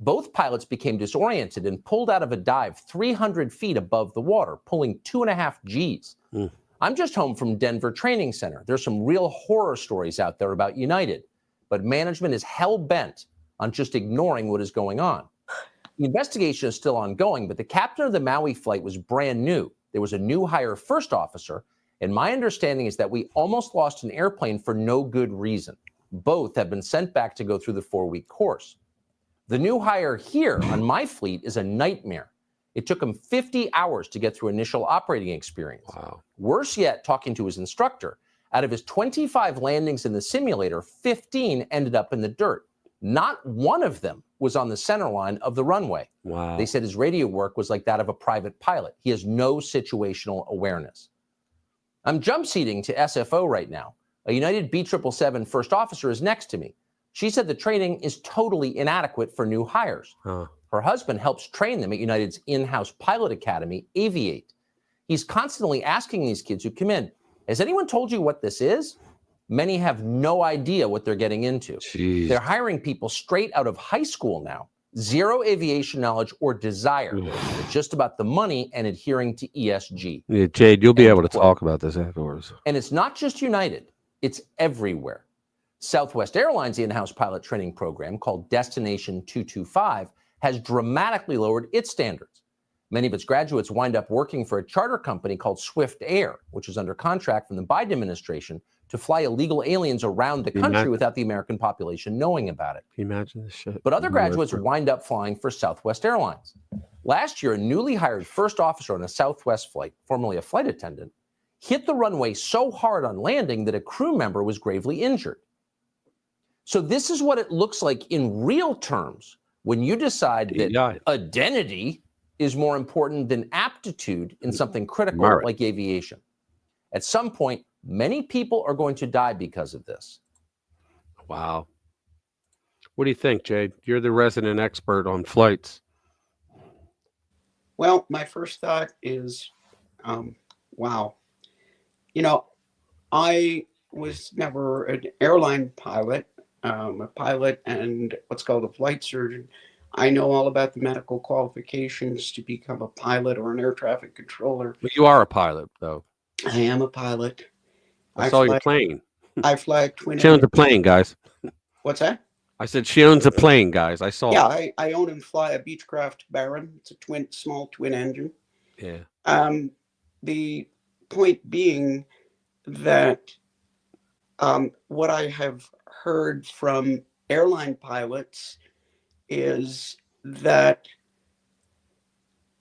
Both pilots became disoriented and pulled out of a dive 300 feet above the water, pulling 2.5 Gs. I'm just home from Denver Training Center. There's some real horror stories out there about United, but management is hell-bent on just ignoring what is going on. The investigation is still ongoing, but the captain of the Maui flight was brand new. There was a new hire first officer, and my understanding is that we almost lost an airplane for no good reason. Both have been sent back to go through the 4-week course. The new hire here on my fleet is a nightmare. It took him 50 hours to get through initial operating experience. Wow. Worse yet, talking to his instructor, out of his 25 landings in the simulator, 15 ended up in the dirt. Not one of them was on the center line of the runway. Wow. They said his radio work was like that of a private pilot. He has no situational awareness. I'm jump seating to SFO right now. A United B777 first officer is next to me. She said the training is totally inadequate for new hires. Her husband helps train them at United's in-house pilot academy, Aviate. He's constantly asking these kids who come in, has anyone told you what this is? Many have no idea what they're getting into. Jeez. They're hiring people straight out of high school now. Zero aviation knowledge or desire. It's just about the money and adhering to ESG. Yeah, Jade, you'll be able to talk about this afterwards. And it's not just United. It's everywhere. Southwest Airlines' in-house pilot training program, called Destination 225, has dramatically lowered its standards. Many of its graduates wind up working for a charter company called Swift Air, which is under contract from the Biden administration to fly illegal aliens around the country without the American population knowing about it. Can you imagine this shit? But other graduates wind up flying for Southwest Airlines. Last year, a newly hired first officer on a Southwest flight, formerly a flight attendant, hit the runway so hard on landing that a crew member was gravely injured. So this is what it looks like in real terms when you decide that identity is more important than aptitude in something critical like aviation. At some point, many people are going to die because of this. Wow. What do you think, Jade? You're the resident expert on flights. Well, my first thought is, wow. You know, I was never an airline pilot. a pilot and what's called a flight surgeon. I know all about the medical qualifications to become a pilot or an air traffic controller. But you are a pilot, though. I am a pilot. I saw your plane. I fly a twin She owns engine. a plane, guys. What's that? I said she owns a plane, guys. I saw. Yeah, I own and fly a Beechcraft Baron. It's a small twin engine. Yeah. The point being that what I have heard from airline pilots is that,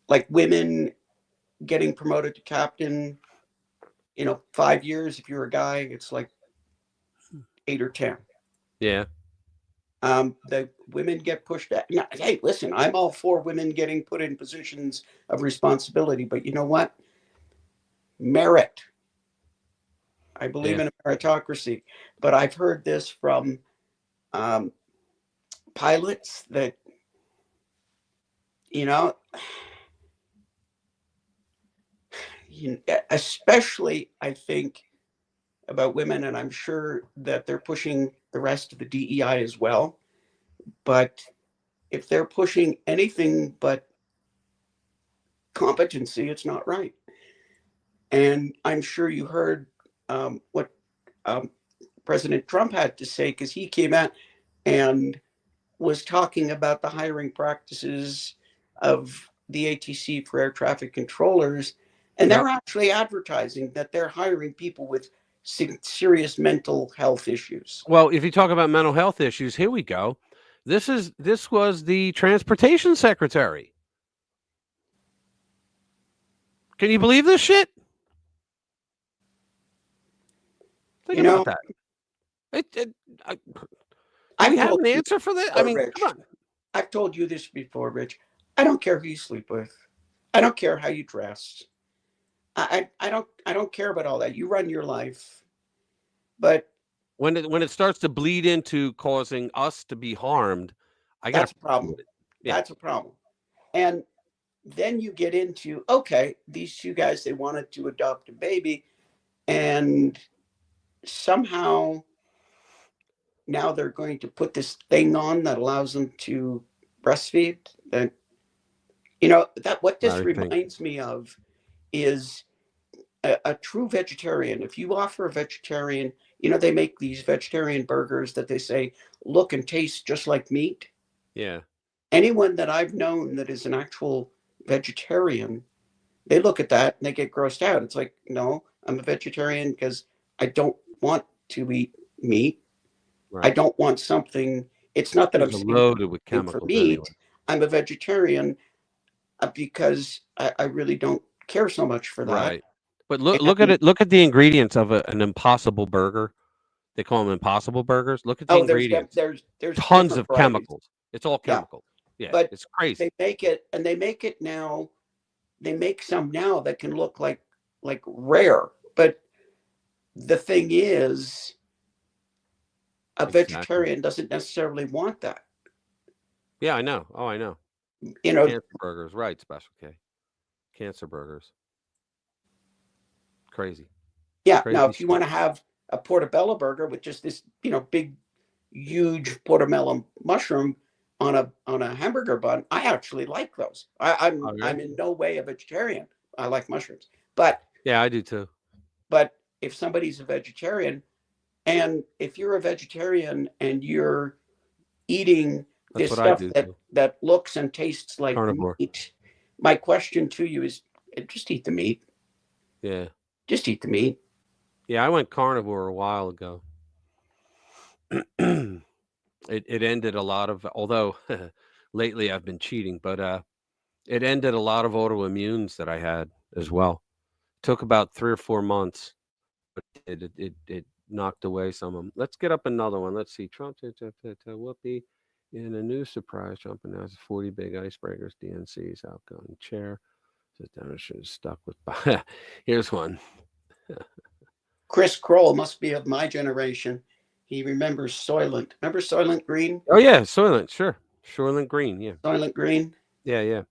like, women getting promoted to captain, 5 years, if you're a guy, it's like 8 or 10. Yeah. The women get pushed out. Now, hey, listen, I'm all for women getting put in positions of responsibility, but you know what? Merit. I believe in a meritocracy, but I've heard this from pilots that, especially I think about women, and I'm sure that they're pushing the rest of the DEI as well. But if they're pushing anything but competency, it's not right. And I'm sure you heard what President Trump had to say, because he came out and was talking about the hiring practices of the ATC for air traffic controllers. And they're actually advertising that they're hiring people with serious mental health issues. Well, if you talk about mental health issues, here we go. This was the transportation secretary. Can you believe this shit? Think about that. Do we have an answer for that? I mean, Rich, come on. I've told you this before, Rich. I don't care who you sleep with. I don't care how you dress. I don't care about all that. You run your life. But when it starts to bleed into causing us to be harmed, that's a problem. Yeah. That's a problem. And then you get into, okay, these two guys, they wanted to adopt a baby, and somehow now they're going to put this thing on that allows them to breastfeed. That, that what this reminds me of is a true vegetarian. If you offer a vegetarian, they make these vegetarian burgers that they say look and taste just like meat. Yeah. Anyone that I've known that is an actual vegetarian, they look at that and they get grossed out. It's like, no, I'm a vegetarian because I don't want to eat meat. Right. I don't want something. It's not that I'm loaded with chemicals for meat. Anyway. I'm a vegetarian because I really don't care so much for that. Right. But look at it. Look at the ingredients of an Impossible Burger. They call them Impossible Burgers. Look at the ingredients. There's tons of chemicals. It's all chemical. Yeah, but it's crazy. They make it now. They make some now that can look like rare. But the thing is, a vegetarian doesn't necessarily want that. Yeah, I know. Oh, I know. Cancer burgers, right? Special K. Cancer burgers. Crazy. Yeah. Crazy now, if you want to have a portobello burger with just this, big, huge portobello mushroom on a hamburger bun, I actually like those. I'm in no way a vegetarian. I like mushrooms, but yeah, I do too. But if somebody's a vegetarian, and if you're a vegetarian and you're eating this stuff that looks and tastes like meat, my question to you is, just eat the meat. Yeah. Just eat the meat. Yeah, I went carnivore a while ago. It ended a lot of, although lately I've been cheating, but it ended a lot of autoimmunes that I had as well. Took about 3 or 4 months, but it knocked away some of them. Let's get up another one. Let's see. Trump, whoopee. In a new surprise, Trump announced 40 big icebreakers. DNC's outgoing chair. Should have stuck with. Here's one. Chris Kroll must be of my generation. He remembers Soylent. Remember Soylent Green? Oh yeah, Soylent. Sure, Soylent Green. Yeah. Soylent Green. Yeah.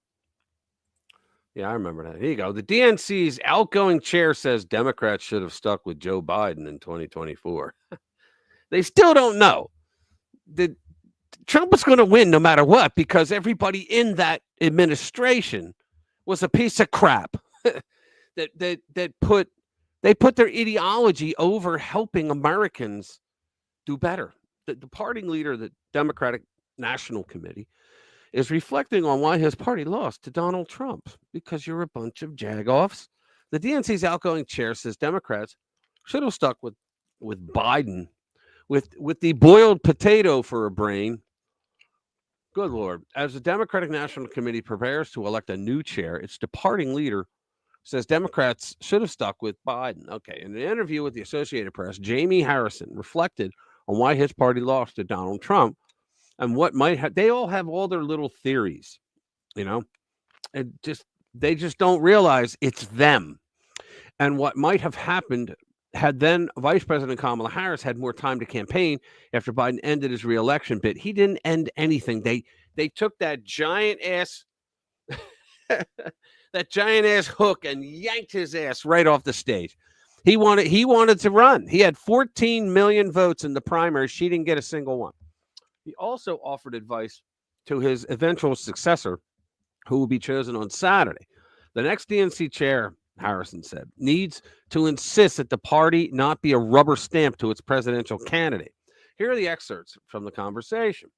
Yeah, I remember that. Here you go. The DNC's outgoing chair says Democrats should have stuck with Joe Biden in 2024. They still don't know. Trump was going to win no matter what, because everybody in that administration was a piece of crap that put their ideology over helping Americans do better. The party leader of the Democratic National Committee is reflecting on why his party lost to Donald Trump, because you're a bunch of jagoffs. The DNC's outgoing chair says Democrats should have stuck with Biden, with the boiled potato for a brain. Good Lord. As the Democratic National Committee prepares to elect a new chair, its departing leader says Democrats should have stuck with Biden. Okay. In an interview with the Associated Press, Jamie Harrison reflected on why his party lost to Donald Trump and what might have. They all have all their little theories, and they just don't realize it's them. And what might have happened had then Vice President Kamala Harris had more time to campaign after Biden ended his reelection bid. He didn't end anything. They took that giant ass hook and yanked his ass right off the stage. He wanted to run. He had 14 million votes in the primary. She didn't get a single one. He also offered advice to his eventual successor, who will be chosen on Saturday. The next DNC chair, Harrison said, needs to insist that the party not be a rubber stamp to its presidential candidate. Here are the excerpts from the conversation.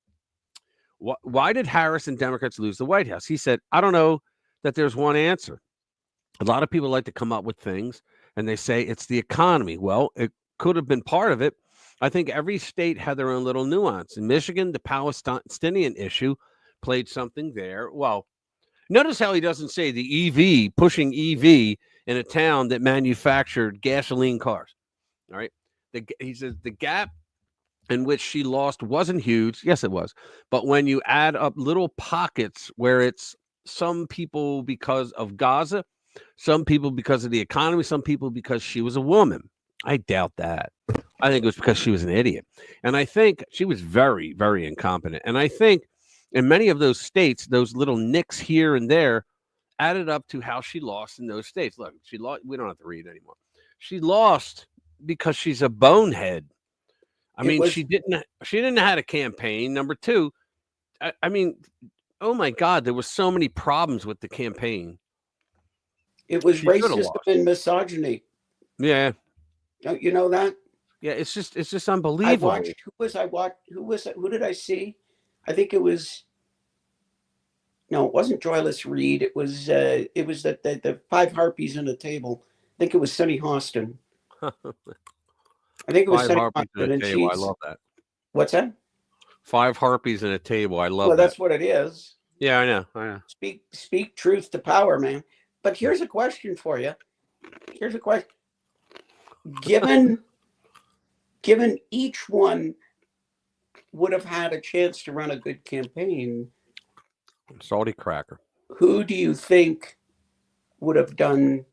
Why did Harris and Democrats lose the White House? He said, I don't know that there's one answer. A lot of people like to come up with things, and they say it's the economy. Well, it could have been part of it. I think every state had their own little nuance. In Michigan, the Palestinian issue played something there. Well, notice how he doesn't say the EV, pushing EV in a town that manufactured gasoline cars. All right. He says the gap in which she lost wasn't huge. Yes, it was. But when you add up little pockets where it's some people because of Gaza, some people because of the economy, some people because she was a woman. I doubt that. I think it was because she was an idiot. And I think she was very, very incompetent. And I think in many of those states, those little nicks here and there added up to how she lost in those states. Look, she lost. We don't have to read anymore. She lost because she's a bonehead. She didn't know how to campaign. Number two, I mean, oh my God, there were so many problems with the campaign. It was racism and misogyny. Yeah. Don't you know that? Yeah, it's just unbelievable. Who did I see? I think it was. No, it wasn't Joyless Reed. It was the Five Harpies in a Table. I think it was Sunny Hostin. I think it was Sunny Hostin. I love that. What's that? Five Harpies in a Table. I love that. Well, that's what it is. Yeah, I know. Speak truth to power, man. But here's a question for you. Here's a question. Given each one would have had a chance to run a good campaign, salty cracker, who do you think would have done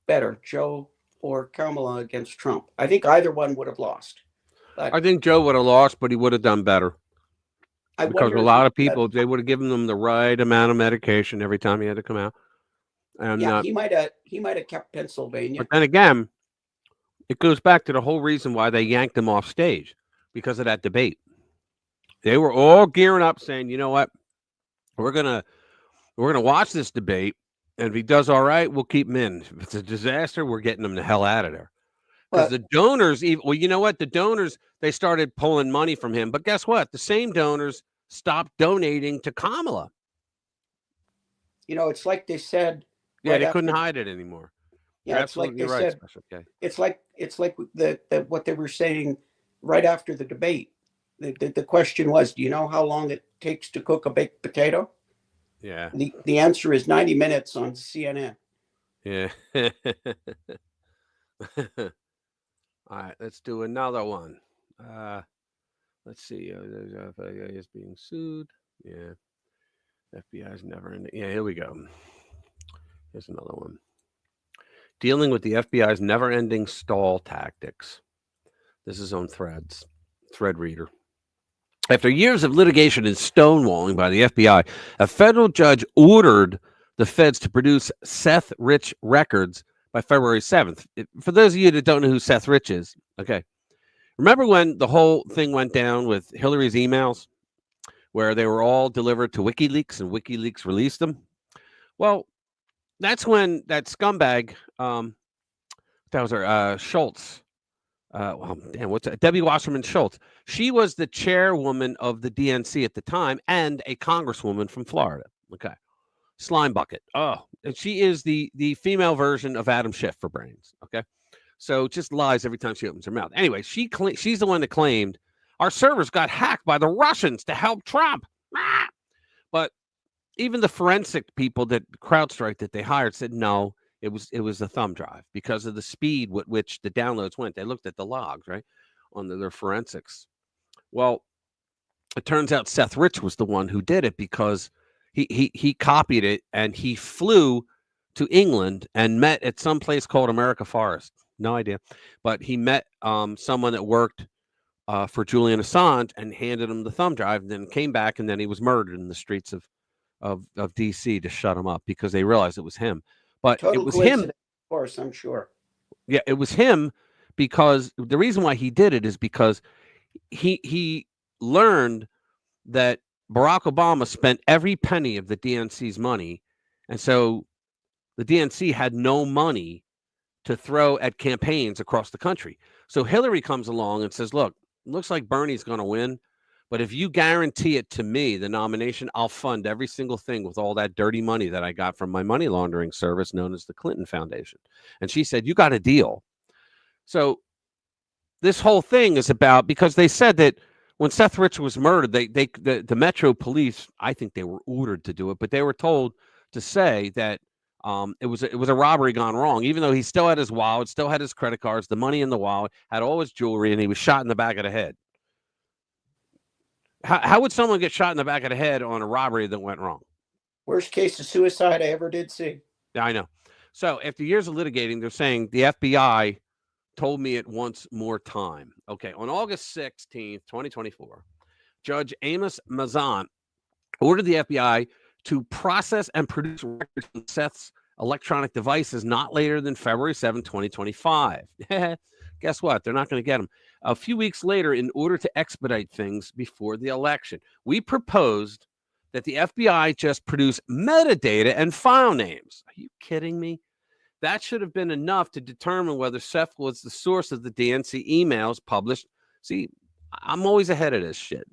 better, Joe or Kamala against Trump? I think either one would have lost. I think Joe would have lost, but he would have done better. Because a lot of people, they would have given them the right amount of medication every time he had to come out. And yeah, he might have kept Pennsylvania. But then again, it goes back to the whole reason why they yanked him off stage, because of that debate. They were all gearing up, saying, "You know what? We're gonna watch this debate, and if he does all right, we'll keep him in. If it's a disaster, we're getting him the hell out of there." Because the donors, well, you know what? The donors, they started pulling money from him. But guess what? The same donors stopped donating to Kamala. It's like they said. Yeah, they couldn't hide it anymore. Yeah, You're it's like absolutely they right. said. Okay. It's like what they were saying right after the debate. The question was, do you know how long it takes to cook a baked potato? Yeah. The answer is 90 minutes on CNN. Yeah. All right, let's do another one. Let's see. FBI is being sued. Yeah. FBI is never in. Yeah, here we go. Here's another one. Dealing with the FBI's never-ending stall tactics. This is on Threads. Thread reader. After years of litigation and stonewalling by the FBI, a federal judge ordered the feds to produce Seth Rich records by February 7th. For those of you that don't know who Seth Rich is, okay, Remember when the whole thing went down with Hillary's emails, where they were all delivered to WikiLeaks and WikiLeaks released them? Well, that's when that scumbag, that was her, Schultz. Well, damn, what's that? Debbie Wasserman Schultz. She was the chairwoman of the DNC at the time and a congresswoman from Florida. Okay. Slime bucket. Oh, and she is the female version of Adam Schiff for brains. Okay. So just lies every time she opens her mouth. Anyway, she's the one that claimed our servers got hacked by the Russians to help Trump. Ah! But even the forensic people that CrowdStrike that they hired said no, it was a thumb drive because of the speed with which the downloads went. They looked at the logs, right, on their forensics. Well, it turns out Seth Rich was the one who did it because he copied it and he flew to England and met at some place called America Forest. No idea, but he met someone that worked for Julian Assange and handed him the thumb drive, and then came back, and then he was murdered in the streets of DC to shut him up because they realized it was him. But Total it was coincidence, him. of course, I'm sure. Yeah, it was him because the reason why he did it is because he learned that Barack Obama spent every penny of the DNC's money, and so the DNC had no money to throw at campaigns across the country. So Hillary comes along and says, look, it looks like Bernie's going to win, but if you guarantee it to me, the nomination, I'll fund every single thing with all that dirty money that I got from my money laundering service known as the Clinton Foundation. And she said, you got a deal. So this whole thing is about, because they said that when Seth Rich was murdered, the Metro Police, I think they were ordered to do it, but they were told to say that it was a robbery gone wrong, even though he still had his wallet, still had his credit cards, the money in the wallet, had all his jewelry, and he was shot in the back of the head. How would someone get shot in the back of the head on a robbery that went wrong? Worst case of suicide I ever did see. Yeah, I know. So after years of litigating, they're saying the FBI told me it once more time. Okay, on August 16th, 2024, Judge Amos Mazan ordered the FBI to process and produce records on Seth's electronic devices not later than February 7, 2025. Guess what? They're not going to get them. A few weeks later, in order to expedite things before the election, we proposed that the FBI just produce metadata and file names. Are you kidding me? That should have been enough to determine whether Seth was the source of the DNC emails published. See, I'm always ahead of this shit.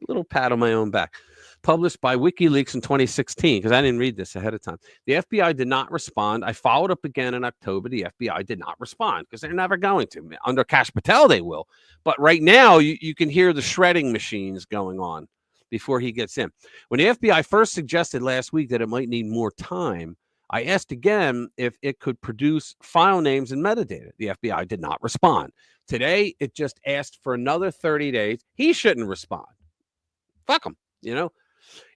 Little pat on my own back. Published by WikiLeaks in 2016, because I didn't read this ahead of time. The FBI did not respond. I followed up again in October. The FBI did not respond because they're never going to. Under Kash Patel, they will. But right now, you can hear the shredding machines going on before he gets in. When the FBI first suggested last week that it might need more time, I asked again if it could produce file names and metadata. The FBI did not respond. Today, it just asked for another 30 days. He shouldn't respond. Fuck him, you know?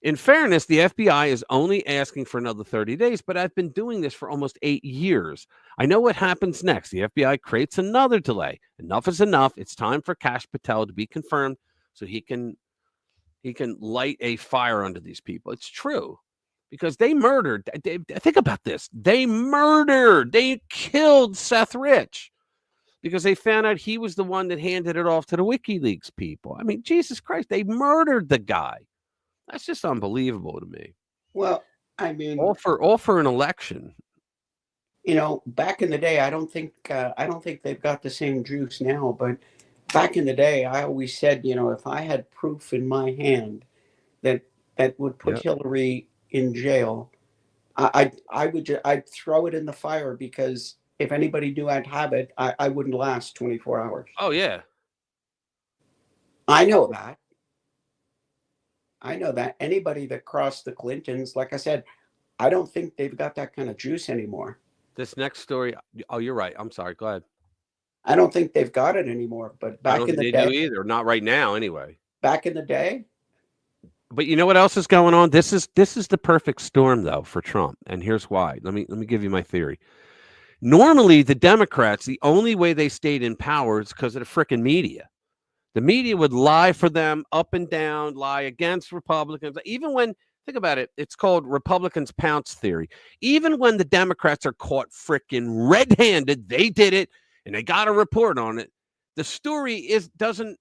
In fairness, the FBI is only asking for another 30 days, but I've been doing this for almost 8 years. I know what happens next. The FBI creates another delay. Enough is enough. It's time for Kash Patel to be confirmed so he can light a fire under these people. It's true. Because they murdered, think about this. They killed Seth Rich because they found out he was the one that handed it off to the WikiLeaks people. I mean, Jesus Christ, they murdered the guy. That's just unbelievable to me. Well, I mean, all for an election. You know, back in the day, I don't think they've got the same juice now. But back in the day, I always said, you know, if I had proof in my hand that would put Hillary in jail, I'd throw it in the fire, because if anybody knew I'd have it, I wouldn't last 24 hours. Oh yeah, I know that. Anybody that crossed the Clintons, like I said, I don't think they've got that kind of juice anymore. This next story. Oh, you're right. I'm sorry. Go ahead. I don't think they've got it anymore. But back in the day, do either. Not right now, anyway. Back in the day. But you know what else is going on? This is the perfect storm, though, for Trump, and here's why. Let me give you my theory. Normally, the Democrats, the only way they stayed in power is because of the frickin' media. The media would lie for them up and down, lie against Republicans. Even when, think about it, it's called Republicans pounce theory. Even when the Democrats are caught frickin' red-handed, they did it, and they got a report on it. the story doesn't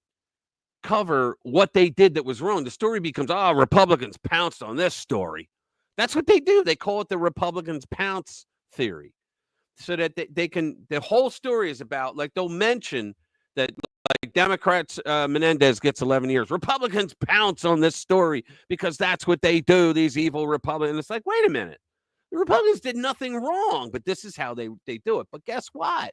cover what they did that was wrong. The story becomes, Republicans pounced on this story. That's what they do. They call it the Republicans pounce theory. So that they can, the whole story is about, like, they'll mention that, like, Democrats, Menendez gets 11 years. Republicans pounce on this story because that's what they do, these evil Republicans. It's like, wait a minute. The Republicans did nothing wrong, but this is how they do it. But guess what?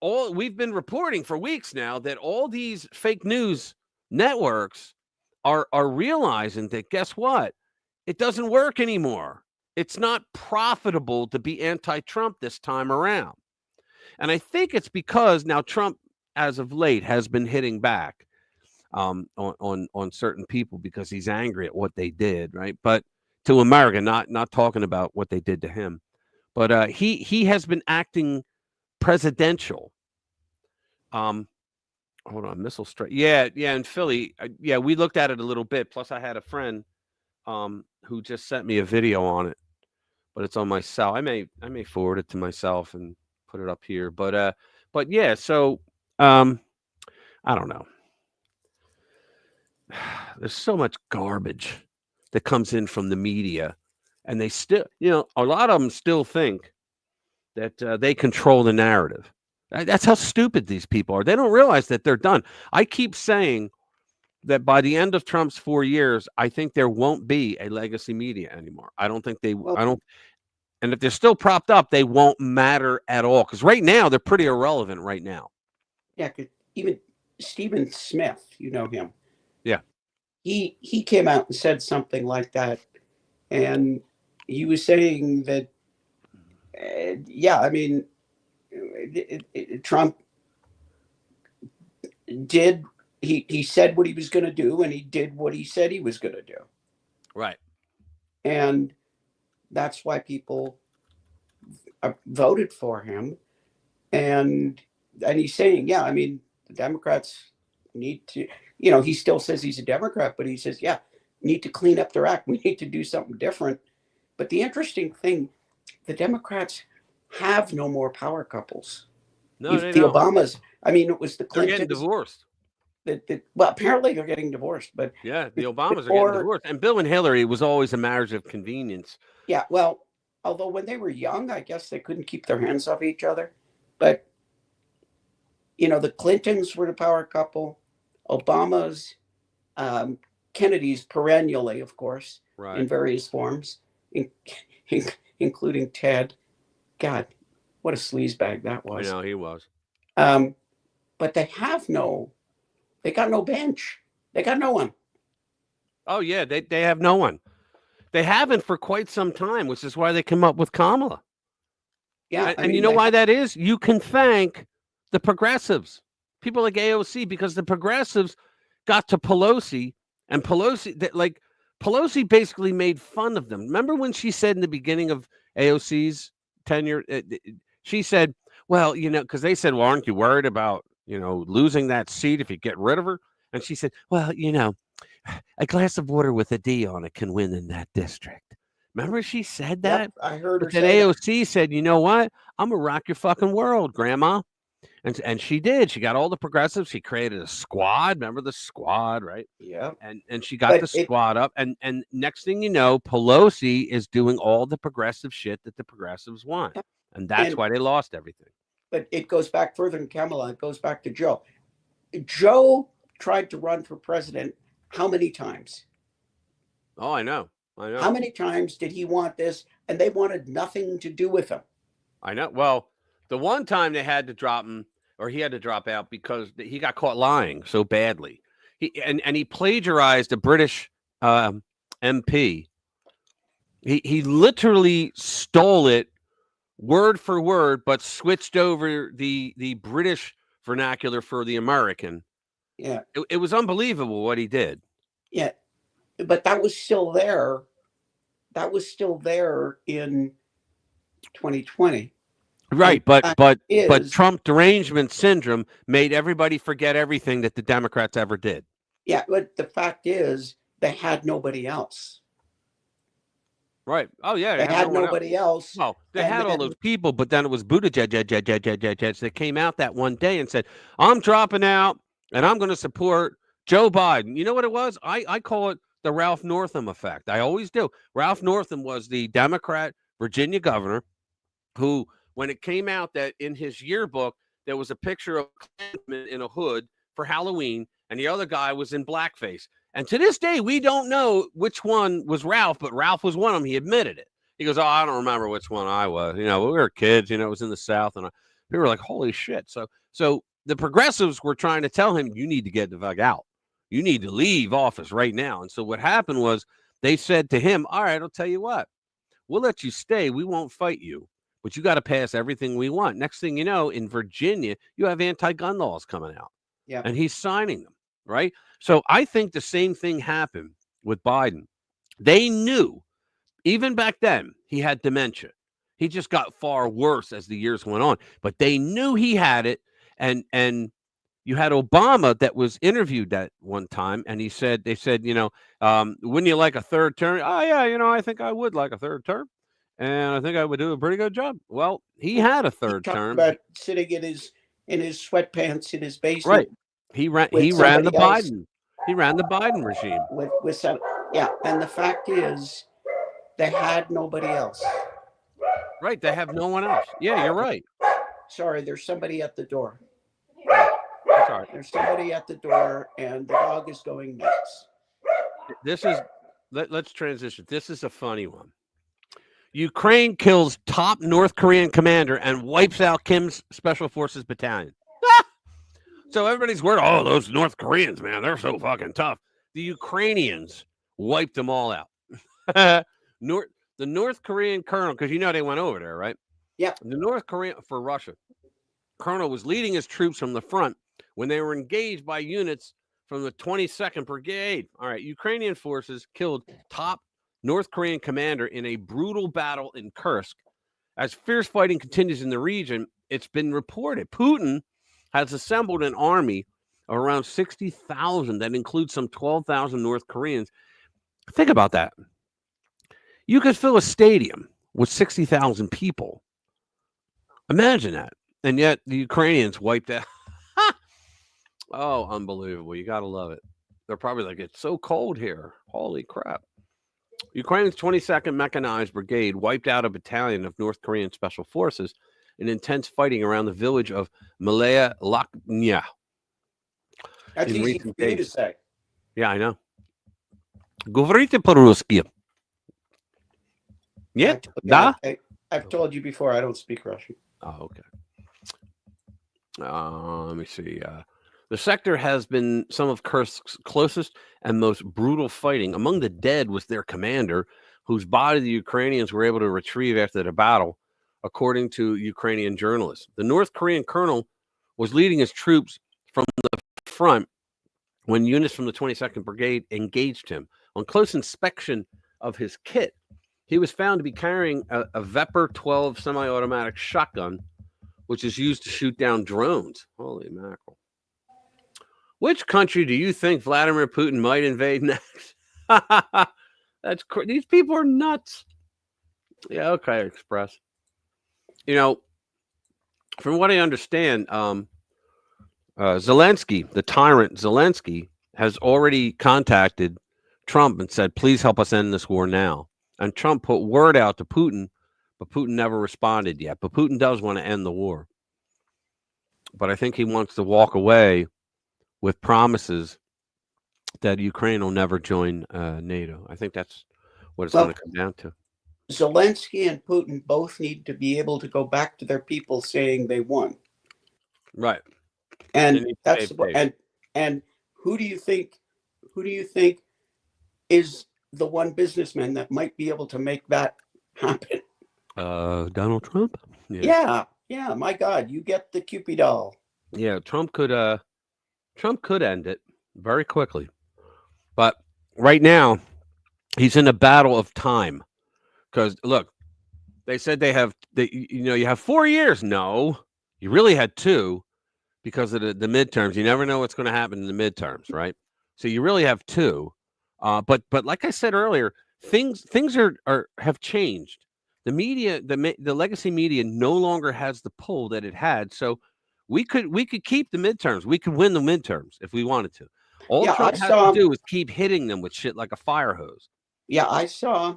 We've been reporting for weeks now that all these fake news networks are realizing that, guess what? It doesn't work anymore. It's not profitable to be anti-Trump this time around. And I think it's because now Trump, as of late, has been hitting back on certain people because he's angry at what they did, right? But to America, not talking about what they did to him. But he has been acting presidential. Hold on, missile strike. Yeah, in Philly. We looked at it a little bit. Plus, I had a friend who just sent me a video on it, but it's on my cell. I may forward it to myself and put it up here. But yeah. So I don't know. There's so much garbage that comes in from the media, and they still, a lot of them still think that they control the narrative. That's how stupid these people are. They don't realize that they're done. I keep saying that by the end of Trump's 4 years, I think there won't be a legacy media anymore. I don't think and if they're still propped up, they won't matter at all. Because right now, they're pretty irrelevant right now. Yeah, 'cause even Stephen Smith, you know him. Yeah. He came out and said something like that. And he was saying that, Trump did, he said what he was going to do, and he did what he said he was going to do. Right. And that's why people voted for him. And he's saying, the Democrats need to, he still says he's a Democrat, but he says, need to clean up their act. We need to do something different. But the interesting thing, the Democrats have no more power couples. No, they don't. Obamas, it was the Clintons. They're getting divorced. Well, apparently they're getting divorced, but yeah, the Obamas are getting divorced. And Bill and Hillary was always a marriage of convenience. Yeah, well, although when they were young, I guess they couldn't keep their hands off each other. But, the Clintons were the power couple, Obama's, Kennedy's perennially, of course, right, in various forms, including Ted. God, what a sleazebag that was. I know, he was. But they got no bench. They got no one. Oh, yeah, they have no one. They haven't for quite some time, which is why they come up with Kamala. Yeah. And you know why that is? You can thank the progressives, people like AOC, because the progressives got to Pelosi, and Pelosi basically made fun of them. Remember when she said in the beginning of AOC's tenure, she said, well, because they said, well, aren't you worried about, losing that seat if you get rid of her? And she said, well, a glass of water with a D on it can win in that district. Remember she said that? Yep, I heard her say say that. AOC said, you know what? I'm going to rock your fucking world, Grandma. And she did. She got all the progressives. She created a squad. Remember the squad, right? Yeah. And she got the squad up. And next thing you know, Pelosi is doing all the progressive shit that the progressives want. And that's why they lost everything. But it goes back further than Kamala. It goes back to Joe. Joe tried to run for president how many times? Oh, I know. How many times did he want this? And they wanted nothing to do with him. I know. Well, the one time they had to drop him, or he had to drop out because he got caught lying so badly. He plagiarized a British MP. He literally stole it word for word, but switched over the British vernacular for the American. Yeah. It was unbelievable what he did. Yeah. But that was still there. That was still there in 2020. Right, but Trump derangement syndrome made everybody forget everything that the Democrats ever did. Yeah, but the fact is they had nobody else. Right. Oh, yeah. They had no one else. nobody else. Well, they And had all then- those people, but then it was Buttigieg that came out that one day and said, I'm dropping out and I'm going to support Joe Biden. You know what it was? I call it the Ralph Northam effect. I always do. Ralph Northam was the Democrat Virginia governor who, when it came out that in his yearbook, there was a picture of a Klansman in a hood for Halloween and the other guy was in blackface. And to this day, we don't know which one was Ralph, but Ralph was one of them. He admitted it. He goes, oh, I don't remember which one I was. You know, we were kids, you know, it was in the South. And we were like, holy shit. So the progressives were trying to tell him, you need to get the fuck out. You need to leave office right now. And so what happened was they said to him, all right, I'll tell you what, we'll let you stay. We won't fight you, but you got to pass everything we want. Next thing you know, in Virginia, you have anti-gun laws coming out. Yeah. And he's signing them, right? So I think the same thing happened with Biden. They knew, even back then, he had dementia. He just got far worse as the years went on. But they knew he had it. And you had Obama that was interviewed that one time, and they said, you know, wouldn't you like a third term? Oh, yeah, you know, I think I would like a third term. And I think I would do a pretty good job. Well, he had a third term. About sitting in his sweatpants in his basement. Right. He ran the Biden. He ran the Biden regime. With some, yeah. And the fact is, they had nobody else. Right. They have no one else. Yeah, you're right. Sorry, there's somebody at the door. That's all right. There's somebody at the door, and the dog is going nuts. This is, let's transition. This is a funny one. Ukraine kills top North Korean commander and wipes out Kim's Special Forces Battalion. So everybody's worried, oh, those North Koreans, man, they're so fucking tough. The Ukrainians wiped them all out. The North Korean colonel, because you know they went over there, right? Yeah. The North Korean, for Russia, colonel was leading his troops from the front when they were engaged by units from the 22nd Brigade. All right, Ukrainian forces killed top North Korean commander in a brutal battle in Kursk. As fierce fighting continues in the region, it's been reported Putin has assembled an army of around 60,000 that includes some 12,000 North Koreans. Think about that. You could fill a stadium with 60,000 people. Imagine that. And yet the Ukrainians wiped out. Oh, unbelievable. You got to love it. They're probably like, it's so cold here. Holy crap. Ukraine's 22nd Mechanized Brigade wiped out a battalion of North Korean Special Forces in intense fighting around the village of Malaya Laknya. That's easy for you to say. Yeah, I know. Говорите по-русски. Нет? Да? I've told you before, I don't speak Russian. Oh, okay. Let me see. The sector has been some of Kursk's closest and most brutal fighting. Among the dead was their commander, whose body the Ukrainians were able to retrieve after the battle, according to Ukrainian journalists. The North Korean colonel was leading his troops from the front when units from the 22nd Brigade engaged him. On close inspection of his kit, he was found to be carrying a Vepr 12 semi-automatic shotgun, which is used to shoot down drones. Holy mackerel. Which country do you think Vladimir Putin might invade next? These people are nuts. Yeah, okay, Express. You know, from what I understand, Zelensky, the tyrant Zelensky, has already contacted Trump and said, please help us end this war now. And Trump put word out to Putin, but Putin never responded yet. But Putin does want to end the war. But I think he wants to walk away with promises that Ukraine will never join NATO. I think that's what it's going to come down to. Zelensky and Putin both need to be able to go back to their people saying they won. Right. And that's and who do you think is the one businessman that might be able to make that happen? Donald Trump? Yeah. My God, you get the Cupid doll. Yeah, Trump could end it very quickly. But right now, he's in a battle of time. Because look, they said you have 4 years. No, you really had 2 because of the midterms. You never know what's going to happen in the midterms, right? So you really have 2. But like I said earlier, things have changed. The media, the legacy media, no longer has the pull that it had. So we could keep the midterms. We could win the midterms if we wanted to. All Trump has to do is keep hitting them with shit like a fire hose. Yeah, I saw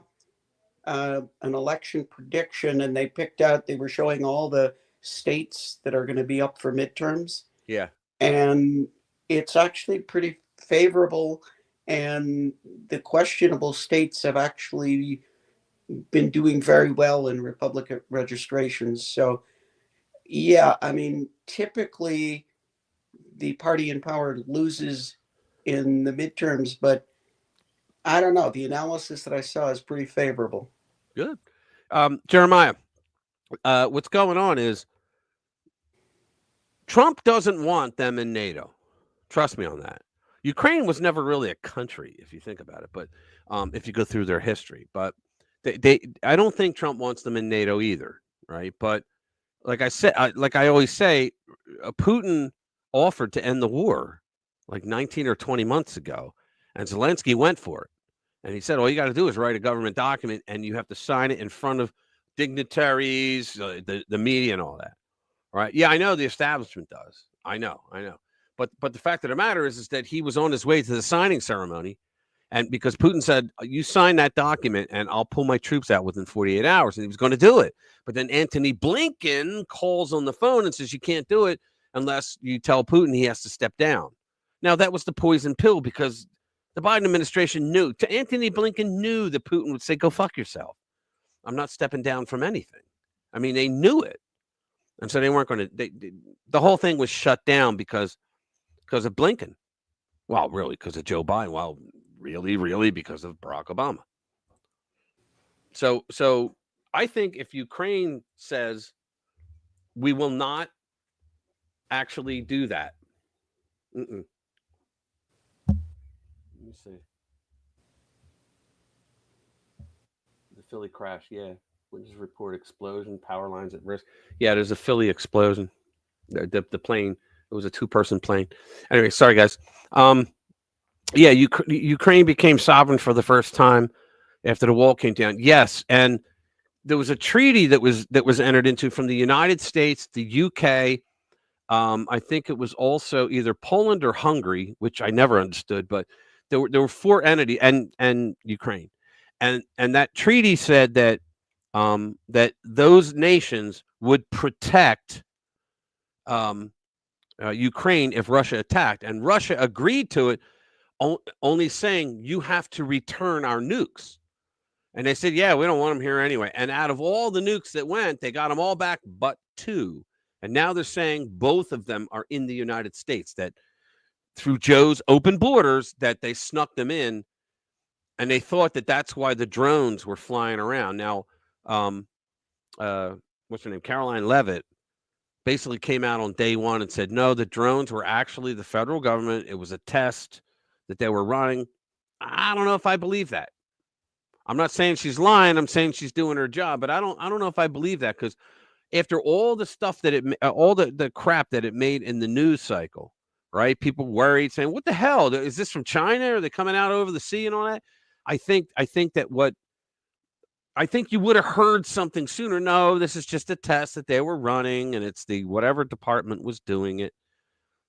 an election prediction, and they were showing all the states that are going to be up for midterms. Yeah. And it's actually pretty favorable. And the questionable states have actually been doing very well in Republican registrations. So, yeah, I mean, typically the party in power loses in the midterms, but I don't know. The analysis that I saw is pretty favorable. Good. Jeremiah, what's going on is Trump doesn't want them in NATO. Trust me on that. Ukraine was never really a country, if you think about it, but if you go through their history. But I don't think Trump wants them in NATO either, right? But like I said, like I always say, Putin offered to end the war like 19 or 20 months ago, and Zelensky went for it. And he said, all you got to do is write a government document, and you have to sign it in front of dignitaries, the media, and all that. Right? Yeah, I know the establishment does. I know. But the fact of the matter is that he was on his way to the signing ceremony, and because Putin said, you sign that document and I'll pull my troops out within 48 hours, and he was going to do it. But then Antony Blinken calls on the phone and says, you can't do it unless you tell Putin he has to step down. Now, that was the poison pill, because the Biden administration knew, Antony Blinken knew that Putin would say, go fuck yourself. I'm not stepping down from anything. I mean, they knew it. And so they weren't going to, the whole thing was shut down because of Blinken. Well, really, because of Joe Biden. Well, really, because of Barack Obama. So I think if Ukraine says we will not actually do that. Let me see. The Philly crash, yeah. Witnesses report explosion, power lines at risk. Yeah, there's a Philly explosion. The plane, it was a 2-person plane. Anyway, sorry guys. Yeah, Ukraine became sovereign for the first time after the wall came down. Yes, and there was a treaty that was entered into from the United States, the UK. I think it was also either Poland or Hungary, which I never understood, but there were 4 entities, and Ukraine, and that treaty said that that those nations would protect Ukraine if Russia attacked, and Russia agreed to it, only saying you have to return our nukes. And they said, yeah, we don't want them here anyway. And out of all the nukes that went, they got them all back but 2. And now they're saying both of them are in the United States, that through Joe's open borders, that they snuck them in. And they thought that that's why the drones were flying around. Now, what's her name? Caroline Leavitt basically came out on day one and said, no, the drones were actually the federal government. It was a test that they were running. I don't know if I believe that. I'm not saying she's lying. I'm saying she's doing her job, but I don't know if I believe that, because after all the stuff that all the crap that it made in the news cycle, right? People worried, saying, what the hell? Is this from China? Are they coming out over the sea and all that? I think you would have heard something sooner. No, this is just a test that they were running, and it's the whatever department was doing it.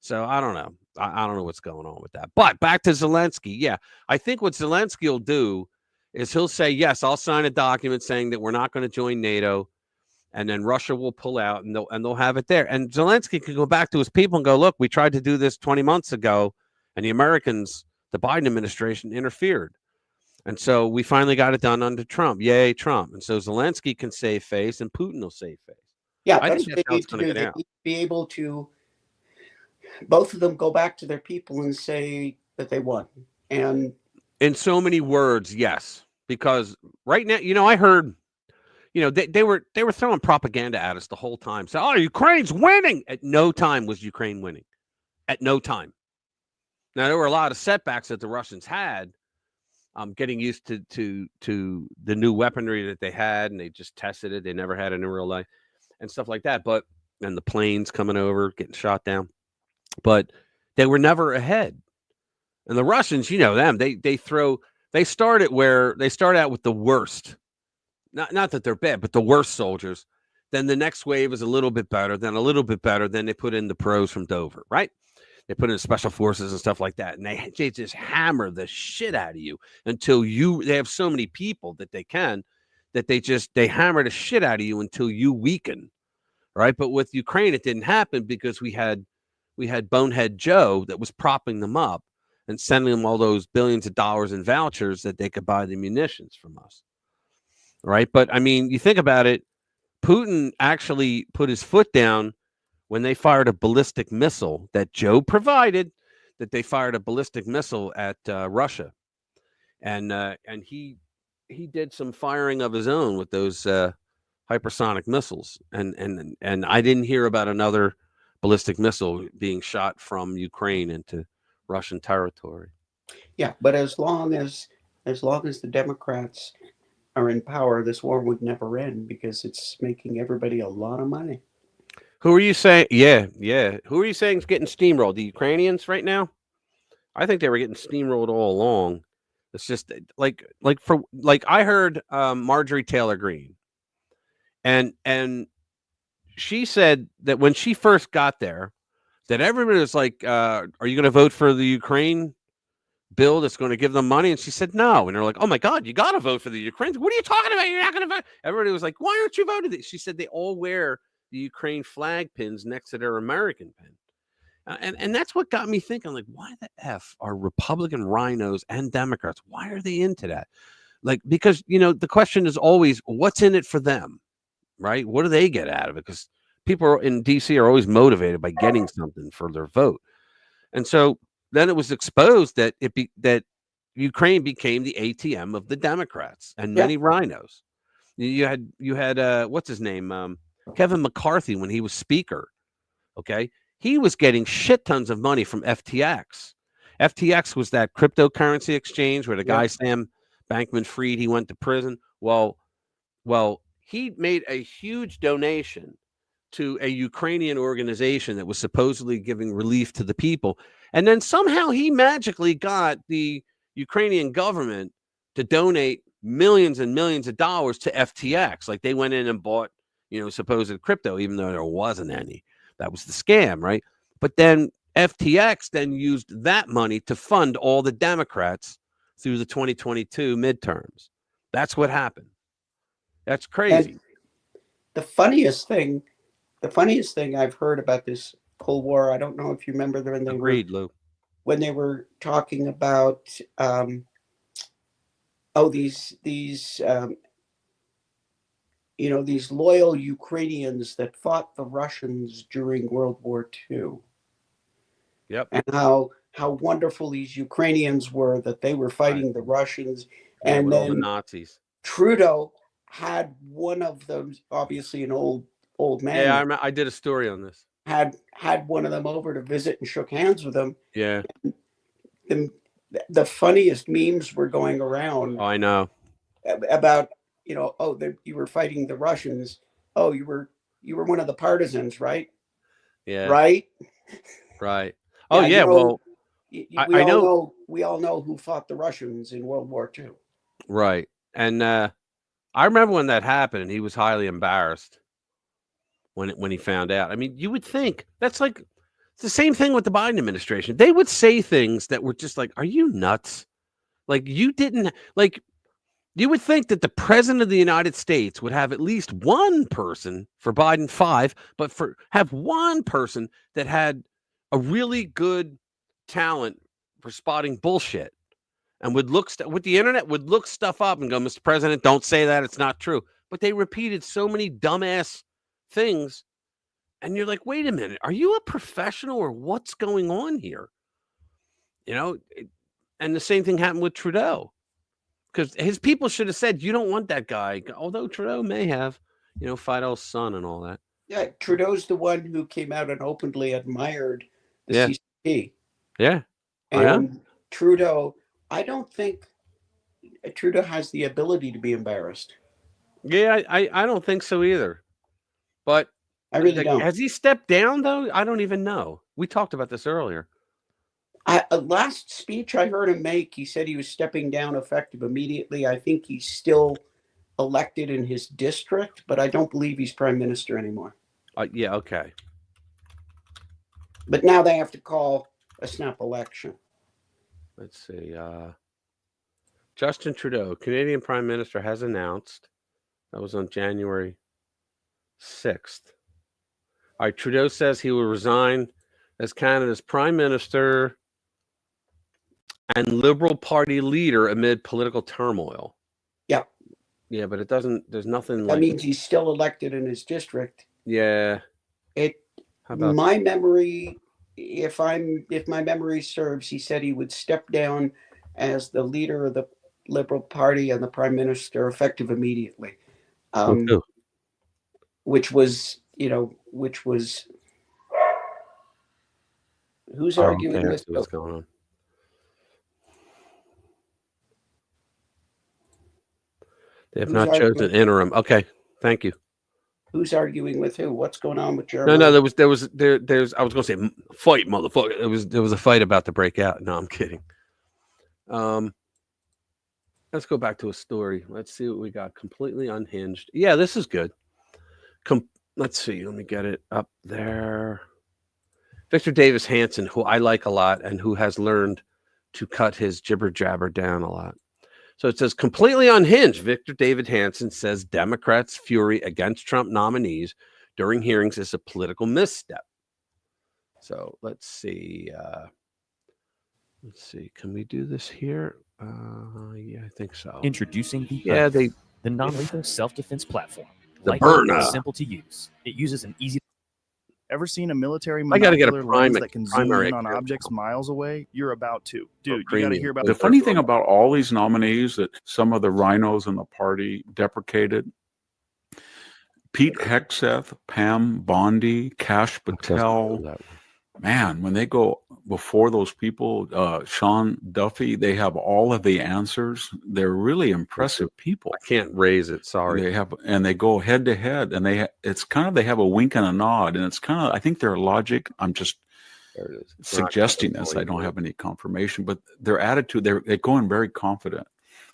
So I don't know. I don't know what's going on with that. But back to Zelensky. Yeah, I think what Zelensky will do is he'll say, yes, I'll sign a document saying that we're not going to join NATO, and then Russia will pull out, and they'll have it there. And Zelensky can go back to his people and go, look, we tried to do this 20 months ago, and the Americans, the Biden administration, interfered. And so we finally got it done under Trump. Yay, Trump. And so Zelensky can save face, and Putin will save face. Yeah, I think that's what they need to do. They need to be able to, both of them, go back to their people and say that they won. And in so many words, yes. Because right now, I heard, they were throwing propaganda at us the whole time. So, oh, Ukraine's winning. At no time was Ukraine winning. At no time. Now, there were a lot of setbacks that the Russians had, getting used to the new weaponry that they had, and they just tested it. They never had it in real life and stuff like that. And the planes coming over, getting shot down. But they were never ahead. And the Russians, them, they throw they start out with the worst. Not that they're bad, but the worst soldiers. Then the next wave is a little bit better, then a little bit better. Then they put in the pros from Dover, right? They put in special forces and stuff like that. And they just hammer the shit out of you until they have so many people that they hammer the shit out of you until you weaken. Right. But with Ukraine, it didn't happen because we had Bonehead Joe that was propping them up and sending them all those billions of dollars in vouchers that they could buy the munitions from us. Right. But I mean, you think about it, Putin actually put his foot down when they fired a ballistic missile that Joe provided, that they fired a ballistic missile at Russia. And he did some firing of his own with those hypersonic missiles. And I didn't hear about another ballistic missile being shot from Ukraine into Russian territory. Yeah, but as long as the Democrats are in power, this war would never end because it's making everybody a lot of money. Who are you saying? Yeah. Who are you saying is getting steamrolled? The Ukrainians right now? I think they were getting steamrolled all along. It's just like I heard Marjorie Taylor Greene, and she said that when she first got there, that everybody was like, "Are you going to vote for the Ukraine bill that's going to give them money?" And she said no. And they're like, "Oh my God, you got to vote for the Ukrainians. What are you talking about? You're not going to vote." Everybody was like, "Why aren't you voting?" She said they all wear the Ukraine flag pins next to their American pin. And that's what got me thinking, like, why the F are Republican rhinos and Democrats? Why are they into that? Like, because, the question is always, what's in it for them, right? What do they get out of it? Because people in D.C. are always motivated by getting something for their vote. And so then it was exposed that that Ukraine became the ATM of the Democrats and many rhinos. You had what's his name? Kevin McCarthy, when he was speaker. Okay. He was getting shit tons of money from FTX. FTX was that cryptocurrency exchange where the guy Sam Bankman-Fried, he went to prison. Well, he made a huge donation to a Ukrainian organization that was supposedly giving relief to the people. And then somehow he magically got the Ukrainian government to donate millions and millions of dollars to FTX. Like they went in and bought, supposed crypto, even though there wasn't any. That was the scam, right? But then FTX then used that money to fund all the Democrats through the 2022 midterms. That's what happened. That's crazy. And the funniest thing I've heard about this Cold War, I don't know if you remember when they were talking about these loyal Ukrainians that fought the Russians during World War II. Yep. And how wonderful these Ukrainians were, that they were fighting the Russians. And then all the Nazis. Trudeau had one of those, obviously an old man. Yeah, I did a story on this. Had one of them over to visit and shook hands with him. Yeah. The funniest memes were going around. Oh, I know. About, you were fighting the Russians. Oh, you were one of the partisans, right? Yeah. Right. Right. Oh, yeah. Well, I know. We all know who fought the Russians in World War II. Right. And I remember when that happened, and he was highly embarrassed when he found out. I mean, you would think that's like it's the same thing with the Biden administration. They would say things that were just like, "Are you nuts?" Like you didn't like. You would think that the president of the United States would have at least one person for Biden 5, but have one person that had a really good talent for spotting bullshit and would look with the internet, would look stuff up and go, "Mr. President, don't say that. It's not true." But they repeated so many dumbass things. And you're like, wait a minute, are you a professional or what's going on here? And the same thing happened with Trudeau. Because his people should have said, you don't want that guy. Although Trudeau may have, Fidel's son and all that. Yeah, Trudeau's the one who came out and openly admired the CCP. Yeah. And Trudeau, I don't think Trudeau has the ability to be embarrassed. Yeah, I don't think so either. But I really don't. Has he stepped down, though? I don't even know. We talked about this earlier. Last speech I heard him make, he said he was stepping down effective immediately. I think he's still elected in his district, but I don't believe he's prime minister anymore. Yeah, okay. But now they have to call a snap election. Let's see. Justin Trudeau, Canadian Prime Minister, has announced, that was on January 6th. All right, Trudeau says he will resign as Canada's Prime Minister and Liberal Party leader amid political turmoil. Yeah. Yeah, but it doesn't, there's nothing That like. means he's still elected in his district. Yeah. How about My memory, if my memory serves, he said he would step down as the leader of the Liberal Party and the Prime Minister effective immediately. Which was who's arguing okay, I with see what's going on. They have Who's not chosen arguing? interim. Okay, thank you. Who's arguing with who? What's going on with Jeremiah? No, there's I was going to say fight, motherfucker. There was a fight about to break out. No, I'm kidding. Let's go back to a story. Let's see what we got. Completely unhinged. Yeah, this is good. Let's see. Let me get it up there. Victor Davis Hanson, who I like a lot and who has learned to cut his jibber jabber down a lot. So it says, completely unhinged. Victor David Hanson says Democrats' fury against Trump nominees during hearings is a political misstep. So let's see. Can we do this here? Yeah, I think so. Introducing the non-lethal self-defense platform. The Lightweight Burner. and simple to use. It uses an easy. Ever seen a military I gotta get a monocular lens primary- that can zoom primary in on care. objects miles away? You're about to. Dude, you premium. gotta hear about The funny thing about all these nominees that some of the rhinos in the party deprecated, Pete Hegseth, Pam Bondi, Kash Patel, man, when they go before those people, Sean Duffy, they have all of the answers. They're really impressive people. I can't raise it. Sorry. They have, and they go head to head, and they have a wink and a nod, and it's kind of, I think their logic. I'm just there it is. suggesting this. I don't have any confirmation, but their attitude, they go in very confident.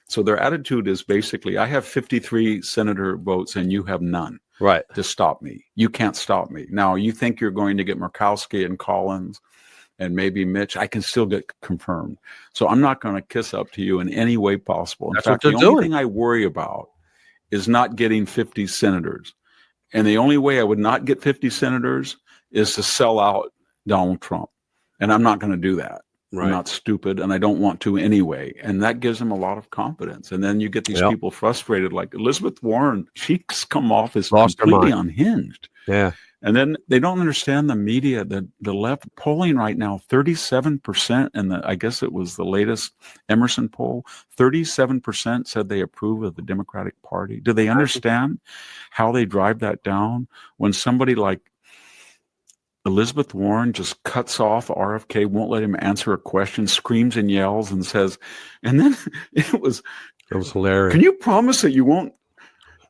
So their attitude is basically, I have 53 senator votes and you have none. Right. To stop me. You can't stop me. Now, you think you're going to get Murkowski and Collins and maybe Mitch. I can still get confirmed. So I'm not going to kiss up to you in any way possible. In That's fact, what the they're only doing. thing I worry about is not getting 50 senators. And the only way I would not get 50 senators is to sell out Donald Trump. And I'm not going to do that. Right. I'm not stupid, and I don't want to anyway. And that gives them a lot of confidence. And then you get these people frustrated, like Elizabeth Warren. She's come off as Lost her completely mind. unhinged. Yeah. And then they don't understand the media. The left polling right now, 37%, and I guess it was the latest Emerson poll, 37% said they approve of the Democratic Party. Do they understand how they drive that down when somebody like Elizabeth Warren just cuts off RFK, won't let him answer a question, screams and yells and says, and then it was hilarious. Can you promise that you won't,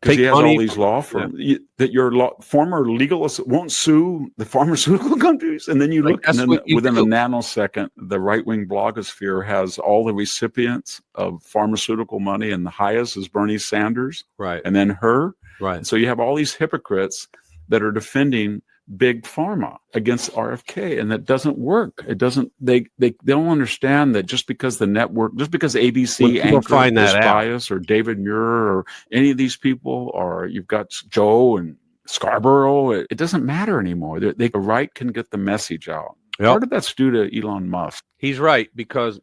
because Take he has money all these from- law firms, that your former legalists won't sue the pharmaceutical companies? And then you look, and that's then what you within a do. nanosecond, the right-wing blogosphere has all the recipients of pharmaceutical money, and the highest is Bernie Sanders. Right. And then her. Right. So you have all these hypocrites that are defending big pharma against RFK, and that doesn't work. It doesn't. They don't understand that just because the network, just because When ABC people anchor find is that out. biased, or David Muir, or any of these people, or you've got Joe and Scarborough, it doesn't matter anymore. The right can get the message out. Yep. Part of that's due to Elon Musk. He's right, because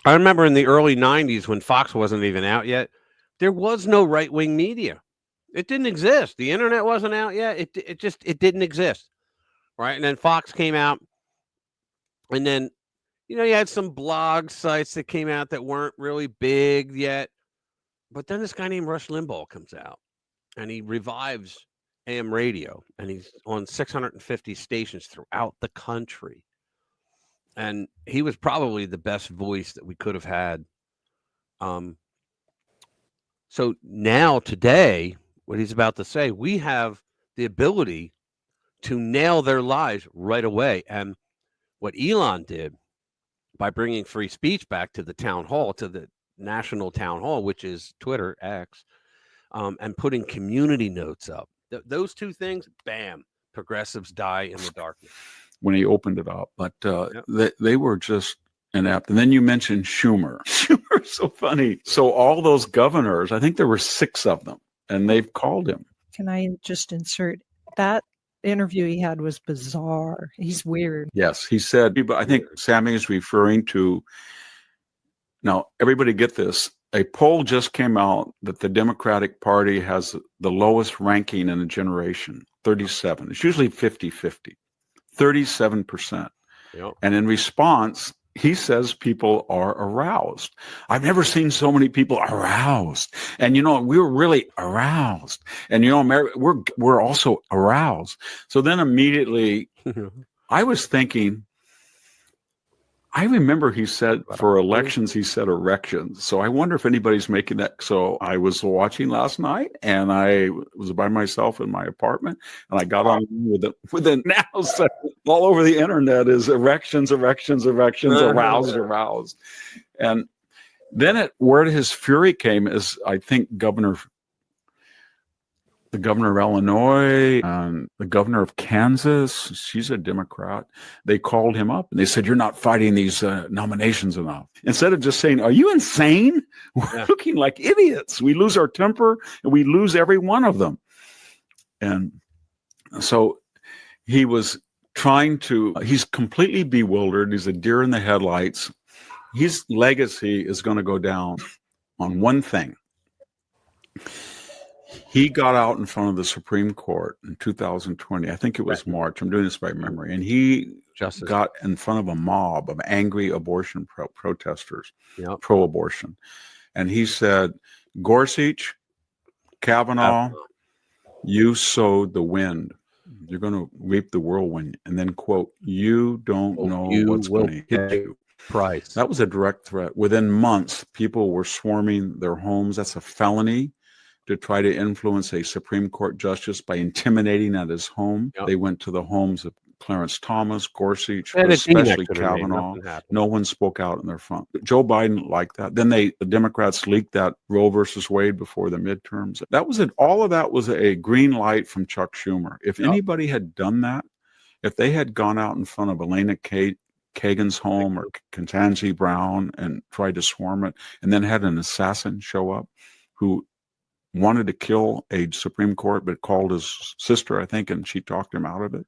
I remember in the early 90s when Fox wasn't even out yet, there was no right-wing media. It didn't exist. The internet wasn't out yet. It didn't exist. Right. And then Fox came out, and then, you had some blog sites that came out that weren't really big yet. But then this guy named Rush Limbaugh comes out, and he revives AM radio, and he's on 650 stations throughout the country. And he was probably the best voice that we could have had. So now, today, what he's about to say, we have the ability to nail their lies right away. And what Elon did by bringing free speech back to the town hall, to the national town hall, which is Twitter X, and putting community notes up. Those two things, bam, progressives die in the darkness. When he opened it up, but they were just inept. And then you mentioned Schumer. Schumer's so funny. So all those governors, I think there were 6 of them, and they've called him. Can I just insert that interview he had was bizarre. He's weird. Yes, he said, but I think Sammy is referring to, now everybody get this, a poll just came out that the Democratic Party has the lowest ranking in a generation, 37. It's usually 50-50, 37%. Yep. And in response, he says people are aroused. I've never seen so many people aroused. And, you know, we were really aroused. And, you know, we're also aroused. So then immediately I was thinking, I remember he said for elections, he said erections. So I wonder if anybody's making that. So I was watching last night and I was by myself in my apartment and I got on with it now all over the internet is erections, aroused. And then where his fury came is, I think, the governor of Illinois and the governor of Kansas, she's a Democrat. They called him up and they said, you're not fighting these nominations enough. Instead of just saying, are you insane? We're looking like idiots. We lose our temper and we lose every one of them. And so he was he's completely bewildered. He's a deer in the headlights. His legacy is going to go down on one thing. He got out in front of the Supreme Court in 2020. I think it was March. I'm doing this by memory. And he got in front of a mob of angry abortion protesters, pro-abortion. And he said, Gorsuch, Kavanaugh, you sowed the wind. You're going to reap the whirlwind. And then, quote, you don't know what's going to hit you. Price. That was a direct threat. Within months, people were swarming their homes. That's a felony. To try to influence a Supreme Court justice by intimidating at his home. They went to the homes of Clarence Thomas, Gorsuch, especially Kavanaugh. No one spoke out in their front. Joe Biden liked that. Then the Democrats leaked that Roe versus Wade before the midterms. That was it. All of that was a green light from Chuck Schumer. If anybody had done that, if they had gone out in front of Elena Kagan's home or Ketanji Brown and tried to swarm it, and then had an assassin show up who wanted to kill a Supreme Court, but called his sister, I think, and she talked him out of it.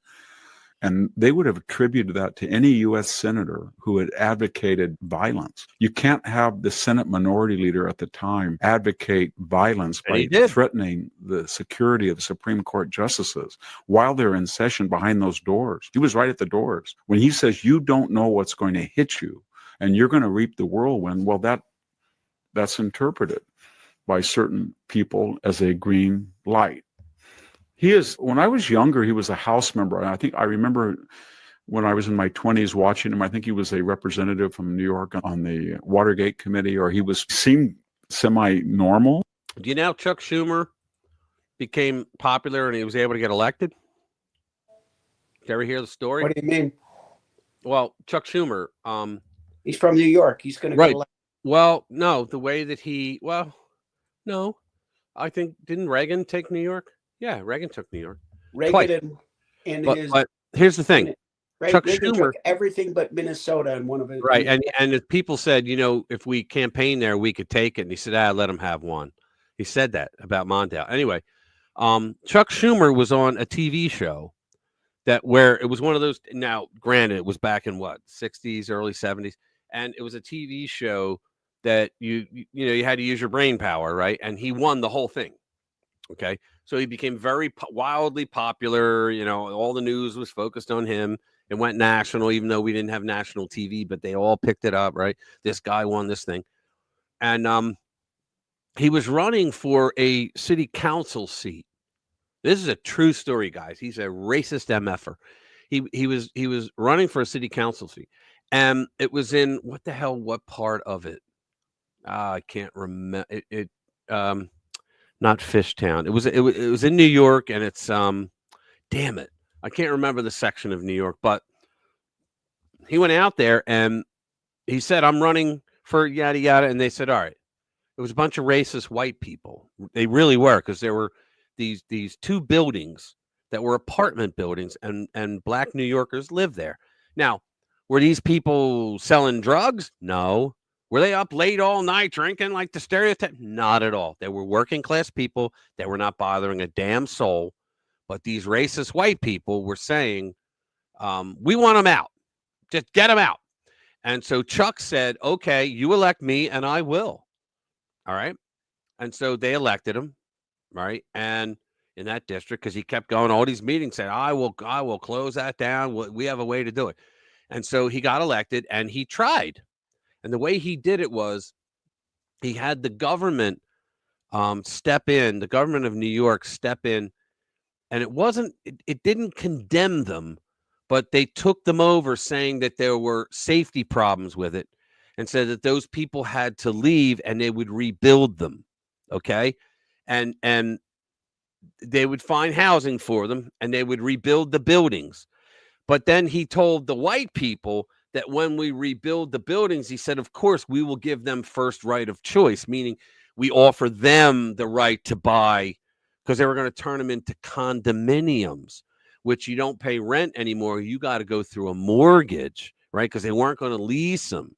And they would have attributed that to any U.S. senator who had advocated violence. You can't have the Senate minority leader at the time advocate violence by threatening the security of the Supreme Court justices while they're in session behind those doors. He was right at the doors. When he says, you don't know what's going to hit you and you're going to reap the whirlwind, well, that's interpreted by certain people as a green light. When I was younger, he was a House member. And I remember when I was in my 20s watching him, I think he was a representative from New York on the Watergate committee, or seemed semi-normal. Do you know Chuck Schumer became popular and he was able to get elected? Did you ever hear the story? What do you mean? Well, Chuck Schumer. He's from New York. He's going to get elected. Well, no, the way that no, I think, didn't Reagan take New York? Yeah, Reagan took New York. Reagan but here's the thing. Chuck Reagan Schumer took everything but Minnesota in one of his. Right. And if people said, if we campaign there, we could take it. And he said, let him have one. He said that about Mondale. Anyway, Chuck Schumer was on a TV show where it was one of those. Now, granted, it was back in 60s, early 70s. And it was a TV show that you had to use your brain power, right? And he won the whole thing. Okay, so he became very wildly popular. All the news was focused on him. It went national, even though we didn't have national TV, but they all picked it up, right? This guy won this thing, and he was running for a city council seat. This is a true story, guys. He's a racist MFer. He was running for a city council seat, and it was in what part of it? I can't remember it. Not Fishtown. It was in New York, and it's damn it, I can't remember the section of New York. But he went out there, and he said, I'm running for yada yada. And they said, all right. It was a bunch of racist white people. They really were, because there were these two buildings that were apartment buildings, and black New Yorkers lived there. Now, were these people selling drugs? No. Were they up late all night drinking like the stereotype? Not at all. They were working class people that were not bothering a damn soul. But these racist white people were saying, we want them out. Just get them out. And so Chuck said, okay, you elect me and I will. All right. And so they elected him. Right. And in that district, because he kept going all these meetings, saying, I will close that down. We have a way to do it. And so he got elected and he tried. And the way he did it was he had the government step in, the government of New York step in. And it didn't condemn them, but they took them over, saying that there were safety problems with it, and said that those people had to leave and they would rebuild them. Okay. And they would find housing for them and they would rebuild the buildings. But then he told the white people that when we rebuild the buildings, he said, of course, we will give them first right of choice, meaning we offer them the right to buy, because they were going to turn them into condominiums, which you don't pay rent anymore. You got to go through a mortgage, right? Because they weren't going to lease them.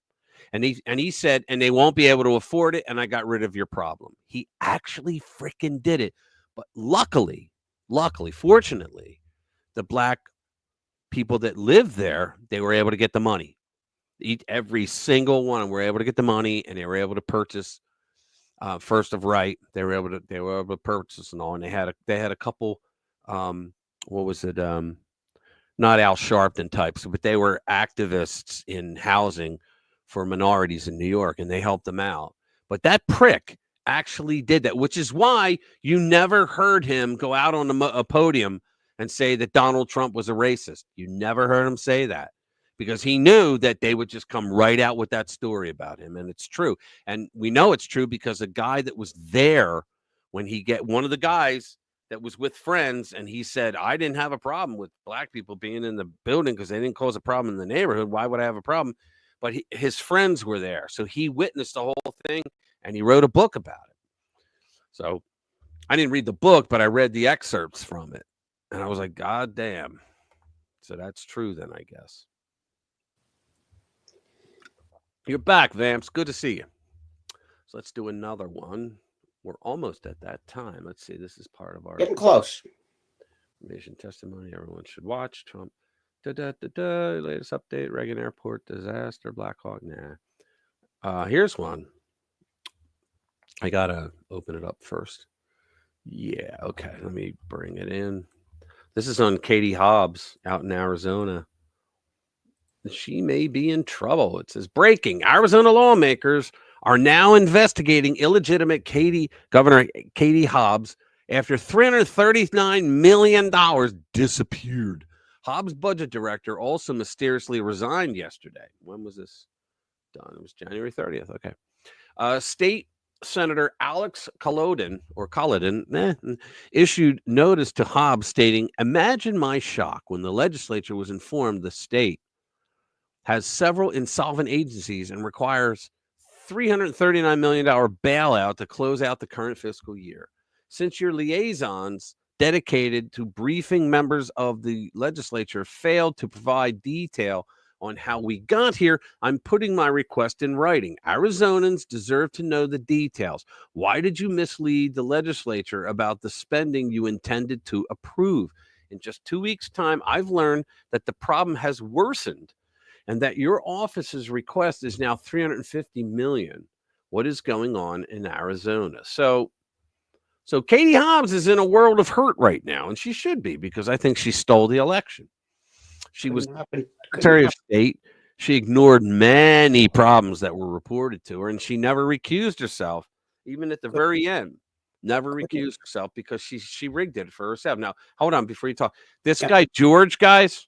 And he said, and they won't be able to afford it. And I got rid of your problem. He actually freaking did it. But luckily, fortunately, the black people that lived there, they were able to get the money. Every single one were able to get the money, and they were able to purchase first of right. They were able to purchase and all. And they had a couple, what was it? Not Al Sharpton types, but they were activists in housing for minorities in New York, and they helped them out. But that prick actually did that, which is why you never heard him go out on a podium and say that Donald Trump was a racist. You never heard him say that, because he knew that they would just come right out with that story about him. And it's true. And we know it's true because a guy that was there when one of the guys that was with friends, and he said, I didn't have a problem with black people being in the building because they didn't cause a problem in the neighborhood. Why would I have a problem? But his friends were there. So he witnessed the whole thing, and he wrote a book about it. So I didn't read the book, but I read the excerpts from it. And I was like, God damn. So that's true then, I guess. You're back, Vamps. Good to see you. So let's do another one. We're almost at that time. Let's see. This is part of our getting close. Information testimony everyone should watch. Trump. Latest update. Reagan Airport disaster. Black Hawk. Nah. Here's one. I gotta open it up first. Yeah. Okay. Let me bring it in. This is on Katie Hobbs out in Arizona. She may be in trouble. It says, breaking. Arizona lawmakers are now investigating illegitimate Governor Katie Hobbs after $339 million disappeared. Hobbs' budget director also mysteriously resigned yesterday. When was this done? It was January 30th. Okay. State Senator Alex Collodin issued notice to Hobbs stating, imagine my shock when the legislature was informed the state has several insolvent agencies and requires $339 million bailout to close out the current fiscal year. Since your liaisons dedicated to briefing members of the legislature failed to provide detail on how we got here, I'm putting my request in writing. Arizonans deserve to know the details. Why did you mislead the legislature about the spending you intended to approve? In just 2 weeks' time, I've learned that the problem has worsened and that your office's request is now $350 million. What is going on in Arizona? So Katie Hobbs is in a world of hurt right now, and she should be, because I think she stole the election. She was Secretary of State. She ignored many problems that were reported to her, and she never recused herself, even at the very end. Never recused herself because she rigged it for herself. Now, hold on before you talk. This guy, George, guys,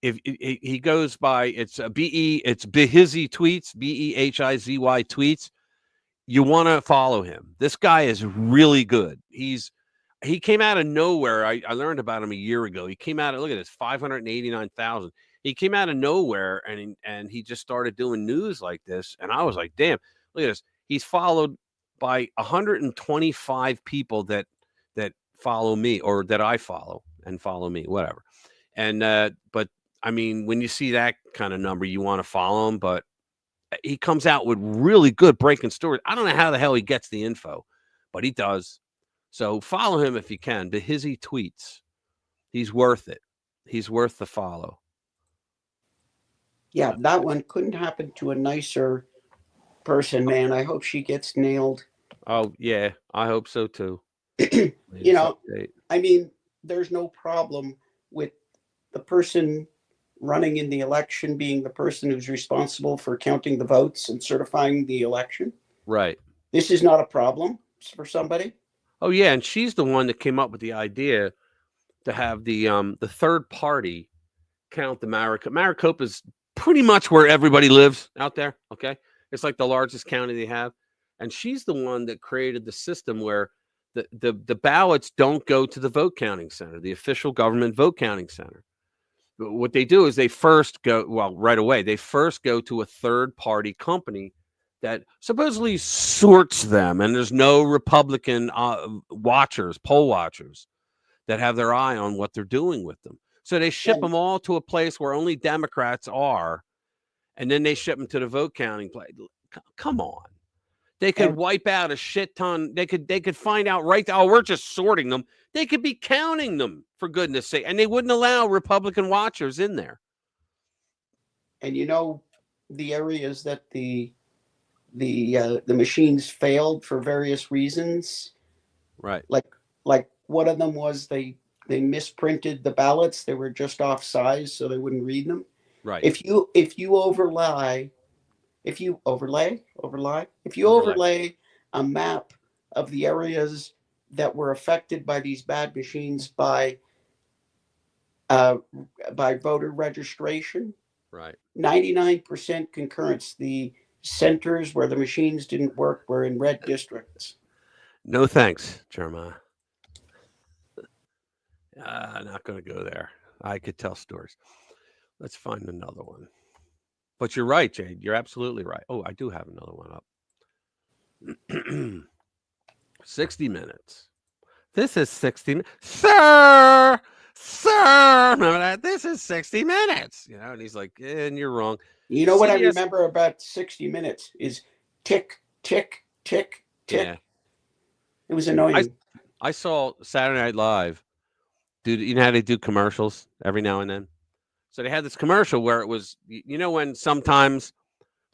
if he goes by, it's Behizzy tweets, Behizzy tweets. You want to follow him. This guy is really good. He came out of nowhere. I learned about him a year ago. He came out, look at this, 589,000. He came out of nowhere and he just started doing news like this. And I was like, damn, look at this. He's followed by 125 people that follow me, or that I follow and follow me, whatever. And but I mean, when you see that kind of number, you want to follow him, but he comes out with really good breaking stories. I don't know how the hell he gets the info, but he does. So follow him if you can. The Hizzy tweets. He's worth it. He's worth the follow. Yeah, that one couldn't happen to a nicer person, man. I hope she gets nailed. Oh, yeah, I hope so too. You know, I mean, there's no problem with the person running in the election being the person who's responsible for counting the votes and certifying the election. Right. This is not a problem for somebody. Oh, yeah, and she's the one that came up with the idea to have the third party count the Maricopa. Maricopa is pretty much where everybody lives out there, okay? It's like the largest county they have. And she's the one that created the system where the ballots don't go to the vote counting center, the official government vote counting center. What they do is they first go, well, right away, they first go to a third-party company that supposedly sorts them, and there's no Republican poll watchers that have their eye on what they're doing with them. So they ship them all to a place where only Democrats are, and then they ship them to the vote counting place. Come on. They could wipe out a shit ton. They could find out right there. Oh, we're just sorting them. They could be counting them, for goodness sake. And they wouldn't allow Republican watchers in there. And you know, the areas that the machines failed for various reasons. Right. Like one of them was they misprinted the ballots. They were just off size, so they wouldn't read them. Right. If you overlay a map of the areas that were affected by these bad machines by voter registration, right, 99% concurrence. The centers where the machines didn't work were in red districts. No thanks, Jeremiah. Not going to go there. I could tell stories. Let's find another one. But you're right, Jade. You're absolutely right. Oh, I do have another one up. 60 minutes. This is 60 minutes. Sir, remember that? This is 60 minutes. You know, and he's like, and you're wrong. You know what I remember about 60 minutes is tick, tick, tick, tick. Yeah. It was annoying. I saw Saturday Night Live. Dude, you know how they do commercials every now and then? So they had this commercial where it was, you know, when sometimes,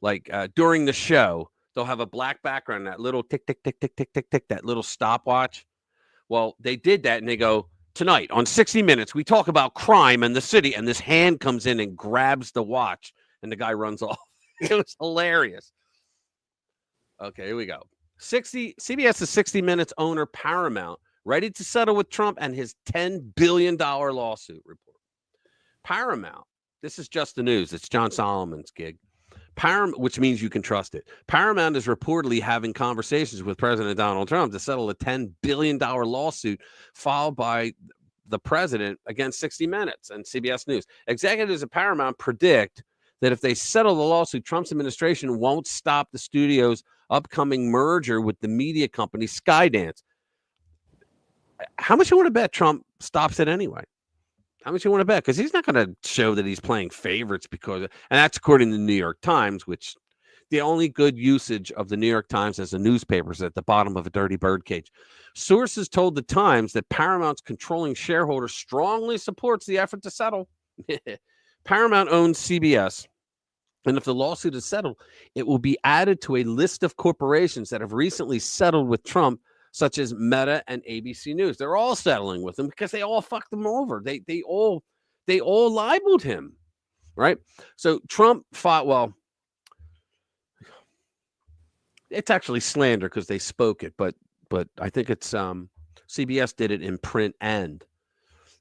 like during the show, they'll have a black background, that little tick, tick, tick, tick, tick, tick, tick, that little stopwatch. Well, they did that and they go, tonight on 60 Minutes, we talk about crime in the city. And this hand comes in and grabs the watch and the guy runs off. It was hilarious. Okay, here we go. CBS's 60 Minutes owner Paramount ready to settle with Trump and his $10 billion lawsuit report. Paramount, this is just the news. It's John Solomon's gig. Which means you can trust it. Paramount is reportedly having conversations with President Donald Trump to settle a $10 billion lawsuit filed by the president against 60 Minutes and CBS News. Executives at Paramount predict that if they settle the lawsuit, Trump's administration won't stop the studio's upcoming merger with the media company Skydance. How much you want to bet Trump stops it anyway? How much you want to bet? Because he's not going to show that he's playing favorites and that's according to the New York Times, which the only good usage of the New York Times as a newspaper is at the bottom of a dirty birdcage. Sources told the Times that Paramount's controlling shareholder strongly supports the effort to settle. Paramount owns CBS. And if the lawsuit is settled, it will be added to a list of corporations that have recently settled with Trump, such as Meta and ABC News. They're all settling with him because they all fucked him over. They all libeled him, right? So Trump fought, well, it's actually slander because they spoke it, but I think it's CBS did it in print and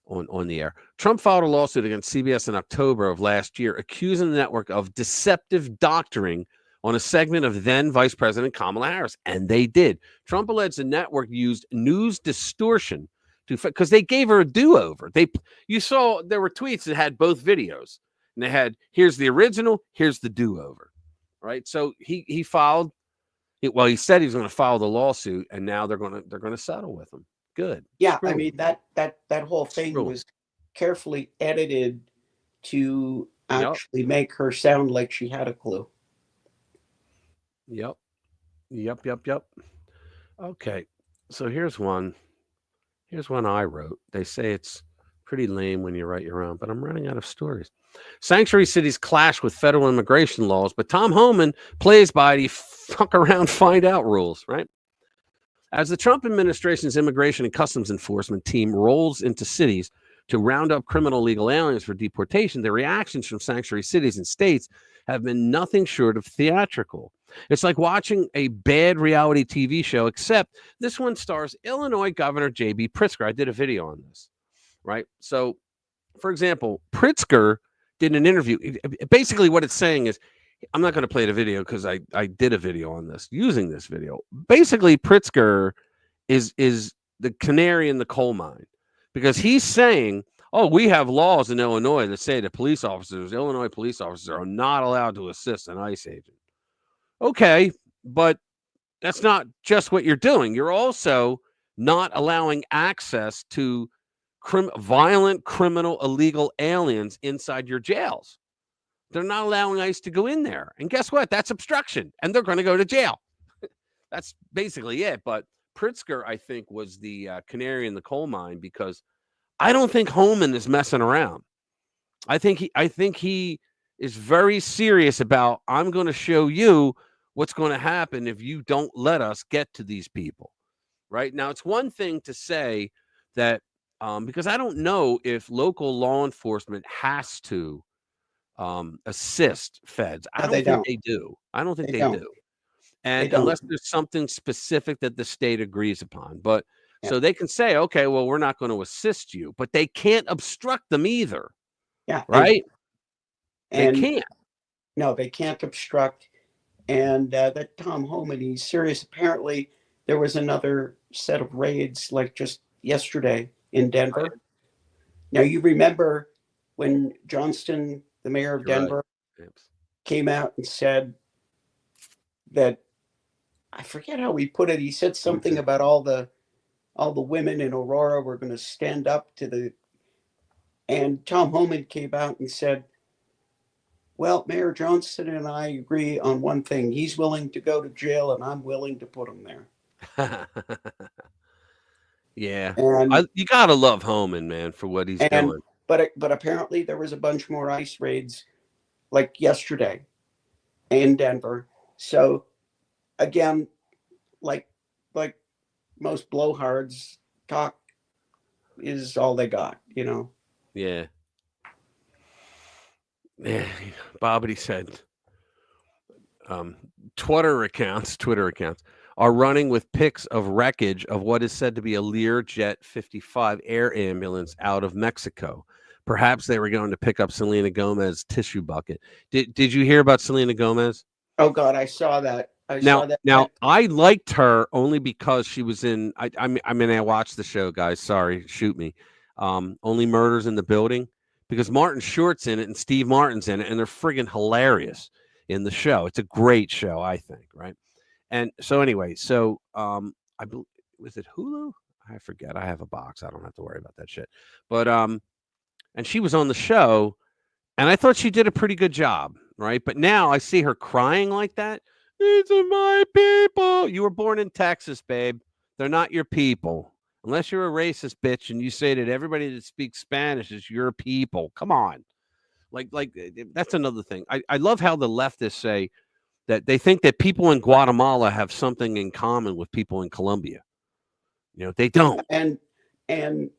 on the air. Trump filed a lawsuit against CBS in October of last year, accusing the network of deceptive doctoring on a segment of then Vice President Kamala Harris. And they did. Trump alleged the network used news distortion because they gave her a do-over. You saw there were tweets that had both videos. And they had, here's the original, here's the do-over, right? So he filed, well, he said he was going to file the lawsuit, and now they're going to settle with him. Good. Yeah, Screw I him. mean that whole thing Screw 'em. was carefully edited to actually make her sound like she had a clue. Yep. Okay. So here's one I wrote. They say it's pretty lame when you write your own, but I'm running out of stories. Sanctuary cities clash with federal immigration laws, but Tom Homan plays by the fuck around, find out rules, right? As the Trump administration's immigration and customs enforcement team rolls into cities to round up criminal legal aliens for deportation, the reactions from sanctuary cities and states have been nothing short of theatrical. It's like watching a bad reality TV show, except this one stars Illinois Governor J.B. Pritzker. I did a video on this, right? So, for example, Pritzker did an interview. Basically, what it's saying is, I'm not going to play the video because I did a video on this, using this video. Basically, Pritzker is the canary in the coal mine, because he's saying, oh, we have laws in Illinois that say that Illinois police officers are not allowed to assist an ICE agent. Okay, but that's not just what you're doing. You're also not allowing access to violent, criminal, illegal aliens inside your jails. They're not allowing ICE to go in there. And guess what? That's obstruction, and they're going to go to jail. That's basically it. But Pritzker, I think, was the canary in the coal mine, because I don't think Homan is messing around. I think he is very serious about, I'm going to show you what's going to happen if you don't let us get to these people. Right now, it's one thing to say that, because I don't know if local law enforcement has to assist feds. I don't think they do. I don't think they do. And unless there's something specific that the state agrees upon. But so they can say, okay, well, we're not going to assist you, but they can't obstruct them either. Yeah. Right? And they can't. No, they can't obstruct. And that Tom Homan, he's serious. Apparently, there was another set of raids like just yesterday in Denver. Now, you remember when Johnston, the mayor of Denver, came out and said that, I forget how he put it. He said something about all the women in Aurora were going to stand up to the, and Tom Homan came out and said, well, Mayor Johnston and I agree on one thing. He's willing to go to jail, and I'm willing to put him there. Yeah. And, you got to love Homan, man, for what he's doing. But apparently there was a bunch more ICE raids like yesterday in Denver. So again, like most blowhards, talk is all they got, you know? Yeah. Yeah. Bobbity said, Twitter accounts are running with pics of wreckage of what is said to be a Learjet 55 air ambulance out of Mexico. Perhaps they were going to pick up Selena Gomez's tissue bucket. Did you hear about Selena Gomez? Oh God, I saw that. Now I liked her only because she was in. I mean, I watched the show, guys. Sorry, shoot me. Only Murders in the Building, because Martin Short's in it and Steve Martin's in it, and they're friggin' hilarious in the show. It's a great show, I think, right? And so anyway, I believe, was it Hulu? I forget. I have a box. I don't have to worry about that shit. But and she was on the show, and I thought she did a pretty good job, right? But now I see her crying like that. These are my people. You were born in Texas, babe. They're not your people. Unless you're a racist bitch and you say that everybody that speaks Spanish is your people. Come on. Like that's another thing. I love how the leftists say that they think that people in Guatemala have something in common with people in Colombia. You know, they don't. And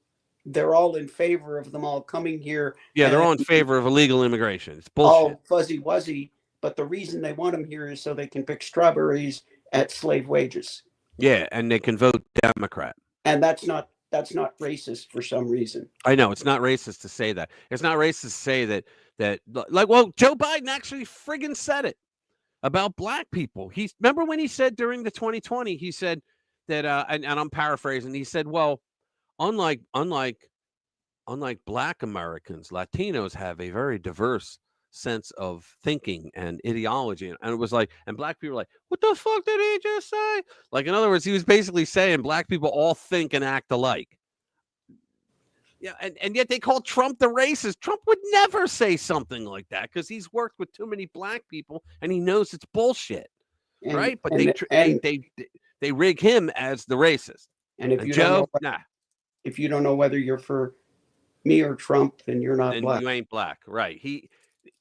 they're all in favor of them all coming here. Yeah, they're all in favor of illegal immigration. It's bullshit. All fuzzy wuzzy. But the reason they want them here is so they can pick strawberries at slave wages. Yeah, and they can vote Democrat. And that's not racist for some reason. I know it's not racist to say that. It's not racist to say that like, well, Joe Biden actually friggin' said it about black people. Remember when he said during the 2020, he said that, and I'm paraphrasing, he said, well, unlike unlike Black Americans, Latinos have a very diverse sense of thinking and ideology. And it was like, and Black people were like, what the fuck did he just say? Like, in other words, he was basically saying Black people all think and act alike. Yeah, and yet they call Trump the racist. Trump would never say something like that because he's worked with too many Black people and he knows it's bullshit, right? But they rig him as the racist. And if you Joe, don't know, if you don't know whether you're for me or Trump, then you're not Black. You ain't Black, right?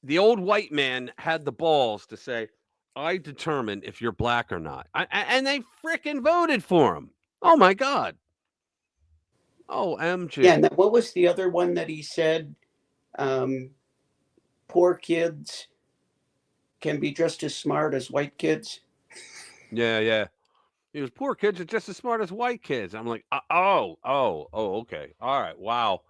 The old white man had the balls to say, "I determine if you're Black or not," and they fricking voted for him. Oh my God. OMG. Yeah, and what was the other one that he said? Poor kids can be just as smart as white kids. Yeah. He was, poor kids are just as smart as white kids. I'm like, okay. All right. Wow.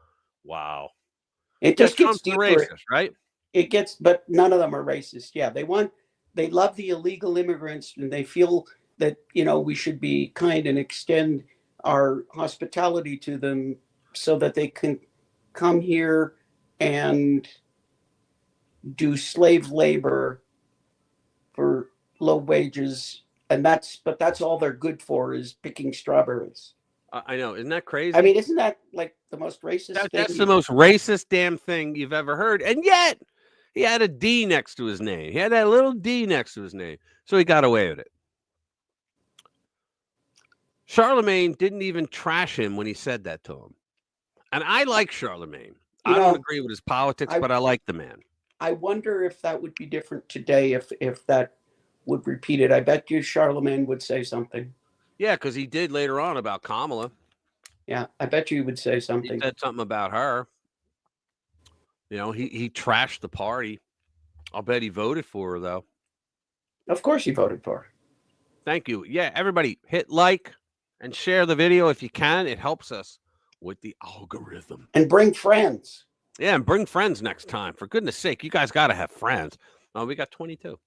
It just gets Trump's deeper. Racist, right? It gets, but none of them are racist. Yeah, they love the illegal immigrants, and they feel that, we should be kind and extend our hospitality to them so that they can come here and do slave labor for low wages. And that's all they're good for, is picking strawberries. I know. Isn't that crazy? I mean, isn't that like the most racist thing? That's the most racist damn thing you've ever heard. And yet he had a D next to his name. He had that little D next to his name. So he got away with it. Charlemagne didn't even trash him when he said that to him. And I like Charlemagne. I don't agree with his politics, but I like the man. I wonder if that would be different today, if that would repeat it. I bet you Charlemagne would say something. Yeah, because he did later on about Kamala. Yeah, I bet you he would say something. He said something about her. He trashed the party. I'll bet he voted for her, though. Of course he voted for her. Thank you. Yeah, everybody hit like and share the video if you can. It helps us with the algorithm. And bring friends. Yeah, and bring friends next time. For goodness sake, you guys got to have friends. Oh, we got 22.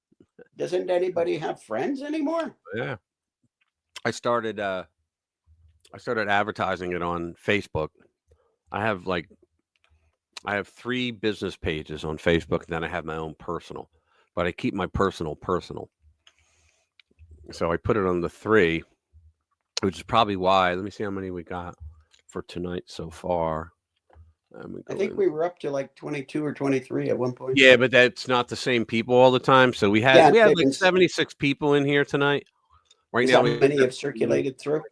Doesn't anybody have friends anymore? Yeah. I started advertising it on Facebook. I have 3 business pages on Facebook, and then I have my own personal. But I keep my personal. So I put it on the 3, which is probably why. Let me see how many we got for tonight so far. I think we were up to like 22 or 23 at one point. Yeah, but that's not the same people all the time. So we had like 76 people in here tonight. Right now, many have circulated through.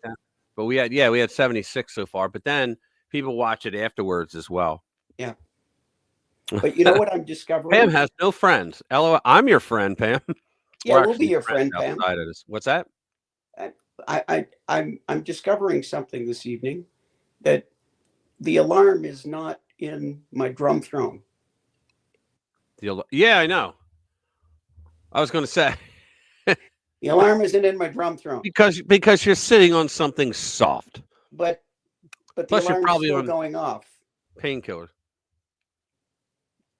But we had 76 so far. But then people watch it afterwards as well. Yeah. But you know what I'm discovering? Pam has no friends. LOL. I'm your friend, Pam. Yeah, we'll be your friend, Pam. What's that? I'm discovering something this evening, that the alarm is not in my drum throne. Yeah, I know. I was going to say. The alarm isn't in my drum throne. Because you're sitting on something soft. But the Plus you're alarm's probably still on going off. Painkillers.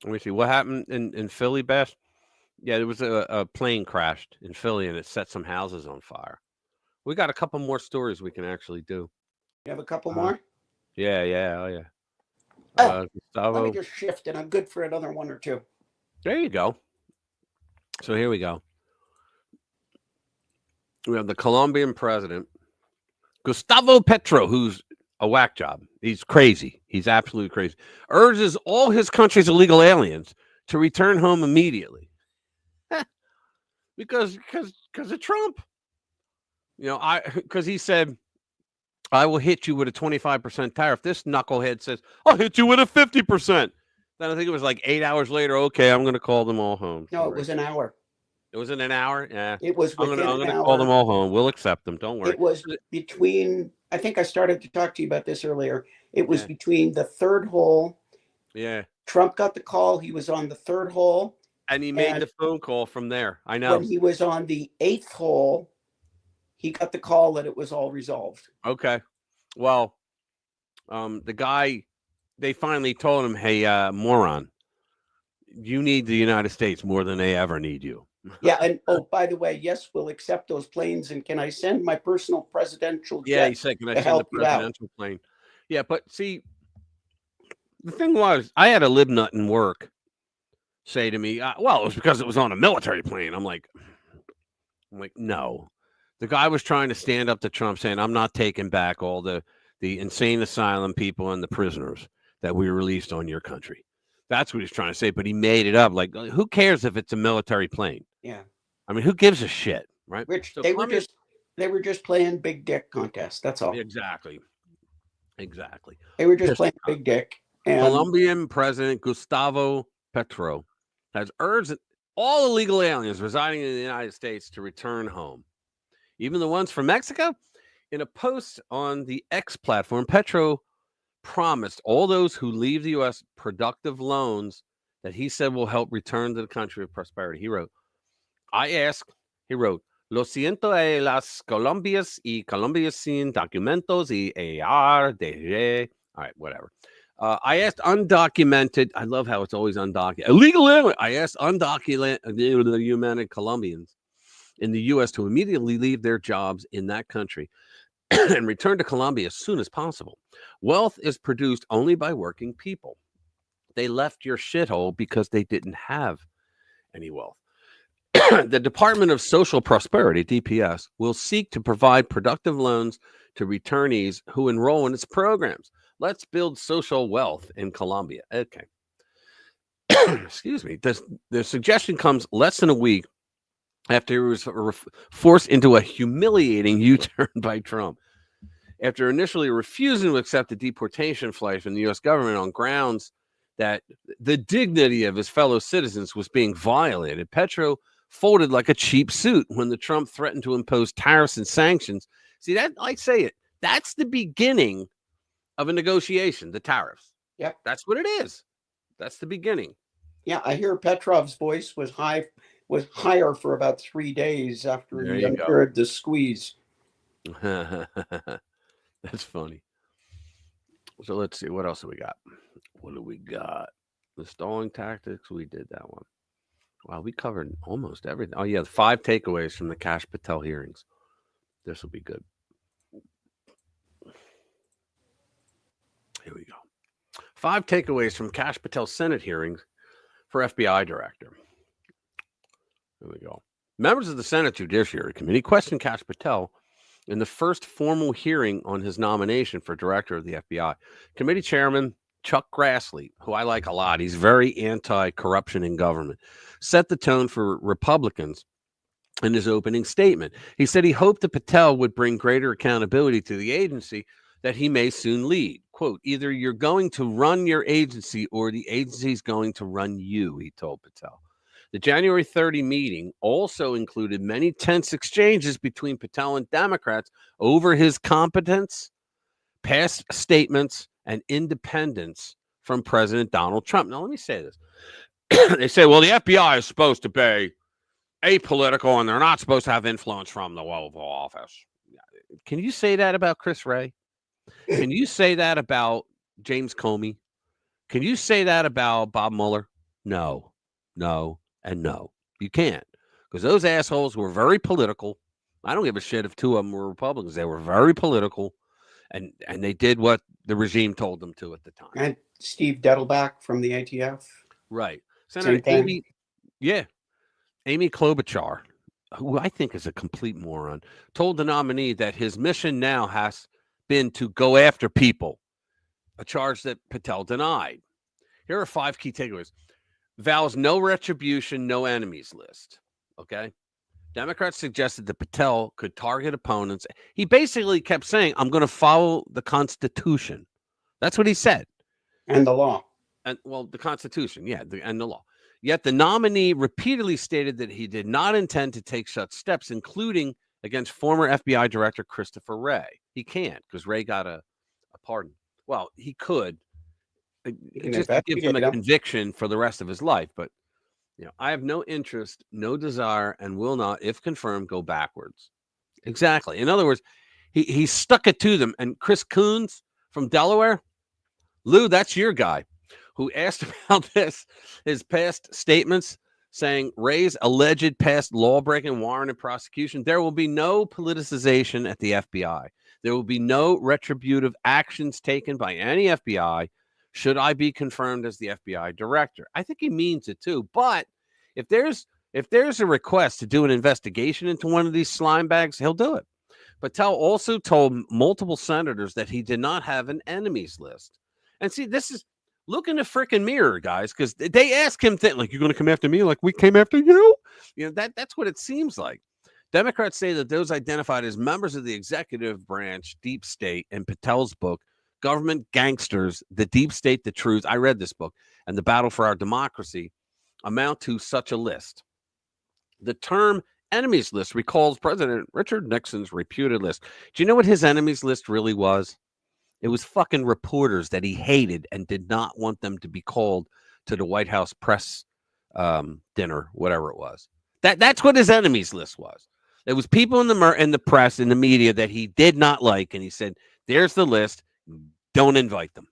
Let me see. What happened in Philly, Bash? Yeah, there was a plane crashed in Philly, and it set some houses on fire. We got a couple more stories we can actually do. You have a couple more? Yeah. Oh, yeah. Let me just shift, and I'm good for another one or two. There you go. So here we go. We have the Colombian president, Gustavo Petro, who's a whack job. He's crazy. He's absolutely crazy. Urges all his country's illegal aliens to return home immediately. because of Trump. Because he said, I will hit you with a 25% tariff. This knucklehead says, I'll hit you with a 50%. Then I think it was like 8 hours later. Okay, I'm going to call them all home. No, it was an hour. It was in an hour? Yeah. It was I'm within going an to hour. call them all home. We'll accept them. Don't worry. It was between, I think I started to talk to you about this earlier. It was between the third hole. Yeah. Trump got the call. He was on the third hole. And he made the phone call from there. I know. When he was on the 8th hole, he got the call that it was all resolved. Okay. Well, the guy, they finally told him, hey, moron, you need the United States more than they ever need you. Yeah. And by the way, yes, we'll accept those planes. And can I send my personal presidential jet? Yeah, he said, can I send the presidential plane? Yeah, but see, the thing was, I had a libnut in work say to me, well, it was because it was on a military plane. I'm like, no. The guy was trying to stand up to Trump saying, I'm not taking back all the insane asylum people and the prisoners that we released on your country. That's what he's trying to say, but he made it up. Like, who cares if it's a military plane? Yeah. I mean, who gives a shit, right? Rich, So they were just playing big dick contest. That's all. Exactly. They were just playing big dick. And Colombian President Gustavo Petro has urged all illegal aliens residing in the United States to return home, even the ones from Mexico. In a post on the X platform, Petro promised all those who leave the U.S. productive loans that he said will help return to the country of prosperity. He wrote, Lo siento a las Colombias y Colombias sin documentos y AR de. All right, whatever. I asked undocumented, I love how it's always undocumented, illegal alien. I asked undocumented Colombians in the U.S. to immediately leave their jobs in that country and return to Colombia as soon as possible. Wealth is produced only by working people. They left your shithole because they didn't have any wealth. The Department of Social Prosperity, DPS, will seek to provide productive loans to returnees who enroll in its programs. Let's build social wealth in Colombia. Okay. Excuse me. The suggestion comes less than a week after he was forced into a humiliating U-turn by Trump. After initially refusing to accept the deportation flight from the U.S. government on grounds that the dignity of his fellow citizens was being violated, Petro folded like a cheap suit when the Trump threatened to impose tariffs and sanctions. See, that, I say it, that's the beginning of a negotiation, the tariffs. Yep. That's what it is. That's the beginning. Yeah, I hear Petrov's voice was higher for about 3 days after he endured the squeeze. That's funny. So let's see. What else do we got? What do we got? The stalling tactics. We did that one. Wow, we covered almost everything. Oh, yeah. The 5 takeaways from the Kash Patel hearings. This will be good. Here we go. 5 takeaways from Kash Patel's Senate hearings for FBI director. There we go. Members of the Senate Judiciary Committee questioned Kash Patel in the first formal hearing on his nomination for director of the FBI. Committee Chairman Chuck Grassley, who I like a lot, he's very anti-corruption in government, set the tone for Republicans in his opening statement. He said he hoped that Patel would bring greater accountability to the agency that he may soon lead. Quote, either you're going to run your agency or the agency's going to run you, he told Patel. The January 30 meeting also included many tense exchanges between Patel and Democrats over his competence, past statements, and independence from President Donald Trump. Now, let me say this. They say, well, the FBI is supposed to be apolitical and they're not supposed to have influence from the Oval Office. Can you say that about Chris Wray? Can you say that about James Comey? Can you say that about Bob Mueller? No, and no. You can't, because those assholes were very political. I don't give a shit if 2 of them were Republicans. They were very political, and they did what the regime told them to at the time. And Steve Dettelbach from the ATF. Right. Senator Amy Klobuchar, who I think is a complete moron, told the nominee that his mission now has been to go after people, a charge that Patel denied. Here are 5 key takeaways. Vows no retribution, no enemies list. Okay. Democrats suggested that Patel could target opponents. He basically kept saying, I'm going to follow the Constitution. That's what he said. And the law. And well, the Constitution, yeah, and the law. Yet the nominee repeatedly stated that he did not intend to take such steps, including against former FBI Director Christopher Wray. He can't, because Wray got a pardon. Well, he could. It just gives him a conviction for the rest of his life. But I have no interest, no desire, and will not, if confirmed, go backwards. Exactly. In other words, he stuck it to them. And Chris Coons from Delaware, Lou, that's your guy, who asked about his past statements, saying Wray's alleged past law-breaking warranted prosecution. There will be no politicization at the FBI. There will be no retributive actions taken by any FBI Should I be confirmed as the FBI director? I think he means it too. But if there's a request to do an investigation into one of these slime bags, he'll do it. Patel also told multiple senators that he did not have an enemies list. And see, this is look in the freaking mirror, guys, because they ask him things like, "You're going to come after me like we came after you?" You know, that's what it seems like. Democrats say that those identified as members of the executive branch, deep state, in Patel's book, Government Gangsters, The Deep State, The Truth, I read this book, and The Battle for Our Democracy, amount to such a list. The term enemies list recalls President Richard Nixon's reputed list. Do you know what his enemies list really was? It was fucking reporters that he hated and did not want them to be called to the White House press dinner, whatever it was. That's what his enemies list was. It was people in the press, in the media that he did not like, and he said, "There's the list. Don't invite them."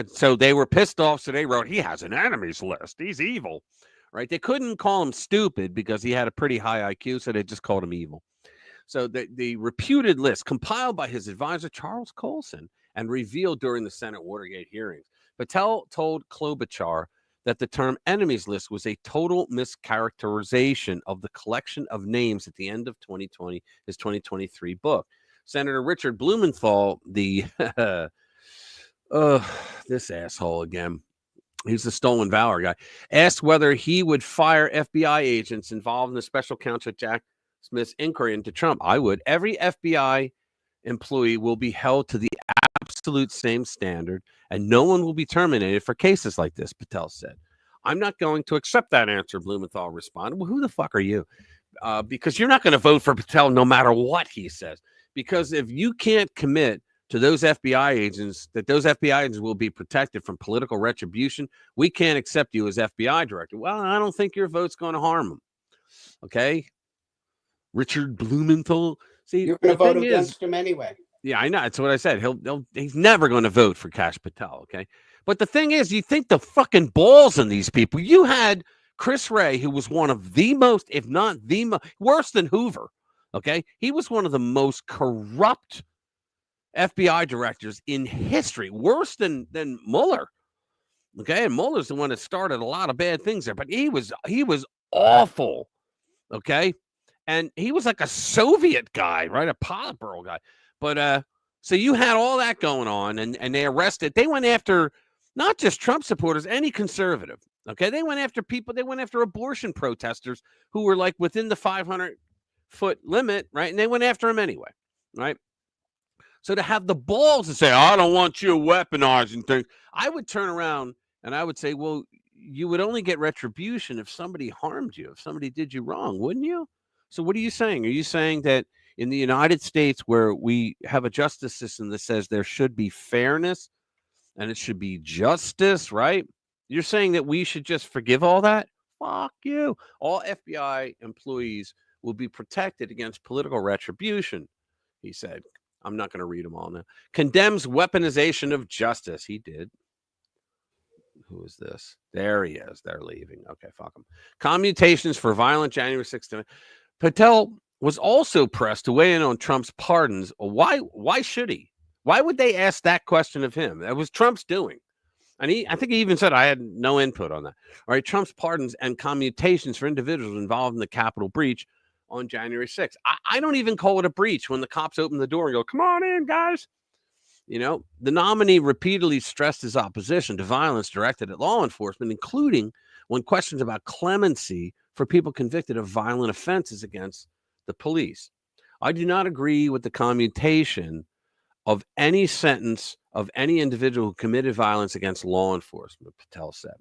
So they were pissed off. So they wrote, "He has an enemies list. He's evil." Right? They couldn't call him stupid because he had a pretty high IQ, so they just called him evil. So the reputed list compiled by his advisor, Charles Colson, and revealed during the Senate Watergate hearings. Patel told Klobuchar that the term enemies list was a total mischaracterization of the collection of names at the end of 2020, his 2023 book. Senator Richard Blumenthal, this asshole again, he's the stolen valor guy, asked whether he would fire FBI agents involved in the special counsel Jack Smith's inquiry into Trump. I would. Every FBI employee will be held to the absolute same standard, and no one will be terminated for cases like this, Patel said. I'm not going to accept that answer, Blumenthal responded. Well, who the fuck are you? Because you're not going to vote for Patel no matter what he says. Because if you can't commit to those FBI agents, that those FBI agents will be protected from political retribution, we can't accept you as FBI director. Well, I don't think your vote's going to harm them. Okay? Richard Blumenthal. See, you're going to vote thing against him anyway. Yeah, I know. That's what I said. He's never going to vote for Kash Patel. Okay. But the thing is, you think the fucking balls in these people. You had Chris Wray, who was one of the most, if not the worse than Hoover. Okay. He was one of the most corrupt FBI directors in history, worse than Mueller. Okay. And Mueller's the one that started a lot of bad things there, but he was awful. Okay. And he was like a Soviet guy, right? A Politburo guy. But so you had all that going on, and they arrested. They went after not just Trump supporters, any conservative. Okay, they went after people. They went after abortion protesters who were like within the 500-foot limit, right? And they went after him anyway, right? So to have the balls to say, "I don't want you weaponizing things," I would turn around and I would say, "Well, you would only get retribution if somebody harmed you, if somebody did you wrong, wouldn't you?" So what are you saying? Are you saying that in the United States, where we have a justice system that says there should be fairness and it should be justice, right? You're saying that we should just forgive all that? Fuck you. All FBI employees will be protected against political retribution, he said. I'm not going to read them all now. Condemns weaponization of justice. He did. Who is this? There he is. They're leaving. Okay, fuck him. Commutations for violent January 6th. Patel was also pressed to weigh in on Trump's pardons. Why should he? Why would they ask that question of him? That was Trump's doing. And I think he even said, I had no input on that. All right, Trump's pardons and commutations for individuals involved in the Capitol breach on January 6th. I don't even call it a breach when the cops open the door and go, "Come on in, guys." You know, the nominee repeatedly stressed his opposition to violence directed at law enforcement, including when questions about clemency for people convicted of violent offenses against the police. I do not agree with the commutation of any sentence of any individual who committed violence against law enforcement, Patel said.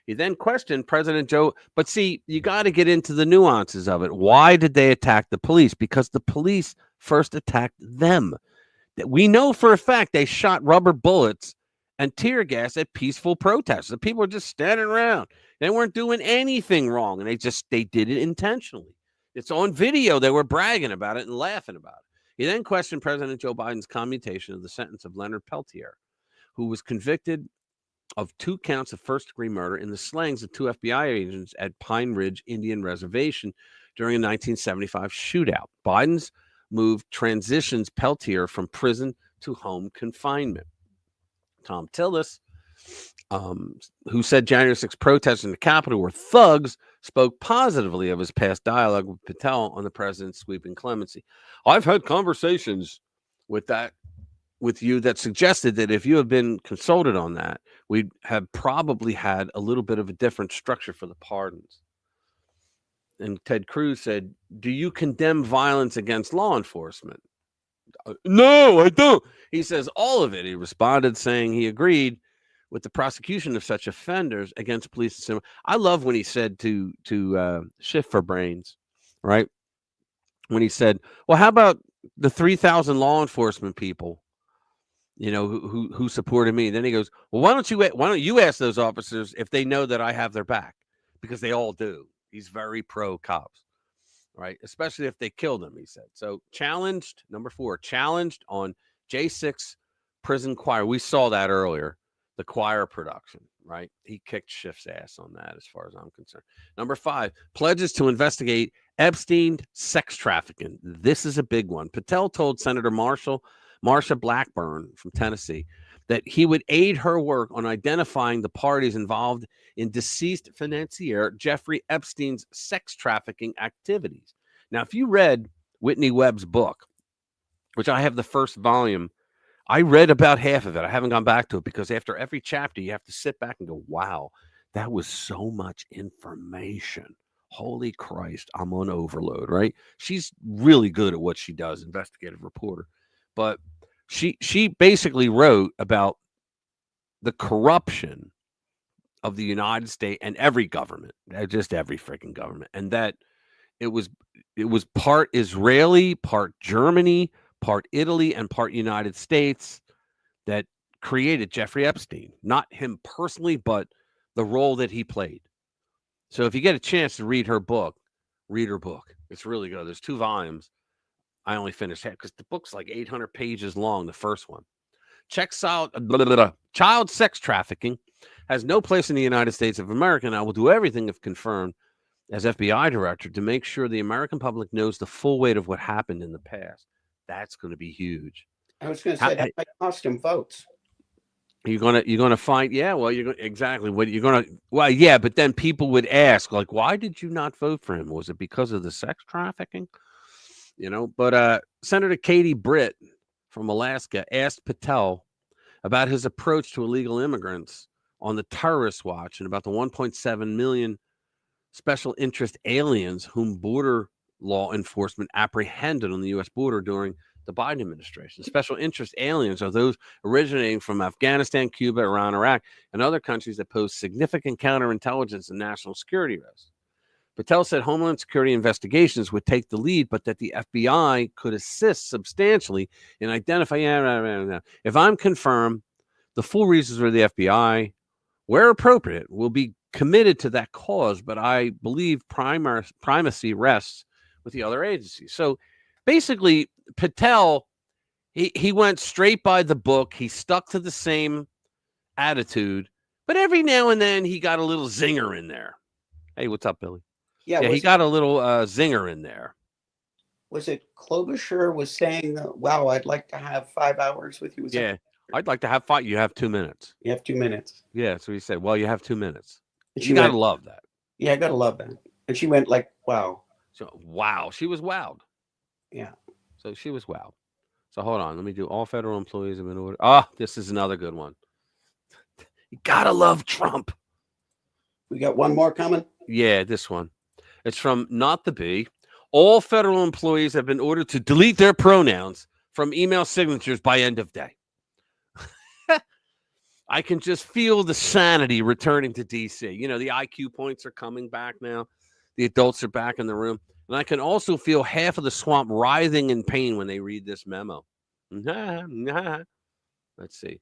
He then questioned President Joe, but see, you got to get into the nuances of it. Why did they attack the police? Because the police first attacked them. We know for a fact they shot rubber bullets and tear gas at peaceful protests. The people were just standing around. They weren't doing anything wrong, and they did it intentionally. It's on video. They were bragging about it and laughing about it. He then questioned President Joe Biden's commutation of the sentence of Leonard Peltier, who was convicted of 2 counts of first-degree murder in the slayings of 2 FBI agents at Pine Ridge Indian Reservation during a 1975 shootout. Biden's move transitions Peltier from prison to home confinement. Tom Tillis, who said January 6th protesters in the Capitol were thugs, spoke positively of his past dialogue with Patel on the president's sweeping clemency. I've had conversations with you that suggested that if you have been consulted on that, we'd have probably had a little bit of a different structure for the pardons. And Ted Cruz said, do you condemn violence against law enforcement? No, I don't. He says all of it. He responded saying he agreed with the prosecution of such offenders against police and civil. I love when he said to shift for brains, right? When he said, well, how about the 3,000 law enforcement people, who supported me? Then he goes, well, why don't you ask those officers if they know that I have their back? Because they all do. He's very pro cops, right? Especially if they killed him, he said. So challenged, number 4, challenged on J6 prison choir. We saw that earlier, the choir production, right? He kicked Schiff's ass on that as far as I'm concerned. Number 5, pledges to investigate Epstein sex trafficking. This is a big one. Patel told Senator Marsha Blackburn from Tennessee that he would aid her work on identifying the parties involved in deceased financier Jeffrey Epstein's sex trafficking activities. Now, if you read Whitney Webb's book, which I have the first volume, I read about half of it. I haven't gone back to it because after every chapter, you have to sit back and go, wow, that was so much information. Holy Christ, I'm on overload, right? She's really good at what she does, investigative reporter. But she basically wrote about the corruption of the United States and every government, just every freaking government, and that it was part Israeli, part Germany, part Italy, and part United States that created Jeffrey Epstein. Not him personally, but the role that he played. So if you get a chance to read her book, read her book. It's really good. There's 2 volumes. I only finished half because the book's like 800 pages long, the first one. Child sex trafficking has no place in the United States of America, and I will do everything if confirmed as FBI director to make sure the American public knows the full weight of what happened in the past. That's going to be huge. I was going to say that might cost him votes. You're gonna find, yeah. Well, exactly what you're gonna. Well, yeah, but then people would ask, like, why did you not vote for him? Was it because of the sex trafficking? But Senator Katie Britt from Alaska asked Patel about his approach to illegal immigrants on the terrorist watch and about the 1.7 million special interest aliens whom border law enforcement apprehended on the U.S. border during the Biden administration. Special interest aliens are those originating from Afghanistan, Cuba, Iran, Iraq, and other countries that pose significant counterintelligence and national security risks. Patel said Homeland Security investigations would take the lead, but that the FBI could assist substantially in identifying. If I'm confirmed, the full reasons for the FBI, where appropriate, will be committed to that cause, but I believe primacy rests with the other agencies. So basically, Patel, he went straight by the book. He stuck to the same attitude, but every now and then he got a little zinger in there. Hey, what's up, Billy? Yeah, he got a little zinger in there. Was it Klobuchar was saying, wow, I'd like to have 5 hours with you? I'd like to have 5. You have 2 minutes. You have 2 minutes. Yeah, so he said, well, you have 2 minutes. You got to love that. Yeah, I got to love that. And she went like, wow. So, wow. She was wowed. Yeah. So she was wowed. So hold on. Let me do all federal employees have been ordered. Oh, this is another good one. You got to love Trump. We got one more coming? Yeah, this one. It's from Not the Bee. All federal employees have been ordered to delete their pronouns from email signatures by end of day. I can just feel the sanity returning to D.C. The IQ points are coming back now. The adults are back in the room. And I can also feel half of the swamp writhing in pain when they read this memo. Let's see.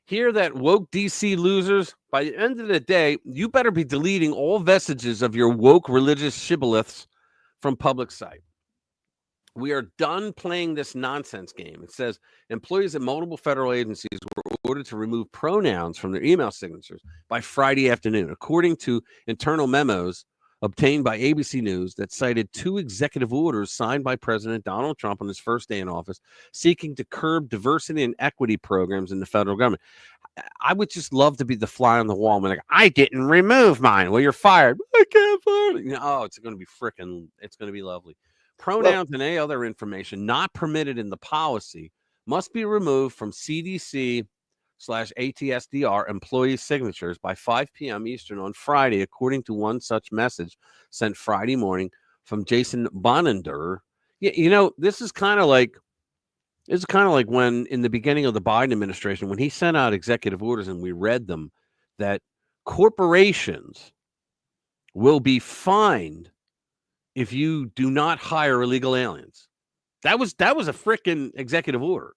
Hear that, woke DC losers? By the end of the day, you better be deleting all vestiges of your woke religious shibboleths from public sight. We are done playing this nonsense game. It says employees at multiple federal agencies were ordered to remove pronouns from their email signatures by Friday afternoon. According to internal memos obtained by ABC News that cited 2 executive orders signed by President Donald Trump on his first day in office seeking to curb diversity and equity programs in the federal government. I would just love to be the fly on the wall. Like, I didn't remove mine. Well, you're fired. I can't fire you. Oh, it's going to be it's going to be lovely. Pronouns and any other information not permitted in the policy must be removed from CDC/ATSDR employee signatures by 5 p.m. Eastern on Friday, according to one such message sent Friday morning from Jason Bonender. Yeah, this is kind of like when in the beginning of the Biden administration, when he sent out executive orders and we read them, that corporations will be fined if you do not hire illegal aliens. That was a freaking executive order.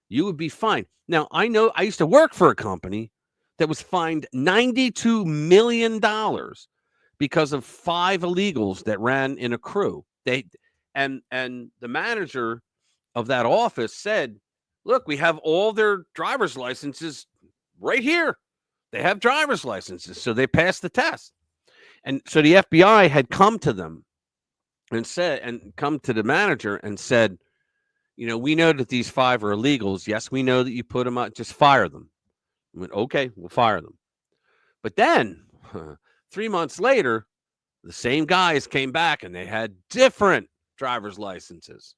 You would be fined. Now, I know I used to work for a company that was fined $92 million because of 5 illegals that ran in a crew. And the manager of that office said, look, we have all their driver's licenses right here. They have driver's licenses, so they passed the test. And so the FBI had come to them and come to the manager and said, we know that these 5 are illegals. Yes, we know that you put them out. Just fire them. I went, okay, we'll fire them. But then 3 months later, the same guys came back and they had different driver's licenses.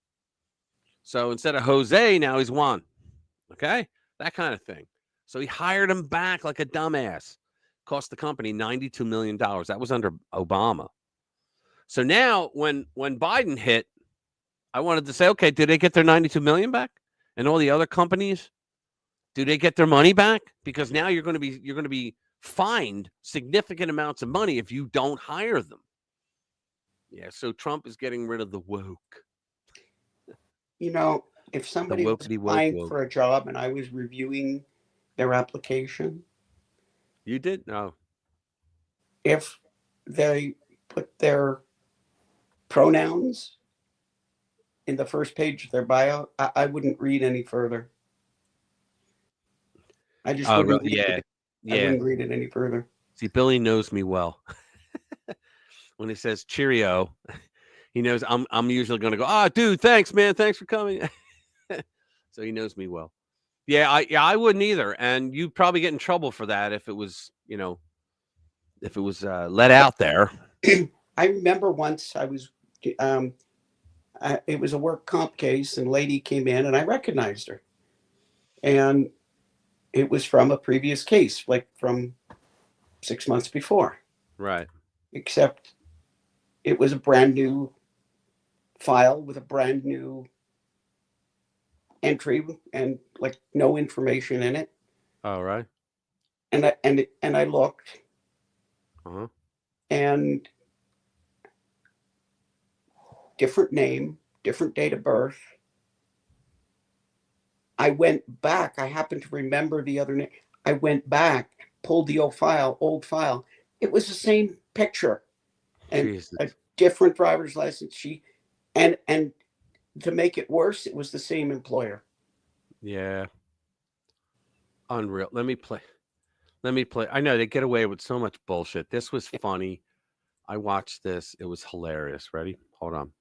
So instead of Jose, now he's Juan. Okay? That kind of thing. So he hired him back like a dumbass. Cost the company $92 million. That was under Obama. So now when Biden hit, I wanted to say, okay, did they get their $92 million back? And all the other companies, do they get their money back? Because now you're going to be fined significant amounts of money if you don't hire them. Yeah, so Trump is getting rid of the woke. If somebody was applying for a job and I was reviewing their application. You did? No. If they put their pronouns in the first page of their bio, I wouldn't read any further. I just wouldn't read it. I wouldn't read it any further. See, Billy knows me well. When he says cheerio, he knows I'm usually going to go, dude, thanks, man. Thanks for coming. So he knows me well. Yeah, I wouldn't either. And you'd probably get in trouble for that if it was, let out there. I remember once I was, it was a work comp case and a lady came in and I recognized her. And it was from a previous case, like from 6 months before. Right. Except it was a brand new file with a brand new entry and like no information in it. All right. And I looked. And different name, different date of birth. I went back. I happened to remember the other name. I went back, pulled the old file. It was the same picture and Jesus. a different driver's license. And to make it worse, it was the same employer. Yeah. Unreal. Let me play. I know they get away with so much bullshit. This was funny. I watched this. It was hilarious. Ready? Hold on.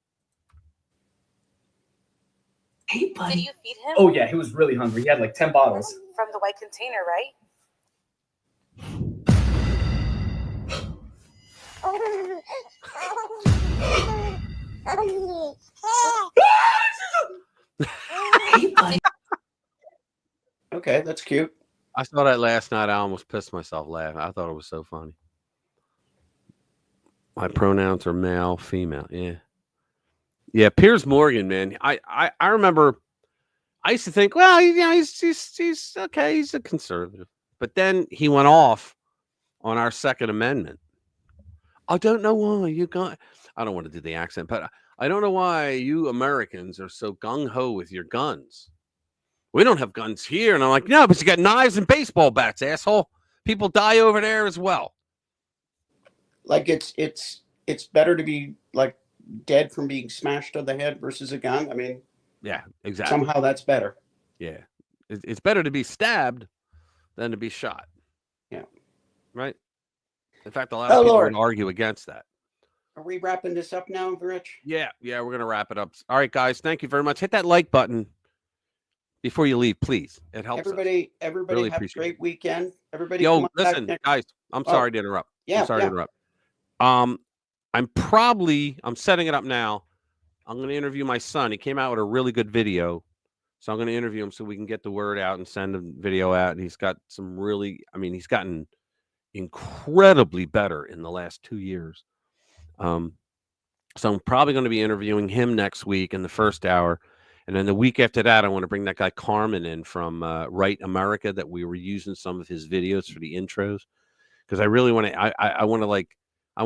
Hey, buddy. Did you feed him? Oh, yeah, he was really hungry. He had like 10 bottles. From the white container, right? Hey, buddy. Okay, that's cute. I saw that last night. I almost pissed myself laughing. I thought it was so funny. My pronouns are male, female. Yeah. Yeah, Piers Morgan, man. I remember I used to think, well, he's okay, he's a conservative. But then he went off on our Second Amendment. I don't know why I don't want to do the accent, but I don't know why you Americans are so gung-ho with your guns. We don't have guns here. And I'm like, no, but you got knives and baseball bats, asshole. People die over there as well. Like it's better to be like dead from being smashed on the head versus a gun. I mean, yeah, exactly. Somehow that's better. Yeah. It's better to be stabbed than to be shot. Yeah. Right? In fact, a lot of people would argue against that. Are we wrapping this up now, Rich? Yeah, we're gonna wrap it up. All right, guys, thank you very much. Hit that like button before you leave, please. It helps us. Everybody Really have a appreciate great weekend. Everybody Yo, come on back listen, next. guys, I'm Oh, sorry to interrupt. yeah, I'm sorry yeah. to interrupt. I'm setting it up now. I'm going to interview my son. He came out with a really good video. So I'm going to interview him so we can get the word out and send the video out. And he's got some really, he's gotten incredibly better in the last 2 years. So I'm probably going to be interviewing him next week in the first hour. And then the week after that, I want to bring that guy Carmen in from Right America that we were using some of his videos for the intros. Because I really want to, I want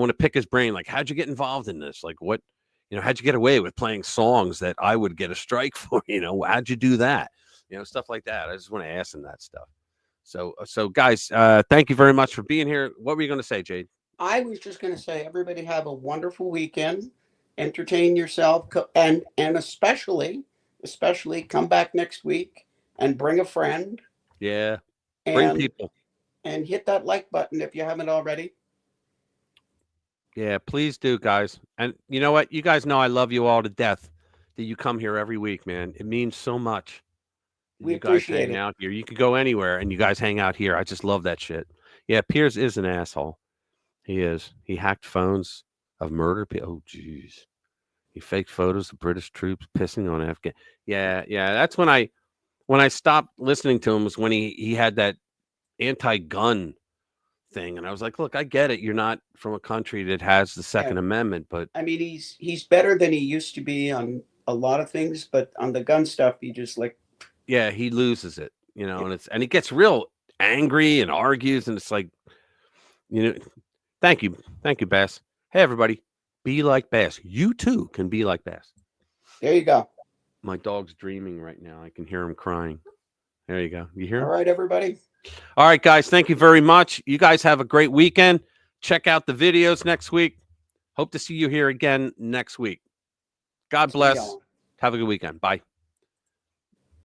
to pick his brain. Like, how'd you get involved in this? Like, what, how'd you get away with playing songs that I would get a strike for? How'd you do that? Stuff like that. I just want to ask him that stuff. So guys, thank you very much for being here. What were you going to say, Jade? I was just going to say, everybody have a wonderful weekend. Entertain yourself, and especially come back next week and bring a friend. Yeah, bring people. And hit that like button if you haven't already. Yeah, please do, guys. And you know what? You guys know I love you all to death that you come here every week, man. It means so much. We you guys appreciate hang it. out here. You could go anywhere and you guys hang out here. I just love that shit. Yeah, Piers is an asshole. He is. He hacked phones of murder people. Oh, jeez. He faked photos of British troops pissing on Afghan. Yeah. That's when I stopped listening to him, was when he had that anti-gun thing. And I was like, look, I get it. You're not from a country that has the Second Amendment, but he's better than he used to be on a lot of things, but on the gun stuff, he just yeah, he loses it, and he gets real angry and argues, and it's like, thank you, Bass. Hey, everybody, be like Bass. You too can be like Bass. There you go. My dog's dreaming right now. I can hear him crying. There you go. You hear him? All right, everybody. All right, guys. Thank you very much. You guys have a great weekend. Check out the videos next week. Hope to see you here again next week. God bless. Have a good weekend. Bye.